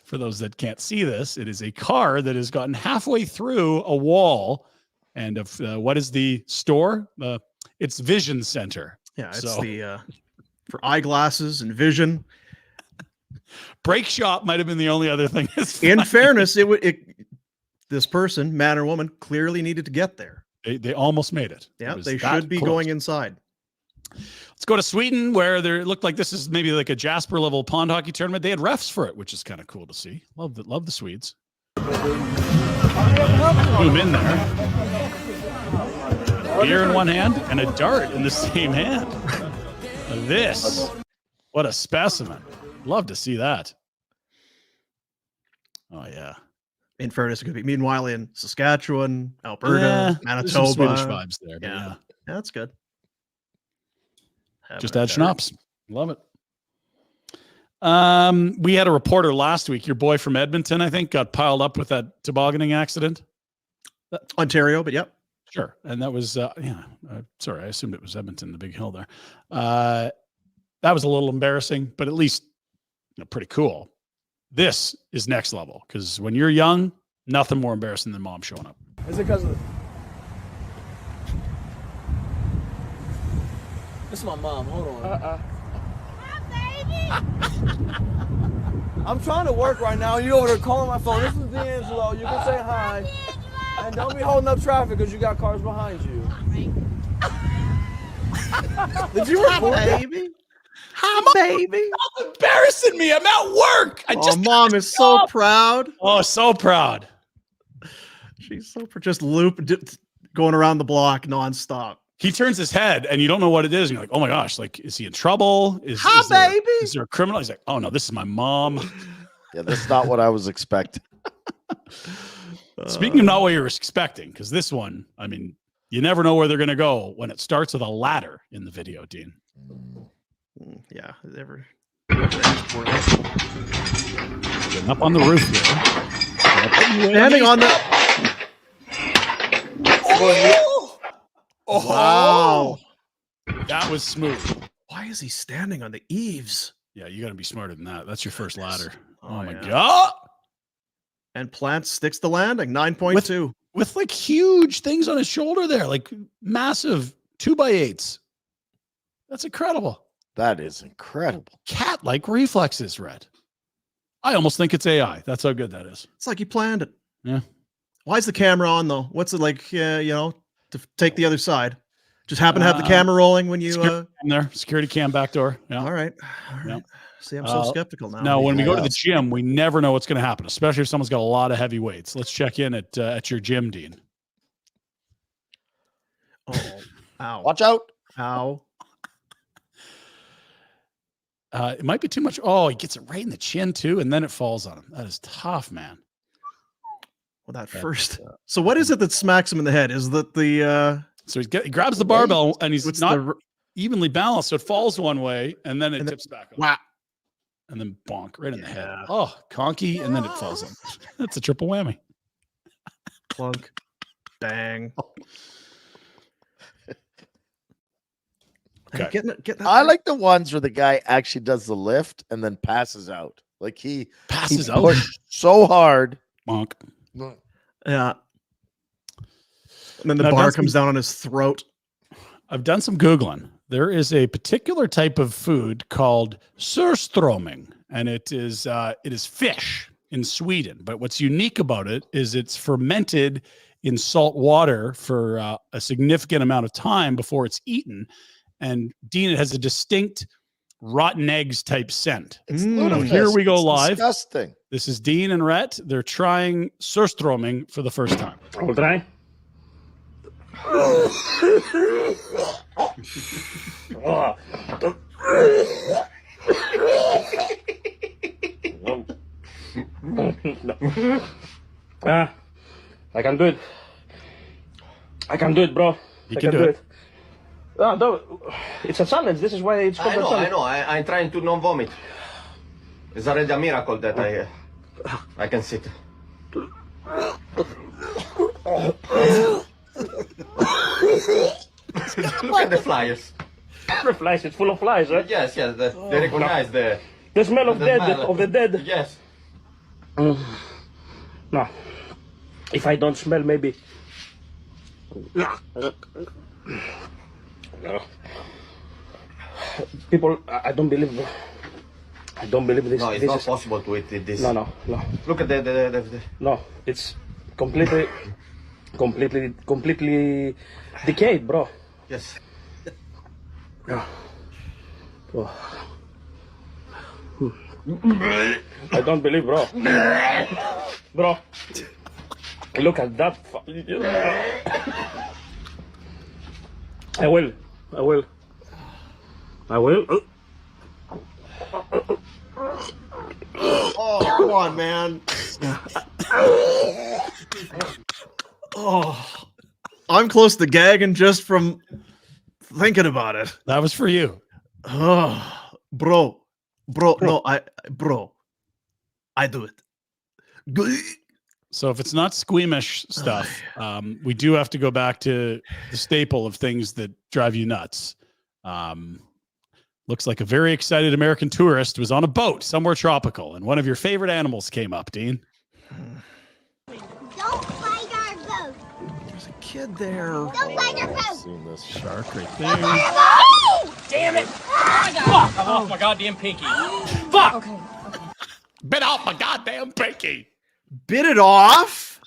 For those that can't see this, it is a car that has gotten halfway through a wall, and what is the store? It's Vision Center. Yeah, it's the for eyeglasses and vision. Brake shop might have been the only other thing. In fairness, this person, man or woman, clearly needed to get there. They almost made it. Yeah, they should be going inside. Let's go to Sweden, where it looked like this is maybe like a Jasper level pond hockey tournament. They had refs for it, which is kind of cool to see. Love the Swedes. Zoom in there. Beer in one hand and a dart in the same hand. What a specimen. Love to see that. Oh yeah. In fairness, it could be. Meanwhile, in Saskatchewan, Alberta, Manitoba, some Swedish vibes there. Yeah, that's good. Just add schnapps. Love it. We had a reporter last week. Your boy from Edmonton, I think, got piled up with that tobogganing accident. Ontario, but yep, sure. And that was sorry, I assumed it was Edmonton, the big hill there. That was a little embarrassing, but at least pretty cool. This is next level, because when you're young, nothing more embarrassing than mom showing up. Is it because of this is my mom. Hold on. I'm trying to work right now. You over there calling my phone. This is D'Angelo. You can say hi. And don't be holding up traffic because you got cars behind you. Did you report baby? Hi, baby. Stop embarrassing me. I'm at work. Mom is so proud. Oh, so proud. She's so just going around the block nonstop. He turns his head and you don't know what it is. And you're like, oh my gosh, like, is he in trouble? Is there a criminal? He's like, oh no, this is my mom. Yeah, that's not what I was expecting. Speaking of not what you were expecting, because this one, I mean, you never know where they're going to go when it starts with a ladder in the video, Dean. Yeah, never. Getting up on the roof here. Standing on the. Oh, wow. That was smooth. Why is he standing on the eaves? Yeah, you got to be smarter than that. That's your first ladder. Oh my yeah. God. And Plant sticks the landing, 9.2. With like huge things on his shoulder there, like massive 2x8s. That's incredible. That is incredible. Cat-like reflexes, Red. I almost think it's AI. That's how good that is. It's like he planned it. Yeah. Why is the camera on though? What's it like? To take the other side. Just happen to have the camera rolling when you. Security cam back door. Yeah. All right. Yeah. See, I'm so skeptical now. Now, when we go to the gym, we never know what's going to happen, especially if someone's got a lot of heavy weights. Let's check in at your gym, Dean. Oh, ow! Watch out! Ow! It might be too much. Oh, he gets it right in the chin too, and then it falls on him. That is tough, man. Well, that first. So what is it that smacks him in the head? Is that the? So he grabs the barbell and he's What's not evenly balanced, so it falls one way and then it tips back. Wow. And then bonk right in the head. Oh, conky, and then it falls on. That's a triple whammy. Clunk, bang. Okay. Get that I like the ones where the guy actually does the lift and then passes out. Like he passes he out pushed so hard. Bonk. Yeah. And then the bar comes down on his throat. I've done some Googling. There is a particular type of food called surströmming, and it is fish in Sweden. But what's unique about it is it's fermented in salt water for a significant amount of time before it's eaten. And Dean, it has a distinct rotten eggs type scent. It's ludicrous. Here we go live. Disgusting. This is Dean and Rhett. They're trying surströmming for the first time. I'll try. I can do it. I can do it, bro. You can do it. No, it's a challenge. This is why it's called a challenge. I know. I'm trying to not vomit. It's already a miracle that I can sit. Look at the flies. The flies, it's full of flies, right? Yes, they recognize the smell of the dead. Yes. No. If I don't smell, maybe. No. People, I don't believe this. No, it's not possible to eat this. No. Look at the. No, it's completely decayed, bro. Yes. Yeah. Oh. I don't believe, bro. Bro, look at that. I will. Oh, come on, man. Oh, I'm close to gagging just from thinking about it. That was for you. Oh, bro. No, I do it. So if it's not squeamish stuff, we do have to go back to the staple of things that drive you nuts. Looks like a very excited American tourist was on a boat somewhere tropical, and one of your favorite animals came up, Dean. Don't fight our boat. There's a kid there. Don't fight our boat. Seen this shark right Don't there. fight our boat. Damn it! Fuck! I'm off my goddamn pinky. Fuck! Okay. Bit off my goddamn pinky. Bit it off?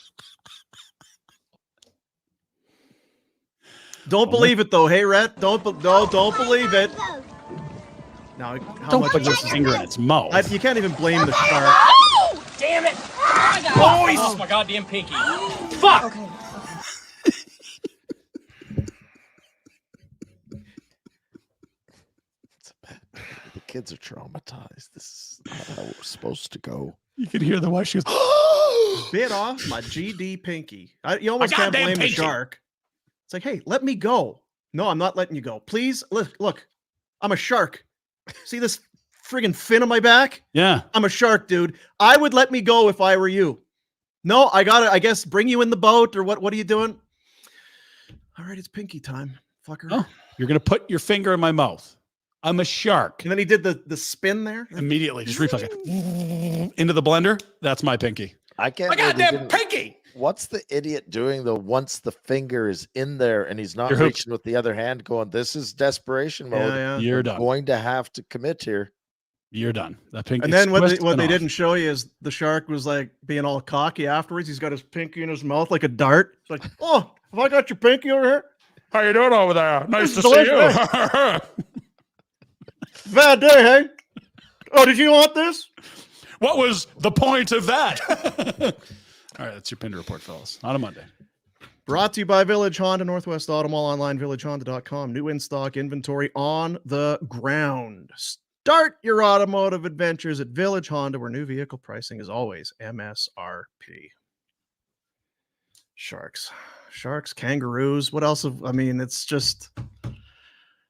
Don't believe it though. Hey, Rhett, don't believe it. Now, how Don't much put of your this is finger in its mouth. you can't even blame the shark. Damn it! Oh, I'm off my goddamn pinky. Fuck! Okay. The kids are traumatized. This is not how we're supposed to go. You could hear the wife. She goes, Bit off my GD pinky. You almost My can't goddamn blame the pinky. shark. It's like, hey, let me go. No, I'm not letting you go. Please, look, I'm a shark. See this friggin' fin on my back? yeah. I'm a shark, dude. I would let me go if I were you. No, I gotta, I guess, bring you in the boat, or what are you doing? All right, it's pinky time, fucker. Oh, you're going to put your finger in my mouth. I'm a shark. And then he did the spin there. Immediately, just reflex it. Into the blender. That's my pinky. I can't. My believe he goddamn didn't- pinky. What's the idiot doing though? Once the finger is in there and he's not You're hooked. reaching with the other hand, going, "This is desperation mode. Yeah. You're I'm done. going to have to commit here." You're done. That pinky. And then what twist they and off. didn't show you is the shark was like being all cocky afterwards. He's got his pinky in his mouth like a dart. It's like, oh, have I got your pinky over here? How you doing over there? Nice This to is see you. Bad day, hey? Oh, did you want this? What was the point of that? All right, that's your Pinder Report, fellas. On a Monday. Brought to you by Village Honda, Northwest Auto Mall, online, villagehonda.com. New in-stock inventory on the ground. Start your automotive adventures at Village Honda, where new vehicle pricing is always MSRP. Sharks, kangaroos. What else? It's just,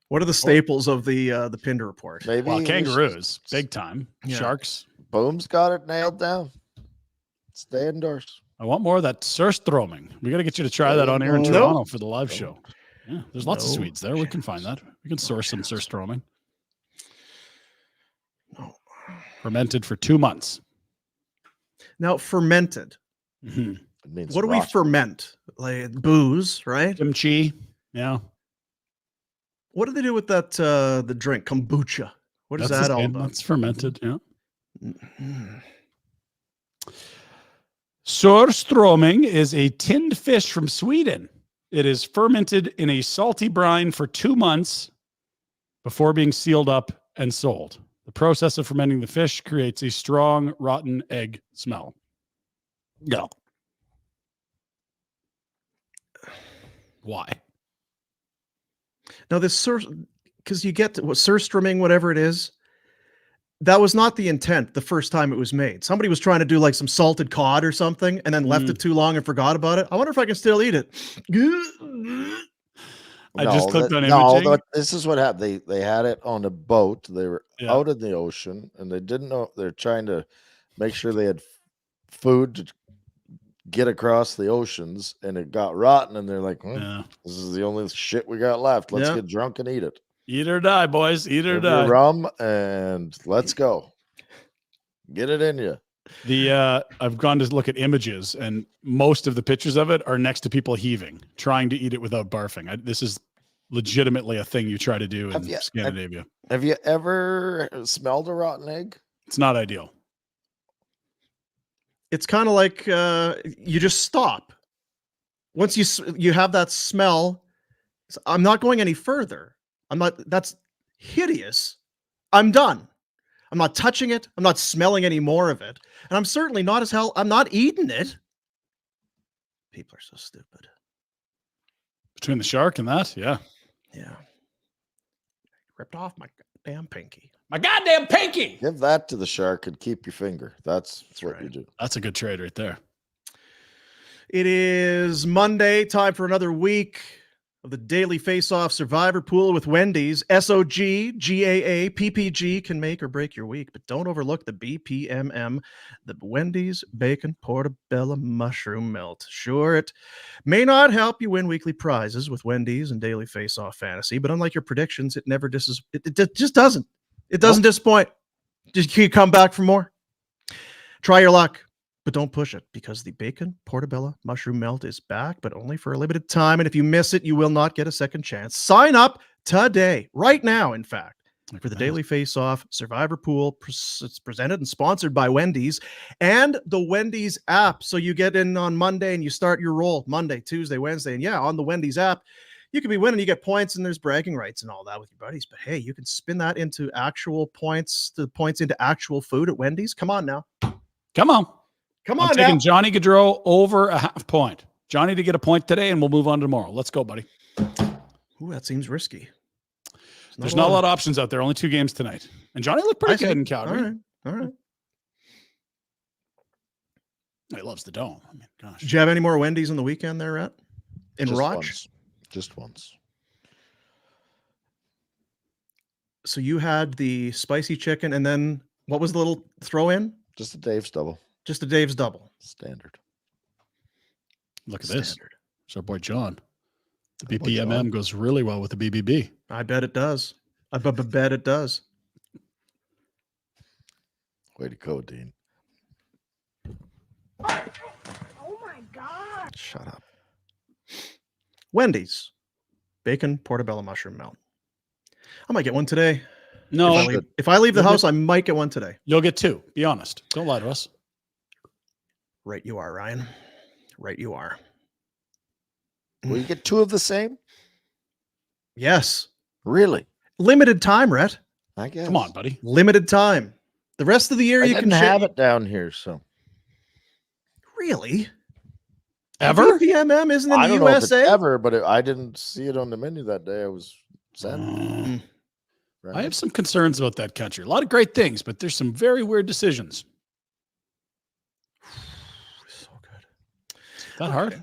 what are the staples of the Pinder Report? Maybe Well, kangaroos, big time. Yeah. Sharks. Boom's got it nailed down. Stay indoors. I want more of that surströmming. We got to get you to try that on air in Nope. Toronto for the live show. Yeah, there's lots of No Swedes there. We can find that. We can source some surströmming. No. Fermented for 2 months. Now, fermented. Mm-hmm. It means What do we rotten. ferment? Like booze, right? Kimchi. Yeah. What do they do with that? The drink kombucha. What is That's that the all same. about? That's fermented. Yeah. Mm. Surströmming is a tinned fish from Sweden. It is fermented in a salty brine for 2 months before being sealed up and sold. The process of fermenting the fish creates a strong, rotten egg smell. No. Why? Now this because you get surströmming, whatever it is. That was not the intent the first time it was made. Somebody was trying to do like some salted cod or something and then left it too long and forgot about it. I wonder if I can still eat it. I just clicked on imaging. This is what happened. They had it on a boat. They were out in the ocean and they didn't know. They're trying to make sure they had food to get across the oceans, and it got rotten. And they're like, this is the only shit we got left. Let's get drunk and eat it. Eat or die, boys. Eat or die. Rum and let's go. Get it in you. I've gone to look at images, and most of the pictures of it are next to people heaving, trying to eat it without barfing. This is legitimately a thing you try to do in Scandinavia. Have you ever smelled a rotten egg? It's not ideal. It's kind of like you just stop. Once you have that smell, I'm not going any further. That's hideous. I'm done. I'm not touching it. I'm not smelling any more of it. And I'm certainly not I'm not eating it. People are so stupid. Between the shark and that, yeah. Yeah. Ripped off my goddamn pinky. My goddamn pinky. Give that to the shark and keep your finger. That's what you do. That's a good trade right there. It is Monday, time for another week of the Daily Face-Off Survivor Pool with Wendy's. SOG, GAA, PPG can make or break your week, but don't overlook the BPMM, the Wendy's Bacon Portobello Mushroom Melt. Sure, it may not help you win weekly prizes with Wendy's and Daily Face-Off Fantasy, but unlike your predictions, it never it just doesn't. It doesn't disappoint. Just you come back for more. Try your luck. But don't push it, because the Bacon Portobello Mushroom Melt is back, but only for a limited time. And if you miss it, you will not get a second chance. Sign up today, right now, in fact, for the Daily Face-Off Survivor Pool. It's presented and sponsored by Wendy's and the Wendy's app. So you get in on Monday and you start your roll Monday, Tuesday, Wednesday. And on the Wendy's app, you can be winning. You get points and there's bragging rights and all that with your buddies. But hey, you can spin that into actual points, into actual food at Wendy's. Come on now. Come on. Come on, I'm taking Johnny Gaudreau over a half point. Johnny to get a point today, and we'll move on tomorrow. Let's go, buddy. Ooh, that seems risky. There's not a lot of options out there. Only 2 games tonight. And Johnny looked pretty good in Calgary. All right. He loves the Dome. I mean, gosh. Did you have any more Wendy's on the weekend there, Rhett? In Roch? Just once. So you had the spicy chicken, and then what was the little throw in? Just a Dave's double. Just a Dave's double. Standard. Look at this. It's our boy John. The BPMM goes really well with the BBB. I bet it does. I bet it does. Way to go, Dean. Oh my God. Shut up. Wendy's Bacon Portobello Mushroom Melt. I might get one today. No. If I leave the house, I might get one today. You'll get 2. Be honest. Don't lie to us. Right you are, Ryan. Right you are. Will you get 2 of the same? Yes. Really? Limited time, Rhett. I guess. Come on, buddy. Limited time. The rest of the year you can have it down here, so. Really? Ever? BPMM isn't in I the don't know if it's USA? ever, but I didn't see it on the menu that day. I was sad. Right? I have some concerns about that country. A lot of great things, but there's some very weird decisions. So good. Is that hard?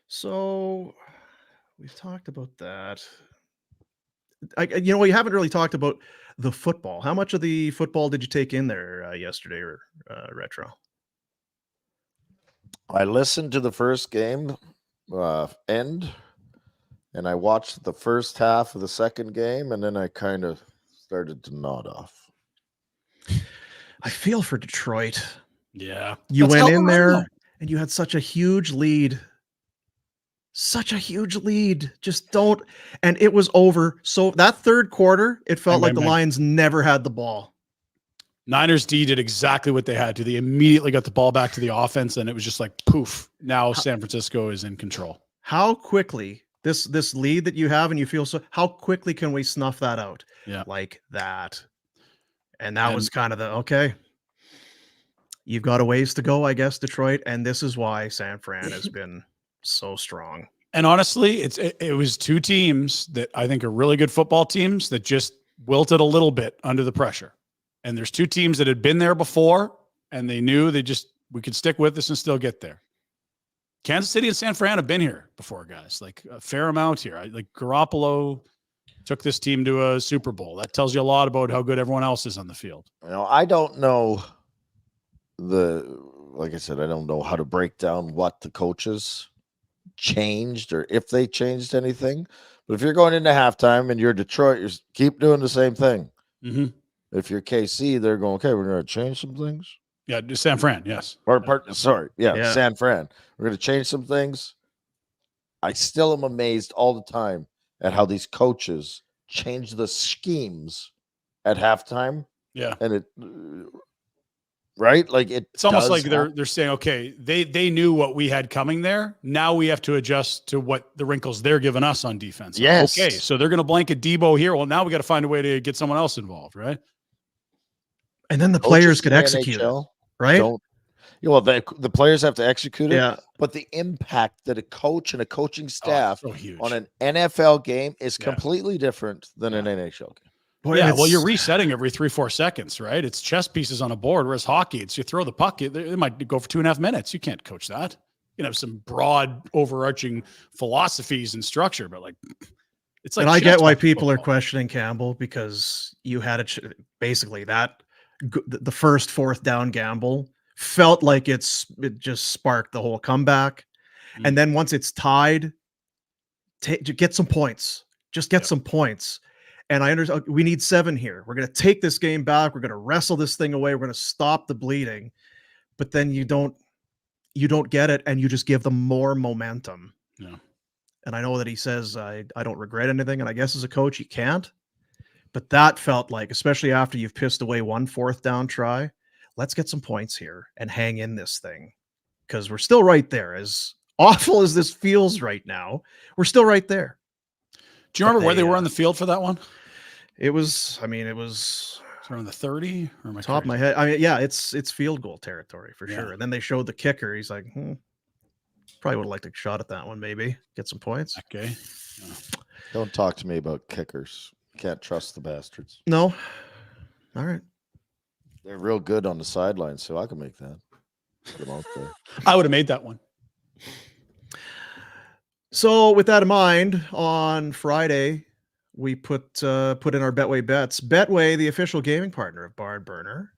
So we've talked about that. We haven't really talked about the football. How much of the football did you take in there yesterday, or Retro? I listened to the first game end, and I watched the first half of the second game, and then I kind of started to nod off. I feel for Detroit. Yeah. You went in there and you had such a huge lead. Just don't. And it was over. So that third quarter, it felt like the Lions never had the ball. Niners D did exactly what they had to. They immediately got the ball back to the offense, and it was just like poof. Now San Francisco is in control. How quickly this lead that you have, and you feel so, how quickly can we snuff that out? Yeah. Like that. And that was kind of okay. You've got a ways to go, I guess, Detroit. And this is why San Fran has been so strong. And honestly, it was two teams that I think are really good football teams that just wilted a little bit under the pressure. And there's two teams that had been there before, and they knew we could stick with this and still get there. Kansas City and San Fran have been here before, guys, like a fair amount here. Like Garoppolo took this team to a Super Bowl. That tells you a lot about how good everyone else is on the field. I don't know like I said, I don't know how to break down what the coaches changed or if they changed anything. But if you're going into halftime and you're Detroit, you keep doing the same thing. Mm-hmm. If you're KC, they're going, okay, we're going to change some things. Yeah, San Fran, yes. San Fran. We're going to change some things. I still am amazed all the time at how these coaches change the schemes at halftime. Yeah. And right? Like it's almost like they're saying, okay, they knew what we had coming there. Now we have to adjust to what the wrinkles they're giving us on defense. Yes. Okay, so they're going to blanket Debo here. Well, now we got to find a way to get someone else involved, right? And then the players could execute it, right? The players have to execute it. Yeah. But the impact that a coach and a coaching staff so huge on an NFL game is completely different than an NHL game. Boy, well, you're resetting every 3-4 seconds, right? It's chess pieces on a board, whereas hockey, it's you throw the puck, it might go for 2.5 minutes. You can't coach that. You can have some broad, overarching philosophies and structure, but it's like. And I get why people are questioning Campbell, because you had basically the first fourth down gamble felt like it just sparked the whole comeback. Mm-hmm. And then once it's tied, get some points. Just get some points. And I understand we need 7 here. We're going to take this game back. We're going to wrestle this thing away. We're going to stop the bleeding. But then you don't get it, and you just give them more momentum. Yeah. And I know that he says, I don't regret anything. And I guess as a coach, you can't. But that felt like, especially after you've pissed away one fourth down try, let's get some points here and hang in this thing. Because we're still right there. As awful as this feels right now, we're still right there. Do you remember where they were on the field for that one? It was around the 30 or my top of my head. I mean, yeah, it's field goal territory for sure. And then they showed the kicker. He's like, probably would have liked a shot at that one, maybe get some points. Okay. Yeah. Don't talk to me about kickers. Can't trust the bastards. No. All right. They're real good on the sideline, so I can make that. Get them out there. I would have made that one. So with that in mind, on Friday, we put in our Betway bets. Betway, the official gaming partner of Barn Burner.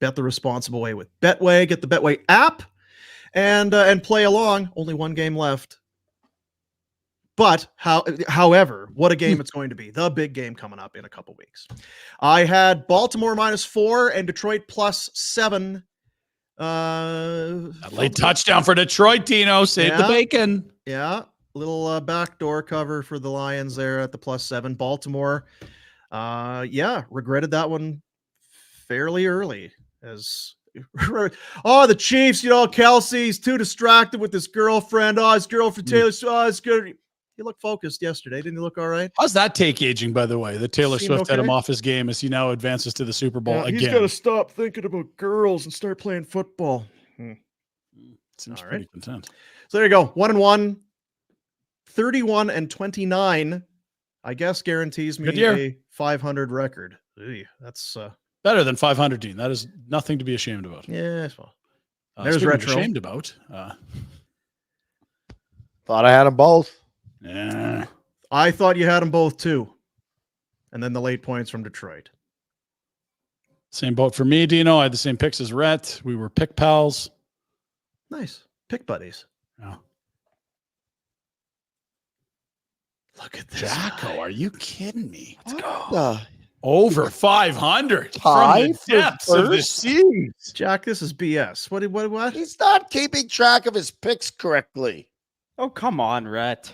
Bet the responsible way with Betway. Get the Betway app and play along. Only one game left. But however, what a game it's going to be. The big game coming up in a couple weeks. I had Baltimore -4 and Detroit +7. A late touchdown for Detroit, Dino. Save the bacon. Yeah. Little backdoor cover for the Lions there at the +7. Baltimore, regretted that one fairly early. As the Chiefs, Kelsey's too distracted with his girlfriend. His girlfriend Taylor. It's good. He looked focused yesterday. Didn't he look all right? How's that take aging, by the way? The Taylor Swift had him off his game as he now advances to the Super Bowl again. He's got to stop thinking about girls and start playing football. Seems pretty content. So there you go. 1-1. 31-29 I guess guarantees me Good year. a 500 record. That's better than 500, Dean. That is nothing to be ashamed about. Yeah, well, there's speaking of retro. ashamed about. Thought I had them both. Yeah. I thought you had them both too. And then the late points from Detroit. Same boat for me, Dino. I had the same picks as Rhett. We were pick pals. Nice. Pick buddies. Yeah. Look at this. Jacko, are you kidding me? Let's go. Over 500 from Tied the for depths of the first? seas. Jack, this is BS. What? He's not keeping track of his picks correctly. Oh, come on, Rhett.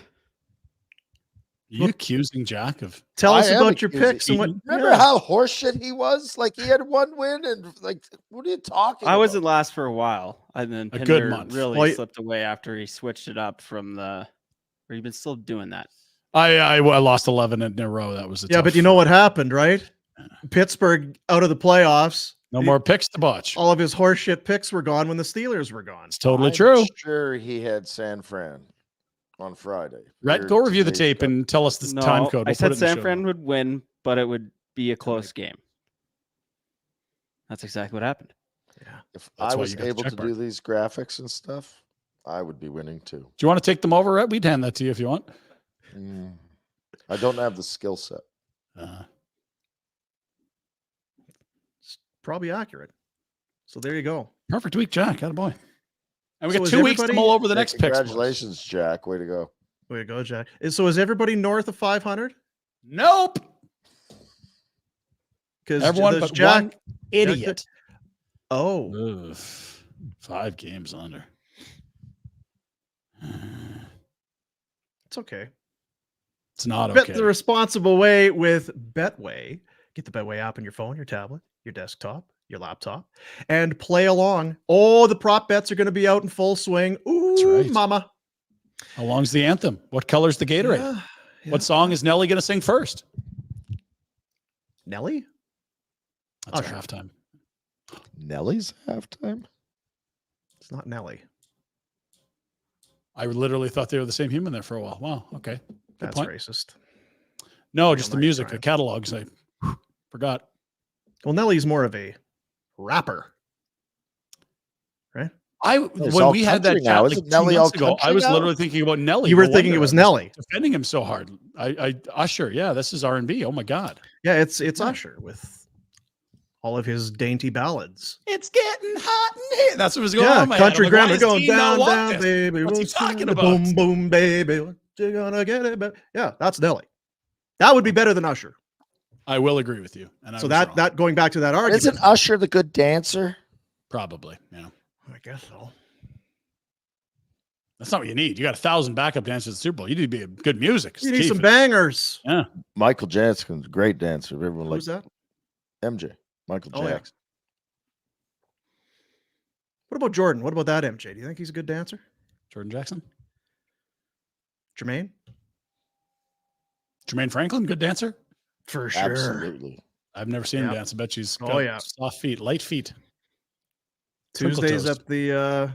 You accusing Jack of... Tell us I am about your accusing- picks and what. Remember how horseshit he was? Like, he had one win, and like, what are you talking I about? was at last for a while, and then A good Pinder month. really Well, slipped away after he switched it up from the. Or you've been still doing that. I lost 11 in a row. That was a Yeah, tough- but you know what happened, right? Pittsburgh out of the playoffs. No more picks to botch. All of his horseshit picks were gone when the Steelers were gone. It's totally I'm true. Sure, he had San Fran on Friday. Rhett, Weird go review the today's tape and tell us the No, time code. I We'll put said it in the San show Fran notes. would win, but it would be a close game. That's exactly what happened. If That's I why was you got the able to check mark. do these graphics and stuff, I would be winning too. Do you want to take them over, Rhett? We'd hand that to you if you want. I don't have the skill set. It's probably accurate. So there you go. Perfect week, Jack. Attaboy. And we So got is 2 weeks to everybody- mull over the Hey, next picks. boys. Congratulations, Jack. Way to go. Way to go, Jack. So is everybody north of 500? Nope. Because Everyone but one idiot. Oh. Ugh. 5 games under. It's okay. It's not Bet okay. the responsible way with Betway. Get the Betway app on your phone, your tablet, your desktop, your laptop, and play along. Oh, the prop bets are going to be out in full swing. Ooh, right. mama. How long's the anthem? What color's the Gatorade? Yeah. What song is Nelly going to sing first? Nelly? That's our halftime. Nelly's halftime? It's not Nelly. I literally thought they were the same human there for a while. Wow. Okay. Good That's point. racist. No, just the nice, music, Brian. the catalogs. I forgot. Well, Nelly's more of a rapper. Right? It's When all we had that country now. chat Isn't like Nelly 2 all months ago, I country was now? literally thinking about Nelly. You were No thinking it wonder was I Nelly. defending him so hard. I Usher. Yeah, this is R&B. Oh my God. Yeah, it's Usher with all of his dainty ballads. It's getting hot in here. That's what was going on Yeah, in my head. country I'm like, why grammar does going Dean not down, want down, this? baby. What's he What's talking the about? Boom, boom, baby. What you gonna get it? Yeah, that's Nelly. That would be better than Usher. I will agree with you. And I So was that wrong. that going back to that argument. Isn't Usher the good dancer? Probably. Yeah. I guess so. That's not what you need. You got 1,000 backup dancers at the Super Bowl. You need to be a good music. It's You the need key some for- bangers. Yeah. Michael Jackson's a great dancer. Everyone Who's likes that? MJ. Michael Oh, yeah. Jackson. What about Jordan? What about that MJ? Do you think he's a good dancer? Jordan Jackson. Jermaine? Jermaine Franklin, good dancer. For sure. Absolutely. I've never seen him Yeah. dance. I bet she's Oh, got yeah. soft feet, light feet. Twinkle Tuesdays toes. at the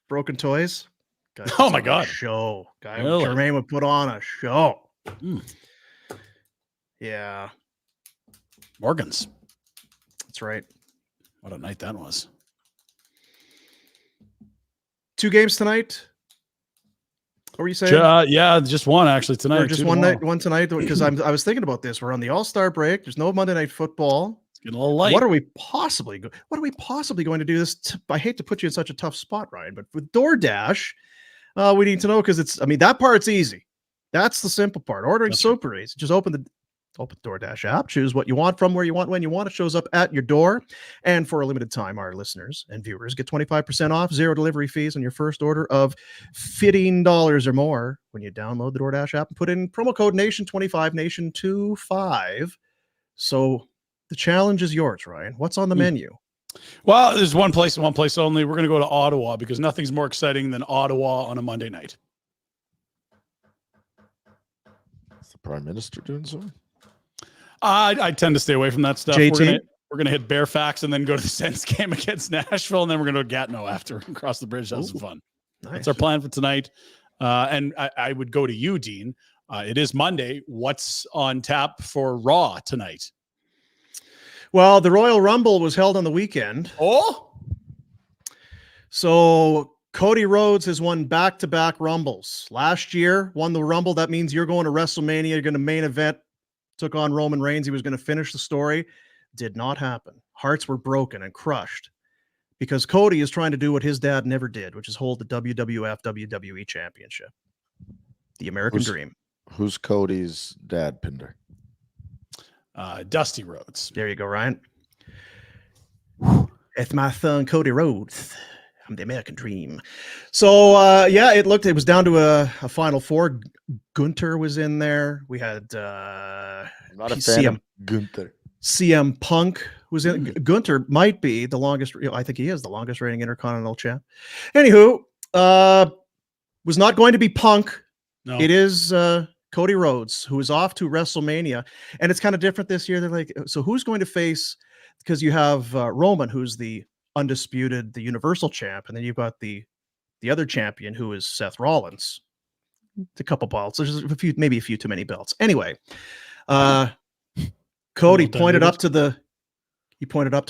Broken Toys. Guy Oh, puts my on a God. Show. Guy Really? Jermaine would put on a show. Mm. Yeah, Morgan's. that's right. What a night that was. 2 games tonight. What were you saying? Yeah, just one actually tonight. Or just 2 one tomorrow. night, one tonight. Because I was thinking about this. We're on the All-Star break. There's no Monday Night Football. It's getting a little light. What are we possibly going to do this? I hate to put you in such a tough spot, Ryan, but with DoorDash, we need to know because that part's easy. That's the simple part. Ordering That's super easy. Just open the DoorDash app, choose what you want from where you want, when you want. It shows up at your door. And for a limited time, our listeners and viewers get 25% off, 0 delivery fees on your first order of $15 or more when you download the DoorDash app and put in promo code NATION25, NATION25. So the challenge is yours, Ryan. What's on the menu? Well, there's one place and one place only. We're going to go to Ottawa because nothing's more exciting than Ottawa on a Monday night. Is the Prime Minister doing something? I tend to stay away from that stuff. JT? We're gonna hit Fairfax and then go to the Sens game against Nashville, and then we're gonna go to Gatineau after and cross the bridge. That was fun. Nice. That's our plan for tonight. And I would go to you, Dean. It is Monday. What's on tap for Raw tonight? Well, the Royal Rumble was held on the weekend. Oh, so Cody Rhodes has won back-to-back Rumbles. Last year, won the Rumble. That means you're going to WrestleMania. You're going to main event. Took on Roman Reigns. He was going to finish the story. Did not happen. Hearts were broken and crushed because Cody is trying to do what his dad never did, which is hold the WWF WWE Championship. The American Dream. Who's Cody's dad, Pinder? Dusty Rhodes. There you go, Ryan. It's my son, Cody Rhodes. I'm the American Dream. So, it was down to a Final Four. Gunter was in there. We had I'm not a fan of Gunter. CM Punk was in. Gunter might be the longest. I think he is the longest reigning Intercontinental champ. Anywho, was not going to be Punk. No. It is Cody Rhodes, who is off to WrestleMania. And it's kind of different this year. They're like, so who's going to face, because you have Roman, who's the undisputed, the Universal champ, and then you've got the other champion, who is Seth Rollins. A couple belts. There's maybe a few too many belts. Anyway, Cody pointed up to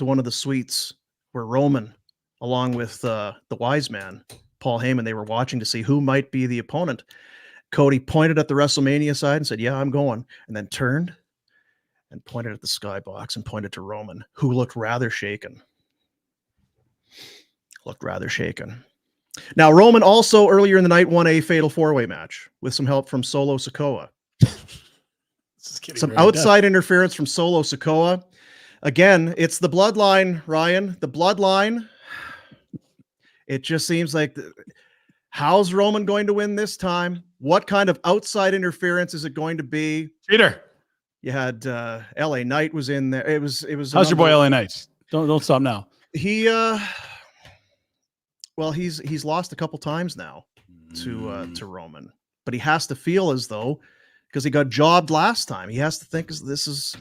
one of the suites where Roman, along with the wise man, Paul Heyman, they were watching to see who might be the opponent. Cody pointed at the WrestleMania side and said, "Yeah, I'm going," and then turned and pointed at the skybox and pointed to Roman, who looked rather shaken. Now, Roman also earlier in the night won a fatal four-way match with some help from Solo Sikoa. Some outside interference from Solo Sikoa. Again, it's the bloodline, Ryan. The bloodline. It just seems like, how's Roman going to win this time? What kind of outside interference is it going to be? Peter. You had LA Knight was in there. It was. How's your boy LA Knight? Don't stop now. He he's lost a couple times now to Roman, but he has to feel as though, because he got jobbed last time, he has to think this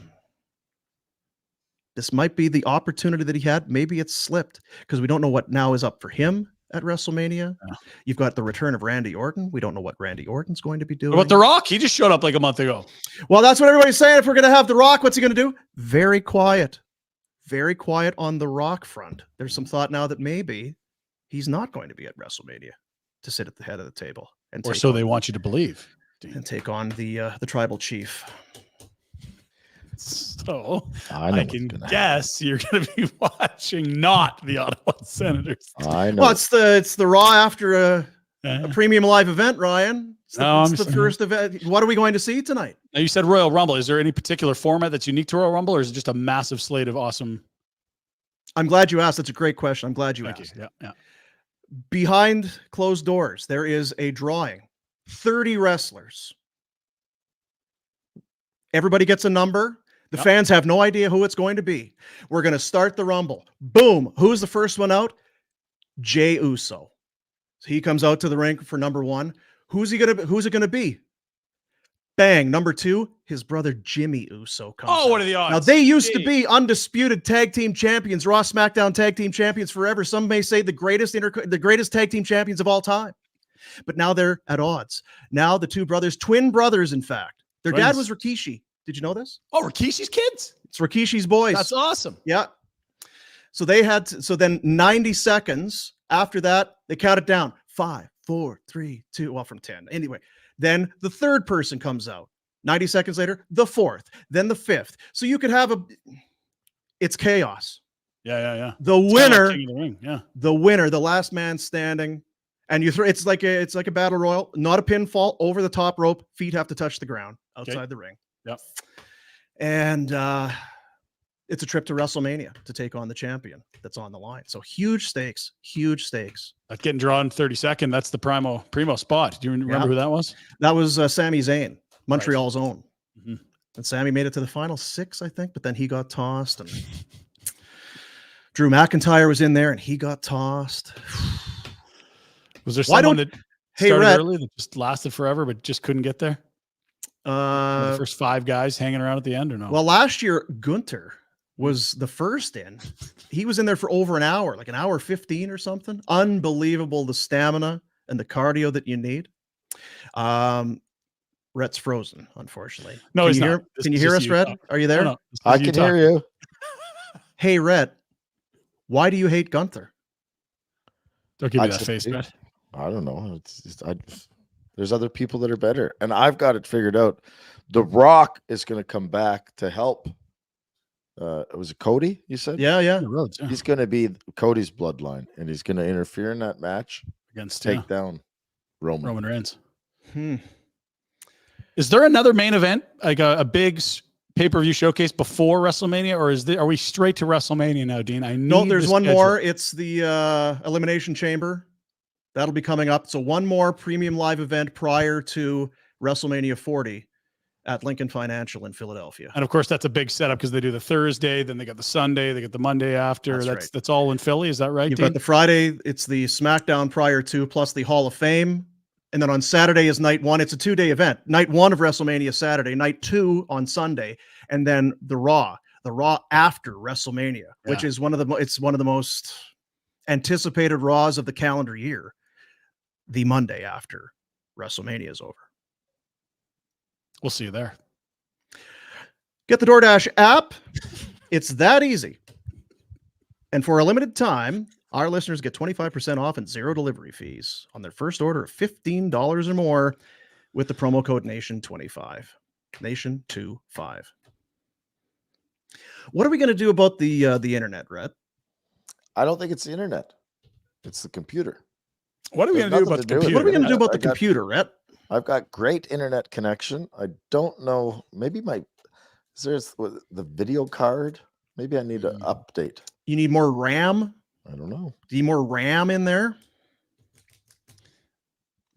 might be the opportunity that he had. Maybe it's slipped because we don't know what now is up for him at WrestleMania. Yeah. You've got the return of Randy Orton. We don't know what Randy Orton's going to be doing. What about The Rock? He just showed up like a month ago. Well, that's what everybody's saying. If we're going to have The Rock, what's he going to do? Very quiet on The Rock front. There's some thought now that maybe he's not going to be at WrestleMania to sit at the head of the table. Or so they want you to believe. And take on the tribal chief. So I can guess you're going to be watching not the Ottawa Senators. I know. Well, it's the Raw after a premium live event, Ryan. It's the first event. What are we going to see tonight? Now, you said Royal Rumble. Is there any particular format that's unique to Royal Rumble, or is it just a massive slate of awesome? I'm glad you asked. That's a great question. I'm glad you asked. Yeah. Behind closed doors, there is a drawing. 30 wrestlers. Everybody gets a number. The fans have no idea who it's going to be. We're going to start the Rumble. Boom. Who's the first one out? Jey Uso. So he comes out to the ring for number one. Who's it going to be? Bang. Number two, his brother Jimmy Uso comes out. What are the odds? Now, they used to be undisputed tag team champions, Raw SmackDown tag team champions forever. Some may say the greatest tag team champions of all time. But now they're at odds. Now the two brothers, twin brothers, in fact. Their dad was Rikishi. Did you know this? Oh, Rikishi's kids? It's Rikishi's boys. That's awesome. Yeah. So then 90 seconds after that, they count it down. 5, 4, 3, 2, well, from 10. Anyway, then the third person comes out. 90 seconds later, the fourth, then the fifth. So you could have it's chaos. Yeah. The winner, King of the Ring. Yeah. The winner, the last man standing. And you throw, it's like a battle royal, not a pinfall, over the top rope. Feet have to touch the ground outside the ring. Yep. And it's a trip to WrestleMania to take on the champion that's on the line. So huge stakes. That's getting drawn 32nd. That's the primo spot. Do you remember who that was? That was Sami Zayn, Montreal's own. Mm-hmm. And Sami made it to the final 6, I think, but then he got tossed. And Drew McIntyre was in there and he got tossed. Was there someone that started early that just lasted forever but just couldn't get there? The first 5 guys hanging around at the end, or no? Well, last year, Gunter was the first in. He was in there for over an hour, like an hour 15 or something. Unbelievable, the stamina and the cardio that you need. Well, Rhett's frozen, unfortunately. No, can he's you not. hear? This Can you is hear just us, you Rhett? talking. Are you there? No, this is I you can talking. hear you. Hey, Rhett, why do you hate Gunther? Don't give me that face, Rhett. I don't know. There's other people that are better, and I've got it figured out. The Rock is going to come back to help. Was it Cody? You said? Yeah. He's going to be Cody's bloodline, and he's going to interfere in that match against take down Roman Reigns. Is there another main event, like a big pay-per-view showcase before WrestleMania, or are we straight to WrestleMania now, Dean? There's one more. It's the Elimination Chamber. That'll be coming up. So one more premium live event prior to WrestleMania 40 at Lincoln Financial in Philadelphia. And of course, that's a big setup because they do the Thursday, then they got the Sunday, they got the Monday after. That's all in Philly. Is that right? You've Dean? got the Friday. It's the SmackDown prior to, plus the Hall of Fame. And then on Saturday is night one. It's a 2-day event. Night one of WrestleMania Saturday, night two on Sunday, and then the Raw after WrestleMania, which is one of the most anticipated Raws of the calendar year. The Monday after WrestleMania is over. We'll see you there. Get the DoorDash app. It's that easy. And for a limited time, our listeners get 25% off and 0 delivery fees on their first order of $15 or more with the promo code NATION25. NATION25. What are we going to do about the internet, Rhett? I don't think it's the internet. It's the computer. What are we going to do about the computer? What are we going to do about the computer, Rhett? I've got great internet connection. I don't know. Maybe there's the video card. Maybe I need to update. You need more RAM? I don't know. Do you need more RAM in there?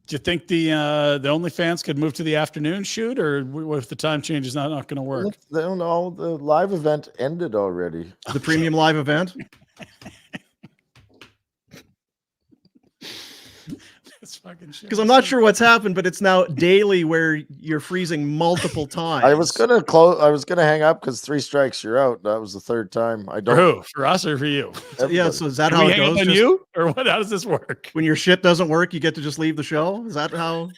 Do you think the OnlyFans could move to the afternoon shoot, or what if the time change is not going to work? They don't know. The live event ended already. The premium live event? Because I'm not sure what's happened, but it's now daily where you're freezing multiple times. I was gonna close. I was gonna hang up because 3 strikes, you're out. That was the 3rd time. I don't. For who? For us or for you? Yeah. So is that Can how we it hang goes? up on you, or what? How does this work? When your shit doesn't work, you get to just leave the show. Is that how?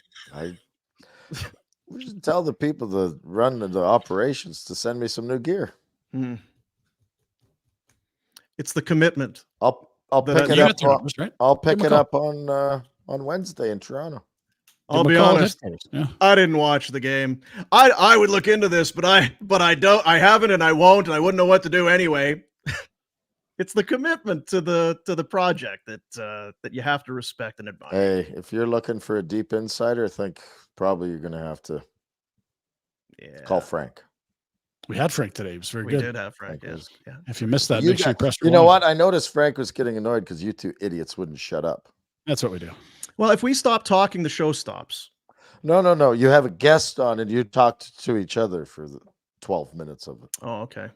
We should tell the people that run the operations to send me some new gear. It's the commitment. I'll pick it up. I'll pick it up on Wednesday in Toronto. I'll be honest. I didn't watch the game. I would look into this, but I don't. I haven't, and I won't, and I wouldn't know what to do anyway. It's the commitment to the project that you have to respect and admire. Hey, if you're looking for a deep insider, I think probably you're going to have to call Frank. We had Frank today. He was very good. We did have Frank. Yes. Yeah. If you missed that, make sure you press. You know what? I noticed Frank was getting annoyed because you 2 idiots wouldn't shut up. That's what we do. Well, if we stop talking, the show stops. No. You have a guest on and you talked to each other for the 12 minutes of it. Oh, okay.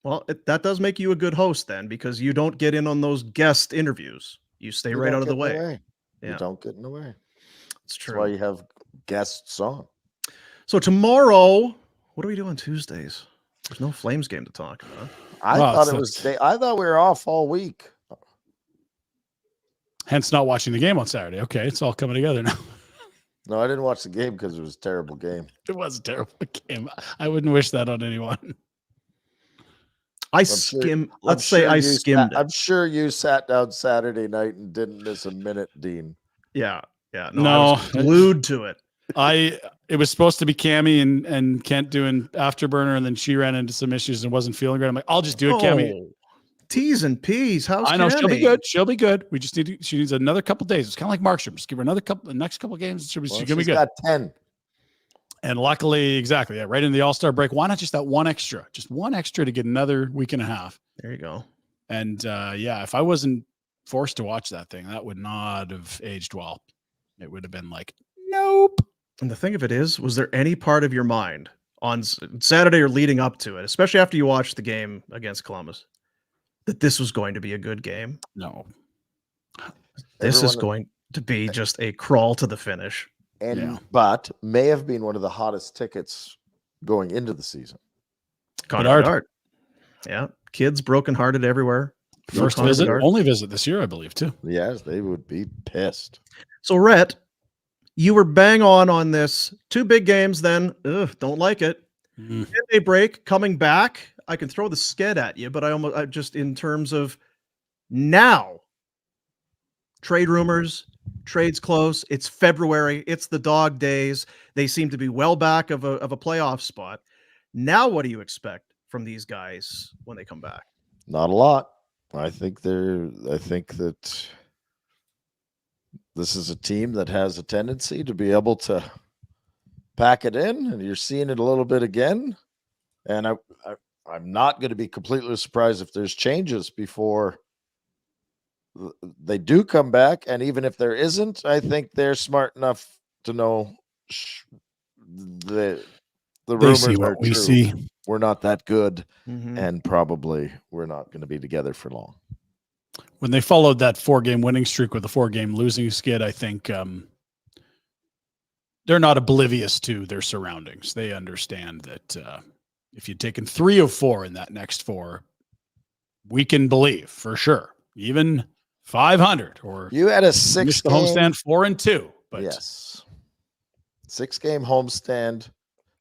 Well, that does make you a good host then, because you don't get in on those guest interviews. You stay right out of the way. You don't get in the way. It's true. That's why you have guests on. So tomorrow, what do we do on Tuesdays? There's no Flames game to talk about. I thought we were off all week. Hence not watching the game on Saturday. Okay, it's all coming together now. No, I didn't watch the game because it was a terrible game. It was a terrible game. I wouldn't wish that on anyone. I skimmed it. I'm sure you sat down Saturday night and didn't miss a minute, Dean. Yeah. No, I was glued to it. It was supposed to be Cammie and Kent doing Afterburner, and then she ran into some issues and wasn't feeling great. I'm like, I'll just do it, Cammie. T's and P's. How's I know Cammie? she'll be good. She'll be good. We just she needs another couple days. It's kind of like Markstrom. Just give her the next couple games. She's gonna be good. Got 10. And luckily, exactly, right in the All-Star break. Why not just that one extra? Just one extra to get another week and a half. There you go. And if I wasn't forced to watch that thing, that would not have aged well. It would have been like, nope. And the thing of it is, was there any part of your mind on Saturday or leading up to it, especially after you watched the game against Columbus, that this was going to be a good game? No. This is going to be just a crawl to the finish. But may have been one of the hottest tickets going into the season. Connor. Yeah. Kids brokenhearted everywhere. First visit, only visit this year, I believe, too. Yes, they would be pissed. So, Rhett, you were bang on this. 2 big games, then don't like it. 10-day break, coming back. I can throw the sked at you, but I just in terms of now. Trade rumors, trades close. It's February. It's the dog days. They seem to be well back of a playoff spot. Now, what do you expect from these guys when they come back? Not a lot. I think that this is a team that has a tendency to be able to pack it in, and you're seeing it a little bit again. And I'm not going to be completely surprised if there's changes before they do come back. And even if there isn't, I think they're smart enough to know the rumors are we true. see. We're not that good, Mm-hmm. and probably we're not going to be together for long. When they followed that 4-game winning streak with a 4-game losing skid, I think they're not oblivious to their surroundings. They understand that if you'd taken 3 of 4 in that next 4, we can believe for sure, even 500 or you had a 6-game homestand 4-2. But yes, 6-game homestand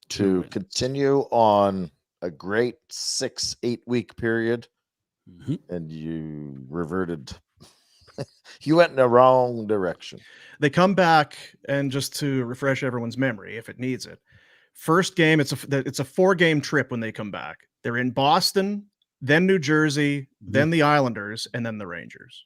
to continue on a great 6-8 week period, and you reverted. You went in the wrong direction. They come back, and just to refresh everyone's memory, if it needs it, first game, it's a 4-game trip when they come back. They're in Boston, then New Jersey, then the Islanders, and then the Rangers.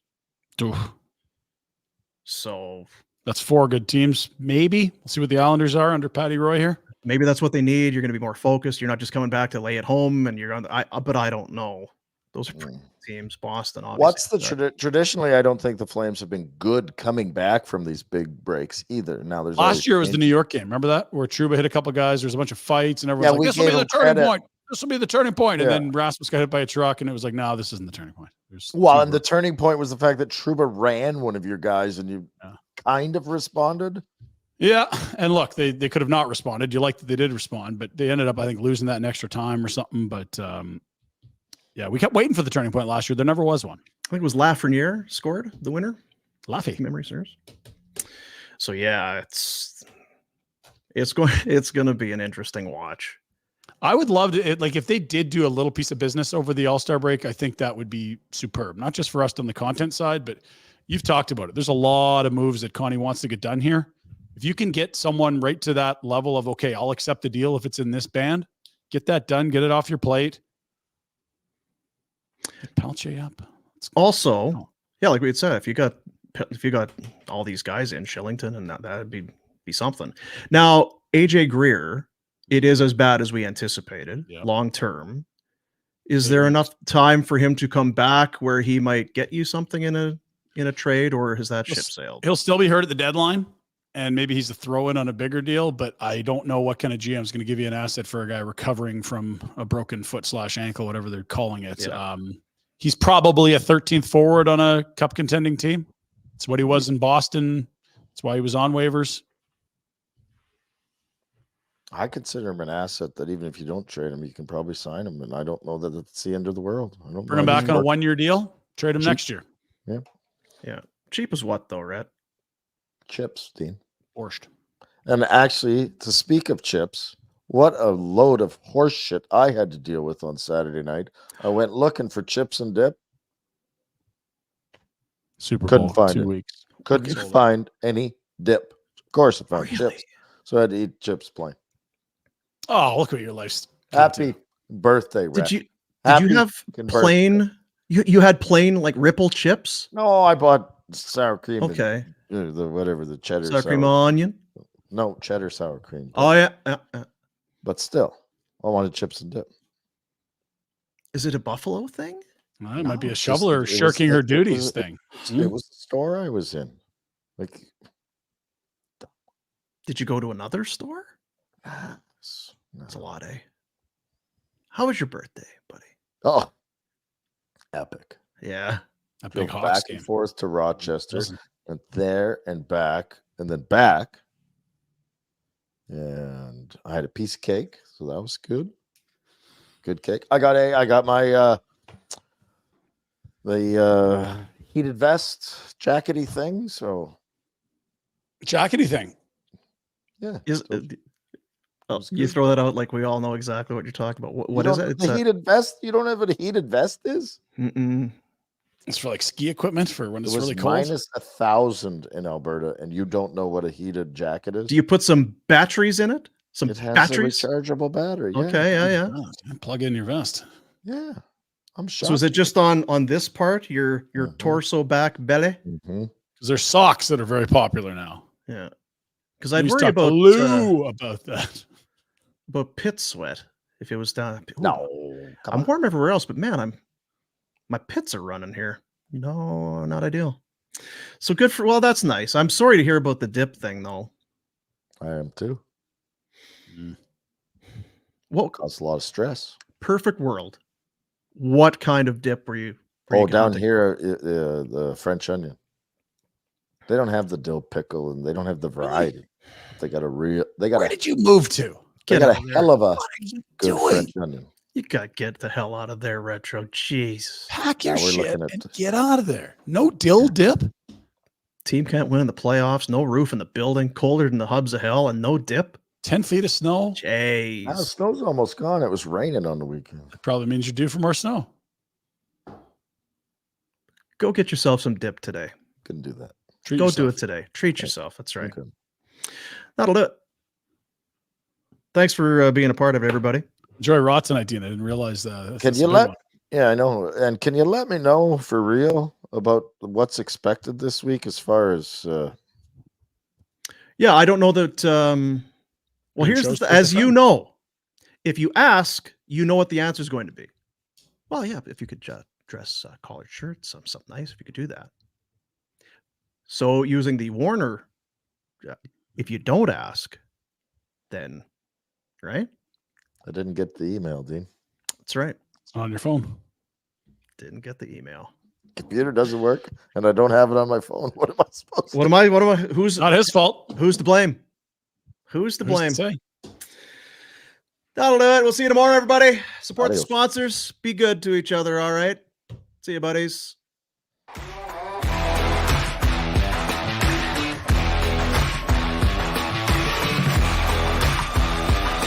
So that's 4 good teams. Maybe we'll see what the Islanders are under Patty Roy here. Maybe that's what they need. You're going to be more focused. You're not just coming back to lay at home, and you're on. But I don't know. Those are pretty teams. Boston, obviously. What's the traditionally? I don't think the Flames have been good coming back from these big breaks either. Now there's last year was the New York game. Remember that where Trouba hit a couple guys. There's a bunch of fights, and everyone's like, "This will be the turning point. This will be the turning point." And then Rasmus got hit by a truck, and it was like, "No, this isn't the turning point." And the turning point was the fact that Trouba ran one of your guys, and you kind of responded. Yeah, and look, they could have not responded. You like that they did respond, but they ended up, I think, losing that in extra time or something. But yeah, we kept waiting for the turning point last year. There never was one. I think it was Lafreniere scored the winner. Laffy, memory serves. So yeah, it's going to be an interesting watch. I would love to, like, if they did do a little piece of business over the All-Star break, I think that would be superb. Not just for us on the content side, but you've talked about it. There's a lot of moves that Connie wants to get done here. If you can get someone right to that level of, okay, I'll accept the deal if it's in this band, get that done, get it off your plate. Palche up. Also, yeah, like we had said, if you got all these guys in Shillington, and that'd be something. Now, AJ Greer, it is as bad as we anticipated long term. Is there enough time for him to come back where he might get you something in a trade, or has that ship sailed? He'll still be hurt at the deadline. And maybe he's a throw-in on a bigger deal, but I don't know what kind of GM is going to give you an asset for a guy recovering from a broken foot / ankle, whatever they're calling it. Yeah. He's probably a 13th forward on a cup contending team. It's what he was in Boston. That's why he was on waivers. I consider him an asset that even if you don't trade him, you can probably sign him. And I don't know that it's the end of the world. I don't bring him back on a 1-year deal. Trade him next year. Yeah. Yeah. Cheap as what though, Rhett? Chips, Dean. Borscht. And actually, to speak of chips, what a load of horse shit I had to deal with on Saturday night. I went looking for chips and dip. Super Couldn't Bowl, find 2 it. weeks. Couldn't find any dip. Of course, I found chips. So I had to eat chips plain. Oh, look at your life's. Happy birthday, Rhett. Did you have plain? You had plain like Ripple chips? No, I bought sour cream. Okay. The cheddar sour cream onion. No, cheddar sour cream. Oh yeah. But still, I wanted chips and dip. Is it a Buffalo thing? Well, it might be a shoveler shirking her duties thing. It was the store I was in. Like, did you go to another store? That's a lot, eh? How was your birthday, buddy? Oh, epic. Yeah. A big back Hawks and game. forth to Rochester and there and back and then back. And I had a piece of cake, so that was good. Good cake. I got my the heated vest jackety thing. So jackety thing. Yeah. You throw that out like we all know exactly what you're talking about. What is it? It's the heated vest. You don't know what a heated vest is? Mm-mm. It's for like ski equipment for when It it's was really cold. minus 1,000 in Alberta, and you don't know what a heated jacket is? Do you put some batteries in it? Some It has batteries? a rechargeable battery. Yeah. Okay, yeah. Plug in your vest. Yeah. I'm shocked. So is it just on this part, your torso, back, belly? Mm-hmm. Because there's socks that are very popular now. Yeah. Because I'd You worry talk about about that. About pit sweat if it was down. No, I'm warm everywhere else, but man, my pits are running here. No, not ideal. So good for. Well, that's nice. I'm sorry to hear about the dip thing, though. I am too. What caused a lot of stress? Perfect world. What kind of dip were you? Down here, the French onion. They don't have the dill pickle, and they don't have the variety. They got a real. Where did you move to? They got a hell of a good doing? French onion. You got to get the hell out of there, Retro. Jeez. Pack your Now we're shit looking at and get out of there. No dill dip. Team can't win in the playoffs. No roof in the building. Colder than the hubs of hell, and no dip. 10 feet of snow. Jeez. Now, the snow's almost gone. It was raining on the weekend. It probably means you're due for more snow. Go get yourself some dip today. Couldn't do that. Go do it today. Treat yourself. That's right. Okay. That'll do it. Thanks for being a part of it, everybody. Enjoy Raw tonight, Dean. I didn't realize that. Can you let? Yeah, I know. And can you let me know for real about what's expected this week as far as? Yeah, I don't know that. Well, here's as you know, if you ask, you know what the answer is going to be. Well, yeah, if you could dress collared shirts, something nice, if you could do that. So using the Warner, if you don't ask, then, right? I didn't get the email, Dean. That's right. It's on your phone. Didn't get the email. Computer doesn't work, and I don't have it on my phone. What am I supposed to? What am I? Who's not his fault? Who's to blame? Who's to blame? Say? That'll do it. We'll see you tomorrow, everybody. Support Adios. the sponsors. Be good to each other. All right. See you, buddies.